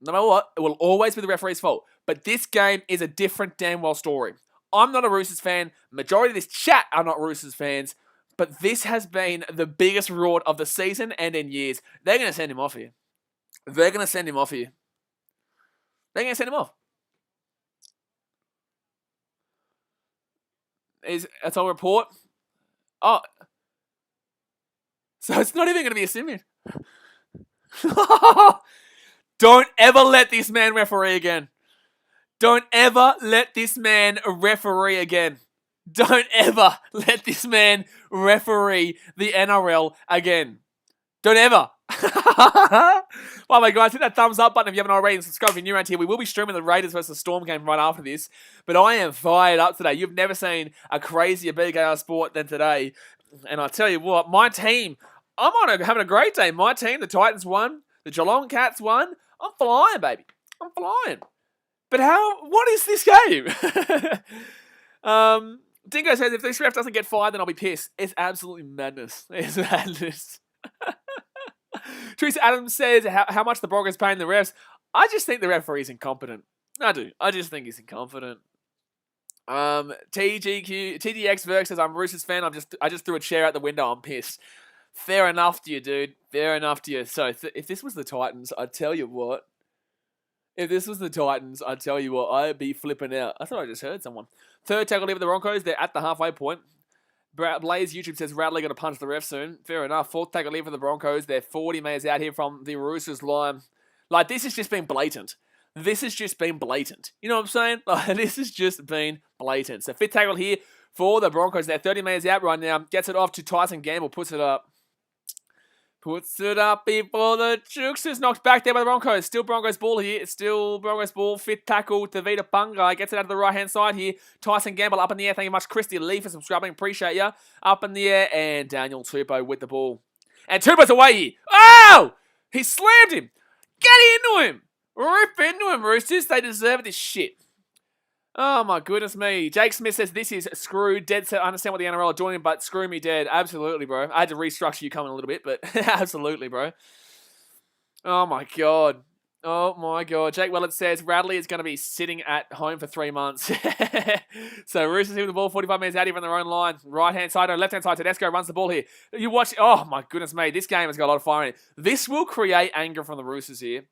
No matter what, it will always be the referee's fault. But this game is a different damn well story. I'm not a Roosters fan. Majority of this chat are not Roosters fans. But this has been the biggest rort of the season and in years. They're going to send him off here. They're going to send him off here. They're going to send him off. That's all report. Oh. So it's not even going to be a Simeon. Don't ever let this man referee again. Don't ever let this man referee again. Don't ever let this man referee the NRL again. Don't ever. Oh my God, hit that thumbs up button if you haven't already and subscribe if you're new around here. We will be streaming the Raiders versus the Storm game right after this. But I am fired up today. You've never seen a crazier BKR sport than today. And I tell you what, my team, having a great day. My team, the Titans won. The Geelong Cats won. I'm flying, baby. I'm flying. But what is this game? Dingo says, if this ref doesn't get fired, then I'll be pissed. It's absolutely madness. It's madness. Teresa Adams says, how much the Broncos paying the refs? I just think the referee's incompetent. I do. I just think he's incompetent. TDX Verk says, I'm a Roosters fan. I just threw a chair out the window. I'm pissed. Fair enough to you, dude. Fair enough to you. So if this was the Titans, I'd tell you what. I'd be flipping out. I thought I just heard someone. Third tackle leave of the Broncos. They're at the halfway point. Blaze YouTube says Radley going to punch the ref soon. Fair enough. Fourth tackle leave for the Broncos. They're 40 metres out here from the Roosters line. Like, this has just been blatant. You know what I'm saying? Like, this has just been blatant. So fifth tackle here for the Broncos. They're 30 metres out right now. Gets it off to Tyson Gamble. Puts it up. Puts it up before the Jukes is knocked back there by the Broncos. Still Broncos ball here. It's still Broncos ball. Fifth tackle to Vita Bungai. Gets it out to the right-hand side here. Tyson Gamble up in the air. Thank you much, Christy Lee, for subscribing. Appreciate ya. Up in the air. And Daniel Tupou with the ball. And Tupou's away here. Oh! He slammed him. Get into him. Rip into him, Roosters. They deserve this shit. Oh my goodness me. Jake Smith says this is screwed. Dead set. I understand what the NRL are doing, but screw me dead. Absolutely, bro. I had to restructure you coming a little bit, but absolutely, bro. Oh my God. Oh my God. Jake Willett says Radley is going to be sitting at home for 3 months. So Roosters here with the ball 45 minutes out here from their own line. Right hand side, left hand side. Tedesco runs the ball here. You watch. Oh my goodness me. This game has got a lot of fire in it. This will create anger from the Roosters here.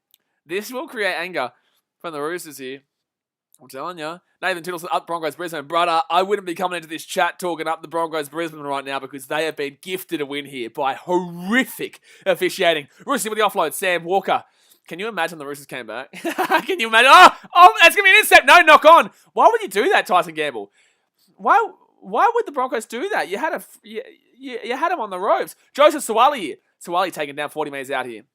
I'm telling you. Nathan Tittles up Broncos Brisbane. Brother, I wouldn't be coming into this chat talking up the Broncos Brisbane right now because they have been gifted a win here by horrific officiating. Roosters with the offload. Sam Walker. Can you imagine the Roosters came back? Can you imagine? Oh, that's going to be an intercept. No, knock on. Why would you do that, Tyson Gamble? Why would the Broncos do that? You had him on the ropes. Joseph Suwali here. Suwali taken down 40 metres out here.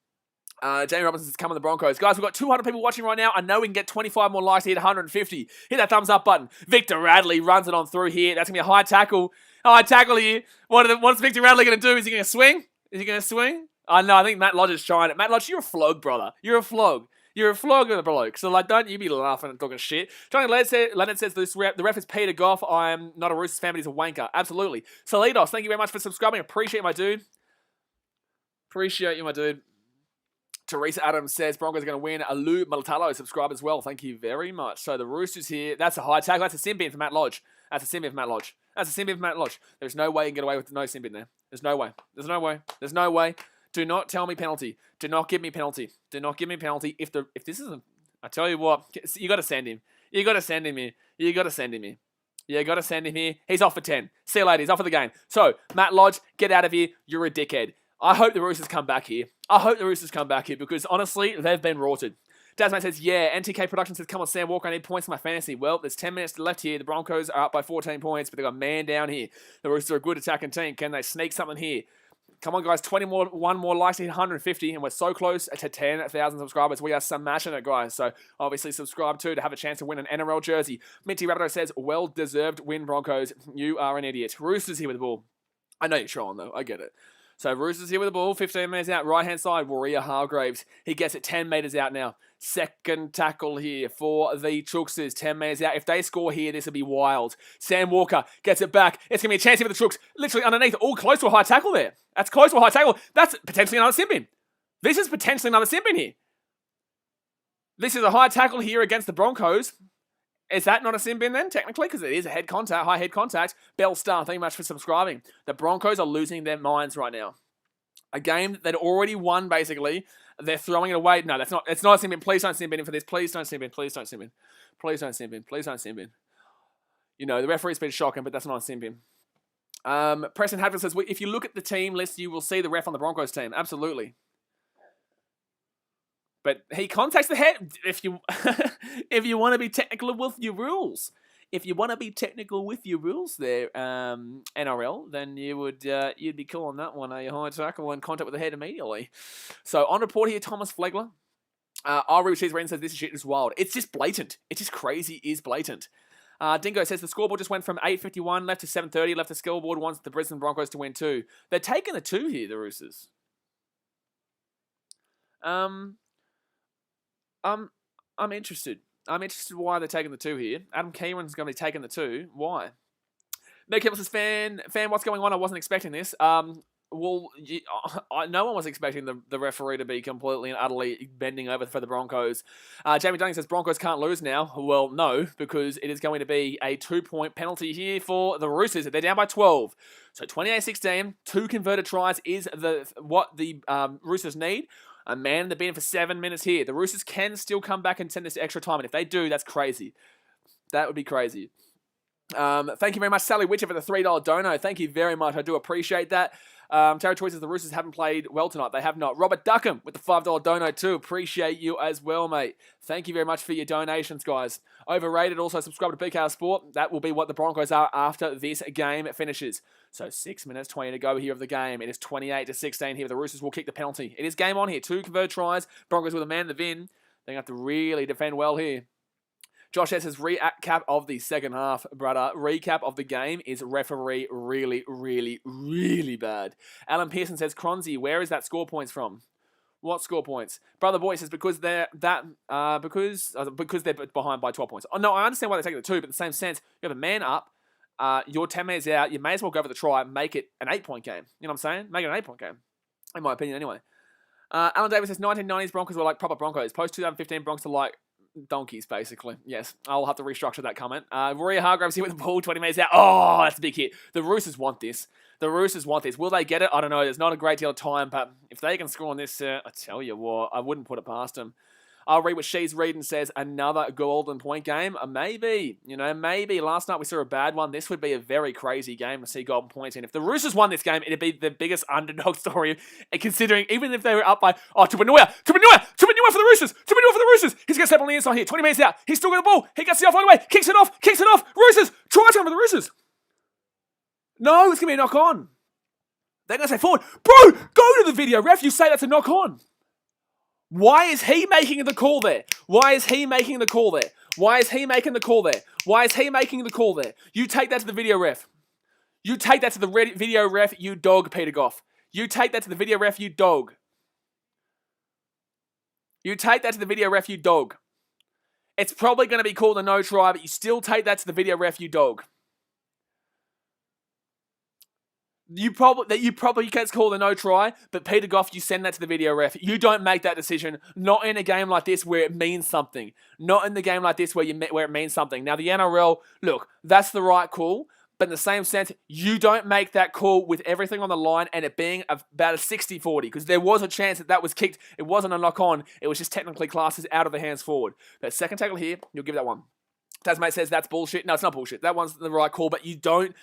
Jamie Robinson's coming the Broncos. Guys, we've got 200 people watching right now. I know we can get 25 more likes to hit 150. Hit that thumbs up button. Victor Radley runs it on through here. That's going to be a high tackle. High tackle here. What's Victor Radley going to do? Is he going to swing? No, I think Matt Lodge is trying it. Matt Lodge, you're a flog, brother. You're a flog of a bloke. So, like, don't you be laughing and talking shit. Johnny Leonard says the ref is Peter Goff. I'm not a Roosters fan, but he's a wanker. Absolutely. Salidos, thank you very much for subscribing. Appreciate you, my dude. Teresa Adams says Broncos are going to win. Alu Malatalo subscribe as well. Thank you very much. So the Roosters here. That's a high tackle. That's a sin bin for Matt Lodge. There's no way you can get away with no sin bin there. There's no way. Do not tell me penalty. Do not give me penalty. If this isn't, I tell you what, you got to send him. You got to send him here. Yeah, got to send him here. He's off for 10. See you later. He's off for the game. So, Matt Lodge, get out of here. You're a dickhead. I hope the Roosters come back here. Because honestly, they've been rorted. Dasman says, yeah. NTK Production says, come on, Sam Walker, I need points for my fantasy. Well, there's 10 minutes left here. The Broncos are up by 14 points, but they've got a man down here. The Roosters are a good attacking team. Can they sneak something here? Come on, guys. 1 more likes to hit 150, and we're so close to 10,000 subscribers. We are smashing it, guys. So, obviously, subscribe too to have a chance to win an NRL jersey. Minty Rabbito says, well-deserved win, Broncos. You are an idiot. Roosters here with the ball. I know you're trolling, though. I get it. So, Roosters here with the ball. 15 metres out. Right-hand side, Warrior Hargraves. He gets it 10 metres out now. Second tackle here for the Chooksters. 10 metres out. If they score here, this will be wild. Sam Walker gets it back. It's going to be a chance here for the Chooks. Literally underneath. All close to a high tackle there. That's close to a high tackle. That's potentially another sin-bin. This is potentially another sin-bin here. This is a high tackle here against the Broncos. Is that not a sin-bin then, technically? Because it is a head contact, high head contact. Bell Star, thank you much for subscribing. The Broncos are losing their minds right now. A game that they'd already won, basically. They're throwing it away. No, that's not. It's not a sin-bin. Please don't sin-bin for this. Please don't sin-bin. Please don't sin-bin. Please don't sin-bin. Please don't sin-bin. You know, the referee's been shocking, but that's not a sin-bin. Preston Hadfield says, if you look at the team list, you will see the ref on the Broncos team. Absolutely. But he contacts the head. If you if you want to be technical with your rules. If you want to be technical with your rules there, NRL, then you would you'd be calling that one a high tackle and contact with the head immediately. So on report here, Thomas Flegler. Ari Cheese Rain says this shit is wild. It's just blatant. It's just crazy. Is blatant. Dingo says the scoreboard just went from 8:51 left to 7:30 left. The scoreboard wants the Brisbane Broncos to win 2. They're taking the 2 here, the Roosters. I'm interested. I'm interested why they're taking the 2 here. Adam Keenan's going to be taking the 2. Why? No Kibble says, fan, what's going on? I wasn't expecting this. No one was expecting the referee to be completely and utterly bending over for the Broncos. Jamie Dunning says, Broncos can't lose now. Well, no, because it is going to be a 2-point penalty here for the Roosters. They're down by 12. So 28-16, 2 converted tries is what the Roosters need. A man in the bin for 7 minutes here. The Roosters can still come back and send this to extra time. And if they do, that's crazy. That would be crazy. Thank you very much, Sally Witcher, for the $3 dono. Thank you very much. I do appreciate that. Tara Choice says the Roosters haven't played well tonight. They have not. Robert Duckham with the $5 dono too. Appreciate you as well, mate. Thank you very much for your donations, guys. Overrated. Also, subscribe to BKR Sport. That will be what the Broncos are after this game finishes. So 6 minutes, 20 to go here of the game. It is 28-16 here. The Roosters will kick the penalty. It is game on here. 2 converted tries. Broncos with a man in the bin. They have to really defend well here. Josh S says, recap of the second half, brother. Recap of the game is referee really, really, really bad. Alan Pearson says, Cronzy, where is that score points from? What score points? Brother Boy says, because they're behind by 12 points. Oh, no, I understand why they're taking the 2, but in the same sense, you have a man up, you're 10 minutes out, you may as well go for the try, make it an 8-point game. You know what I'm saying? Make it an 8-point game. In my opinion, anyway. Alan Davis says, 1990s Broncos were like proper Broncos. Post-2015 Broncos are like donkeys, basically. Yes, I'll have to restructure that comment. Warrior Hargraves here with the ball, 20 minutes out. Oh, that's a big hit. The Roosters want this. Will they get it? I don't know. There's not a great deal of time, but if they can score on this, I tell you what, I wouldn't put it past them. I'll read what she's reading says. Another golden point game? Maybe. Maybe. Last night we saw a bad one. This would be a very crazy game to see golden points in. If the Roosters won this game, it'd be the biggest underdog story, considering even if they were up by... Oh, Tupanua for the Roosters! He's going to step on the inside here. 20 minutes out. He's still got the ball. He gets the offload away. Kicks it off. Roosters! Try time for the Roosters! No, it's going to be a knock on. They're going to say forward. Bro, go to the video ref. You say that's a knock on. Why is he making the call there? You take that to the video ref. You dog, Peter Goff. You take that to the video ref, you dog. It's probably going to be called a no try, but you still take that to the video ref, you dog. You probably gets called a no try, but Peter Goff, you send that to the video ref. You don't make that decision. Not in a game like this where it means something. Now the NRL, look, that's the right call, but in the same sense, you don't make that call with everything on the line and it being about a 60-40, because there was a chance that was kicked. It wasn't a knock on. It was just technically classed as out of the hands forward. But second tackle here, you'll give that one. Tasmate says that's bullshit. No, it's not bullshit. That one's the right call, but you don't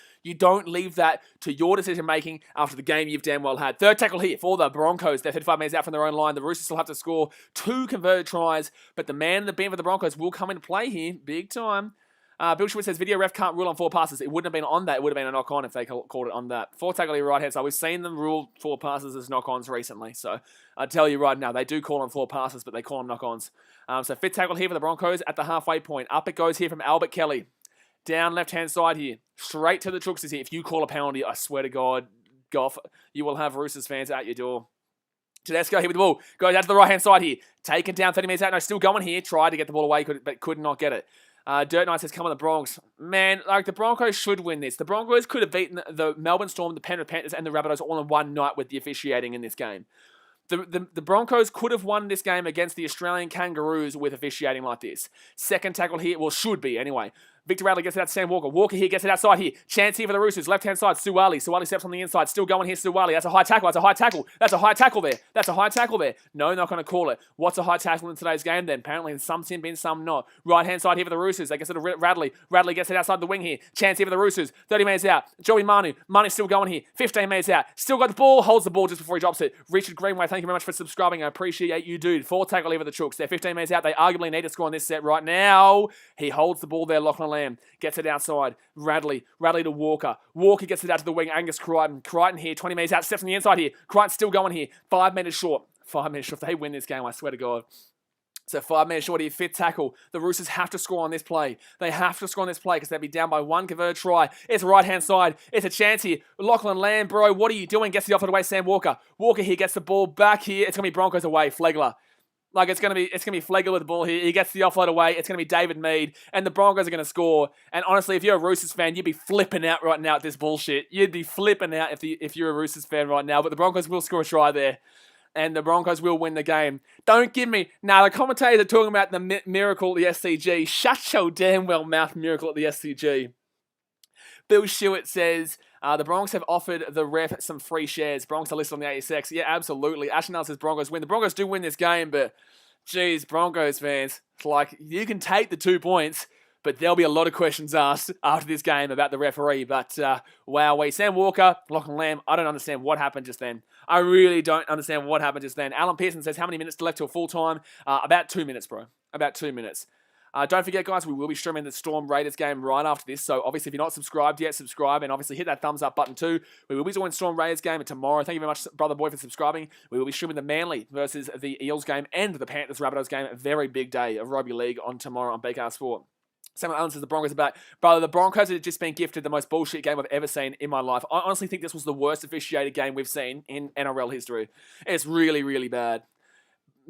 leave that to your decision making after the game you've damn well had. Third tackle here for the Broncos. They're 35 metres out from their own line. The Roosters still have to score 2 converted tries, but the man in the bin for the Broncos will come into play here, big time. Bill Schmidt says video ref can't rule on 4 passes. It wouldn't have been on that. It would have been a knock on if they called it on that. 4 tackle here right hand side. We've seen them rule 4 passes as knock-ons recently. So I tell you right now, they do call on 4 passes, but they call them knock-ons. So 5th tackle here for the Broncos at the halfway point. Up it goes here from Albert Kelly. Down left-hand side here. Straight to the Trooksters here. If you call a penalty, I swear to God, Goff, you will have Roosters fans at your door. Tedesco here with the ball. Goes out to the right-hand side here. Taken down 30 metres out. No, still going here. Tried to get the ball away, but could not get it. Dirt Knight says, come on the Bronx. Man, like, the Broncos should win this. The Broncos could have beaten the Melbourne Storm, the Penrith Panthers, and the Rabbitohs all in one night with the officiating in this game. The Broncos could have won this game against the Australian Kangaroos with officiating like this. Second tackle here, well, should be anyway. Victor Radley gets it out to Sam Walker. Walker here gets it outside here. Chance here for the Roosters. Left-hand side, Suwali. Suwali steps on the inside. Still going here, Suwali. That's a high tackle. That's a high tackle. That's a high tackle there. That's a high tackle there. No, not going to call it. What's a high tackle in today's game then? Apparently some sin bin, some not. Right-hand side here for the Roosters. They get it to Radley. Radley gets it outside the wing here. Chance here for the Roosters. 30 metres out. Joey Manu. Manu's still going here. 15 metres out. Still got the ball. Holds the ball just before he drops it. Richard Greenway, thank you very much for subscribing. I appreciate you, dude. 4 tackle here for the Chooks. They're 15 metres out. They arguably need to score on this set right now. He holds the ball there. Lachlan Lamb gets it outside. Radley to Walker. Walker gets it out to the wing. Angus Crichton. Crichton here, 20 metres out, steps on the inside here. Crichton still going here. 5 metres short. 5 minutes short. If they win this game, I swear to God. So 5 minutes short here, 5th tackle. The Roosters have to score on this play. They have to score on this play because they'll be down by 1 converted try. It's right-hand side. It's a chance here. Lachlan Lamb, bro, what are you doing? Gets the offload away, Sam Walker. Walker here gets the ball back here. It's going to be Broncos away. Flegler. Like, it's gonna be Flegler with the ball here. He gets the offload away. It's gonna be David Mead, and the Broncos are gonna score. And honestly, if you're a Roosters fan, you'd be flipping out right now at this bullshit. You'd be flipping out if you're a Roosters fan right now. But the Broncos will score a try there, and the Broncos will win the game. Don't give me now. The commentators are talking about the miracle at the SCG. Shut your damn well mouth, miracle at the SCG. Bill Stewart says, the Broncos have offered the ref some free shares. Broncos are listed on the ASX. Yeah, absolutely. Ashnell says Broncos win. The Broncos do win this game, but, geez, Broncos fans, it's like, you can take the 2 points, but there'll be a lot of questions asked after this game about the referee. But, wowee. Sam Walker, Lachlan Lamb, I don't understand what happened just then. I really don't understand what happened just then. Alan Pearson says, how many minutes left till full time? About 2 minutes, bro. About 2 minutes. Don't forget, guys, we will be streaming the Storm Raiders game right after this. So, obviously, if you're not subscribed yet, subscribe. And, obviously, hit that thumbs up button too. We will be doing Storm Raiders game tomorrow. Thank you very much, Brother Boy, for subscribing. We will be streaming the Manly versus the Eels game and the Panthers Rabbitohs game. A very big day of rugby league on tomorrow on BKR Sport. Samuel Allen says the Broncos are back. Brother, the Broncos have just been gifted the most bullshit game I've ever seen in my life. I honestly think this was the worst officiated game we've seen in NRL history. It's really, really bad.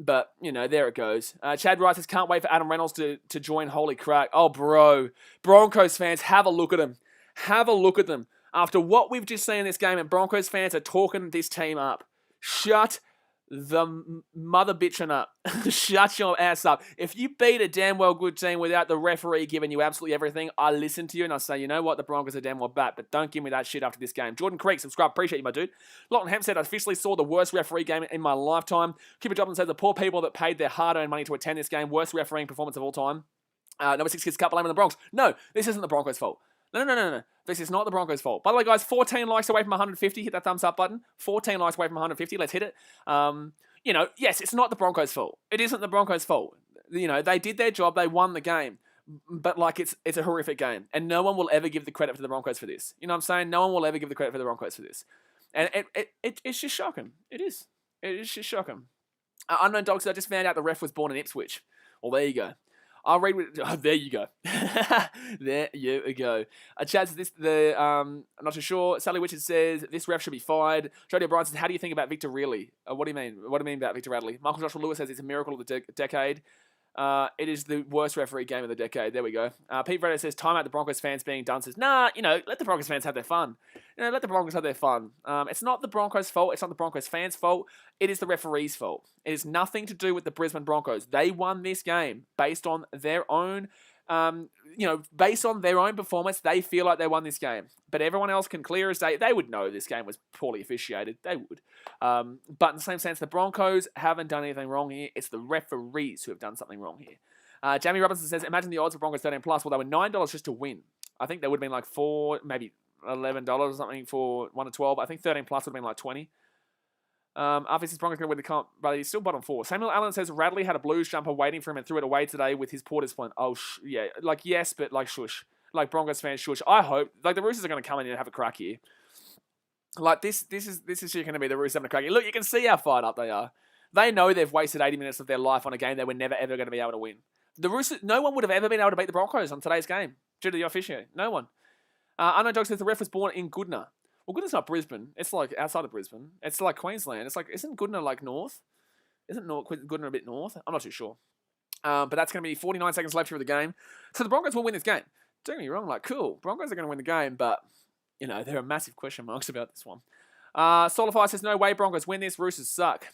But, you know, there it goes. Chad Wright says, can't wait for Adam Reynolds to join. Holy crack. Oh, bro. Broncos fans, have a look at them. Have a look at them. After what we've just seen in this game, and Broncos fans are talking this team up. Shut the mother bitching up. Shut your ass up. If you beat a damn well good team without the referee giving you absolutely everything, I listen to you and I say, you know what, the Broncos are damn well back, but don't give me that shit after this game. Jordan Creek, subscribe. Appreciate you, my dude. Lachlan Hemp said, I officially saw the worst referee game in my lifetime. Cooper Johnson says, the poor people that paid their hard-earned money to attend this game, worst refereeing performance of all time. Number 6 Kids Cup, blaming the Bronx. No, this isn't the Broncos' fault. No. This is not the Broncos' fault. By the way, guys, 14 likes away from 150. Hit that thumbs up button. 14 likes away from 150. Let's hit it. You know, yes, it's not the Broncos' fault. It isn't the Broncos' fault. You know, they did their job. They won the game. But, like, it's a horrific game. And no one will ever give the credit to the Broncos for this. You know what I'm saying? No one will ever give the credit for the Broncos for this. And it's just shocking. It is. It is just shocking. Unknown Dogs, I just found out the ref was born in Ipswich. Well, there you go. I'll read. There you go. There you go. Chad says this. I'm not too sure. Sally Richard says this ref should be fired. Jody O'Brien says, how do you think about Victor Radley? What do you mean? What do you mean about Victor Radley? Michael Joshua Lewis says it's a miracle of the decade. It is the worst referee game of the decade. There we go. Pete Vredo says, time out the Broncos fans being done. Says, nah, you know, let the Broncos fans have their fun. You know, let the Broncos have their fun. It's not the Broncos' fault. It's not the Broncos fans' fault. It is the referee's fault. It has nothing to do with the Brisbane Broncos. They won this game based on their own, based on their own performance. They feel like they won this game. But everyone else can clear as day. They would know this game was poorly officiated. They would. But in the same sense, the Broncos haven't done anything wrong here. It's the referees who have done something wrong here. Jamie Robinson says, imagine the odds for Broncos 13 plus. Well, they were $9 just to win. I think they would have been like $4, maybe $11 or something for 1 to 12. I think 13 plus would have been like 20. After this Broncos going to win the comp, but he's still bottom 4. Samuel Allen says Radley had a Blues jumper waiting for him and threw it away today with his Porter splint. Oh, yeah. Like, yes, but like, shush. Like, Broncos fans, shush. I hope, like, the Roosters are going to come in and have a crack here. Like, this is going to be the Roosters having a crack here. Look, you can see how fired up they are. They know they've wasted 80 minutes of their life on a game they were never, ever going to be able to win. The Roosters, no one would have ever been able to beat the Broncos on today's game due to the officiating. No one. Unknown Dog says the ref was born in Goodna. Well, Goodna's not Brisbane. It's like outside of Brisbane. It's like Queensland. It's like, isn't Goodna like north? Isn't Goodna a bit north? I'm not too sure. But that's going to be 49 seconds left here of the game. So the Broncos will win this game. Don't get me wrong, like, cool. Broncos are going to win the game, but, you know, there are massive question marks about this one. Solify says, no way Broncos win this. Roosters suck.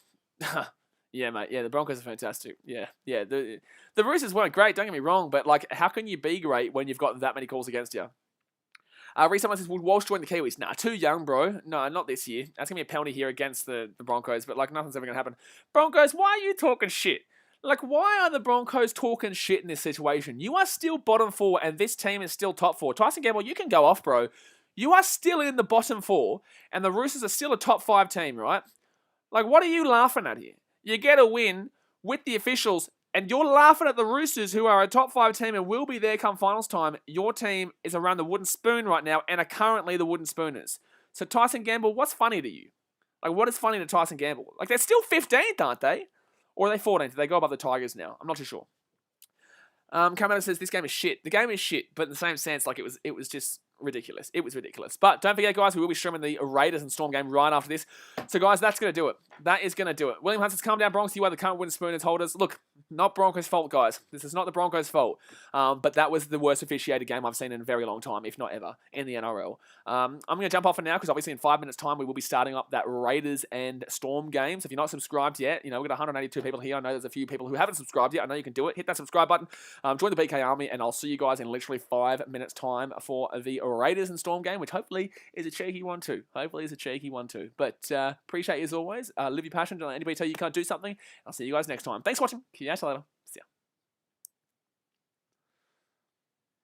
Yeah, mate. Yeah, the Broncos are fantastic. Yeah. The Roosters weren't great, don't get me wrong, but, like, how can you be great when you've got that many calls against you? Someone says, would Walsh join the Kiwis? Nah, too young, bro. No, not this year. That's going to be a penalty here against the Broncos, but, like, nothing's ever going to happen. Broncos, why are you talking shit? Like, why are the Broncos talking shit in this situation? You are still bottom 4, and this team is still top 4. Tyson Gamble, you can go off, bro. You are still in the bottom 4, and the Roosters are still a top 5 team, right? Like, what are you laughing at here? You get a win with the officials, and you're laughing at the Roosters, who are a top 5 team and will be there come finals time. Your team is around the wooden spoon right now and are currently the wooden spooners. So Tyson Gamble, what's funny to you? Like, what is funny to Tyson Gamble? Like, they're still 15th, aren't they? Or are they 14th? Do they go above the Tigers now? I'm not too sure. Carmelo says this game is shit. The game is shit, but in the same sense, like, it was just ridiculous. It was ridiculous. But don't forget, guys, we will be streaming the Raiders and Storm game right after this. So, guys, that's going to do it. That is going to do it. William Hunt says, calm down, Broncos. You are the current wooden spooners holders. Look, not Broncos' fault, guys. This is not the Broncos' fault. But that was the worst officiated game I've seen in a very long time, if not ever, in the NRL. I'm going to jump off for now because obviously in 5 minutes' time we will be starting up that Raiders and Storm game. So if you're not subscribed yet, you know, we've got 182 people here. I know there's a few people who haven't subscribed yet. I know you can do it. Hit that subscribe button. Join the BKRmy, and I'll see you guys in literally 5 minutes' time for the Raiders and Storm game, which hopefully is a cheeky one too. But appreciate you as always. Live your passion. Don't let anybody tell you can't do something. I'll see you guys next time. Thanks for watching. See you later. See ya.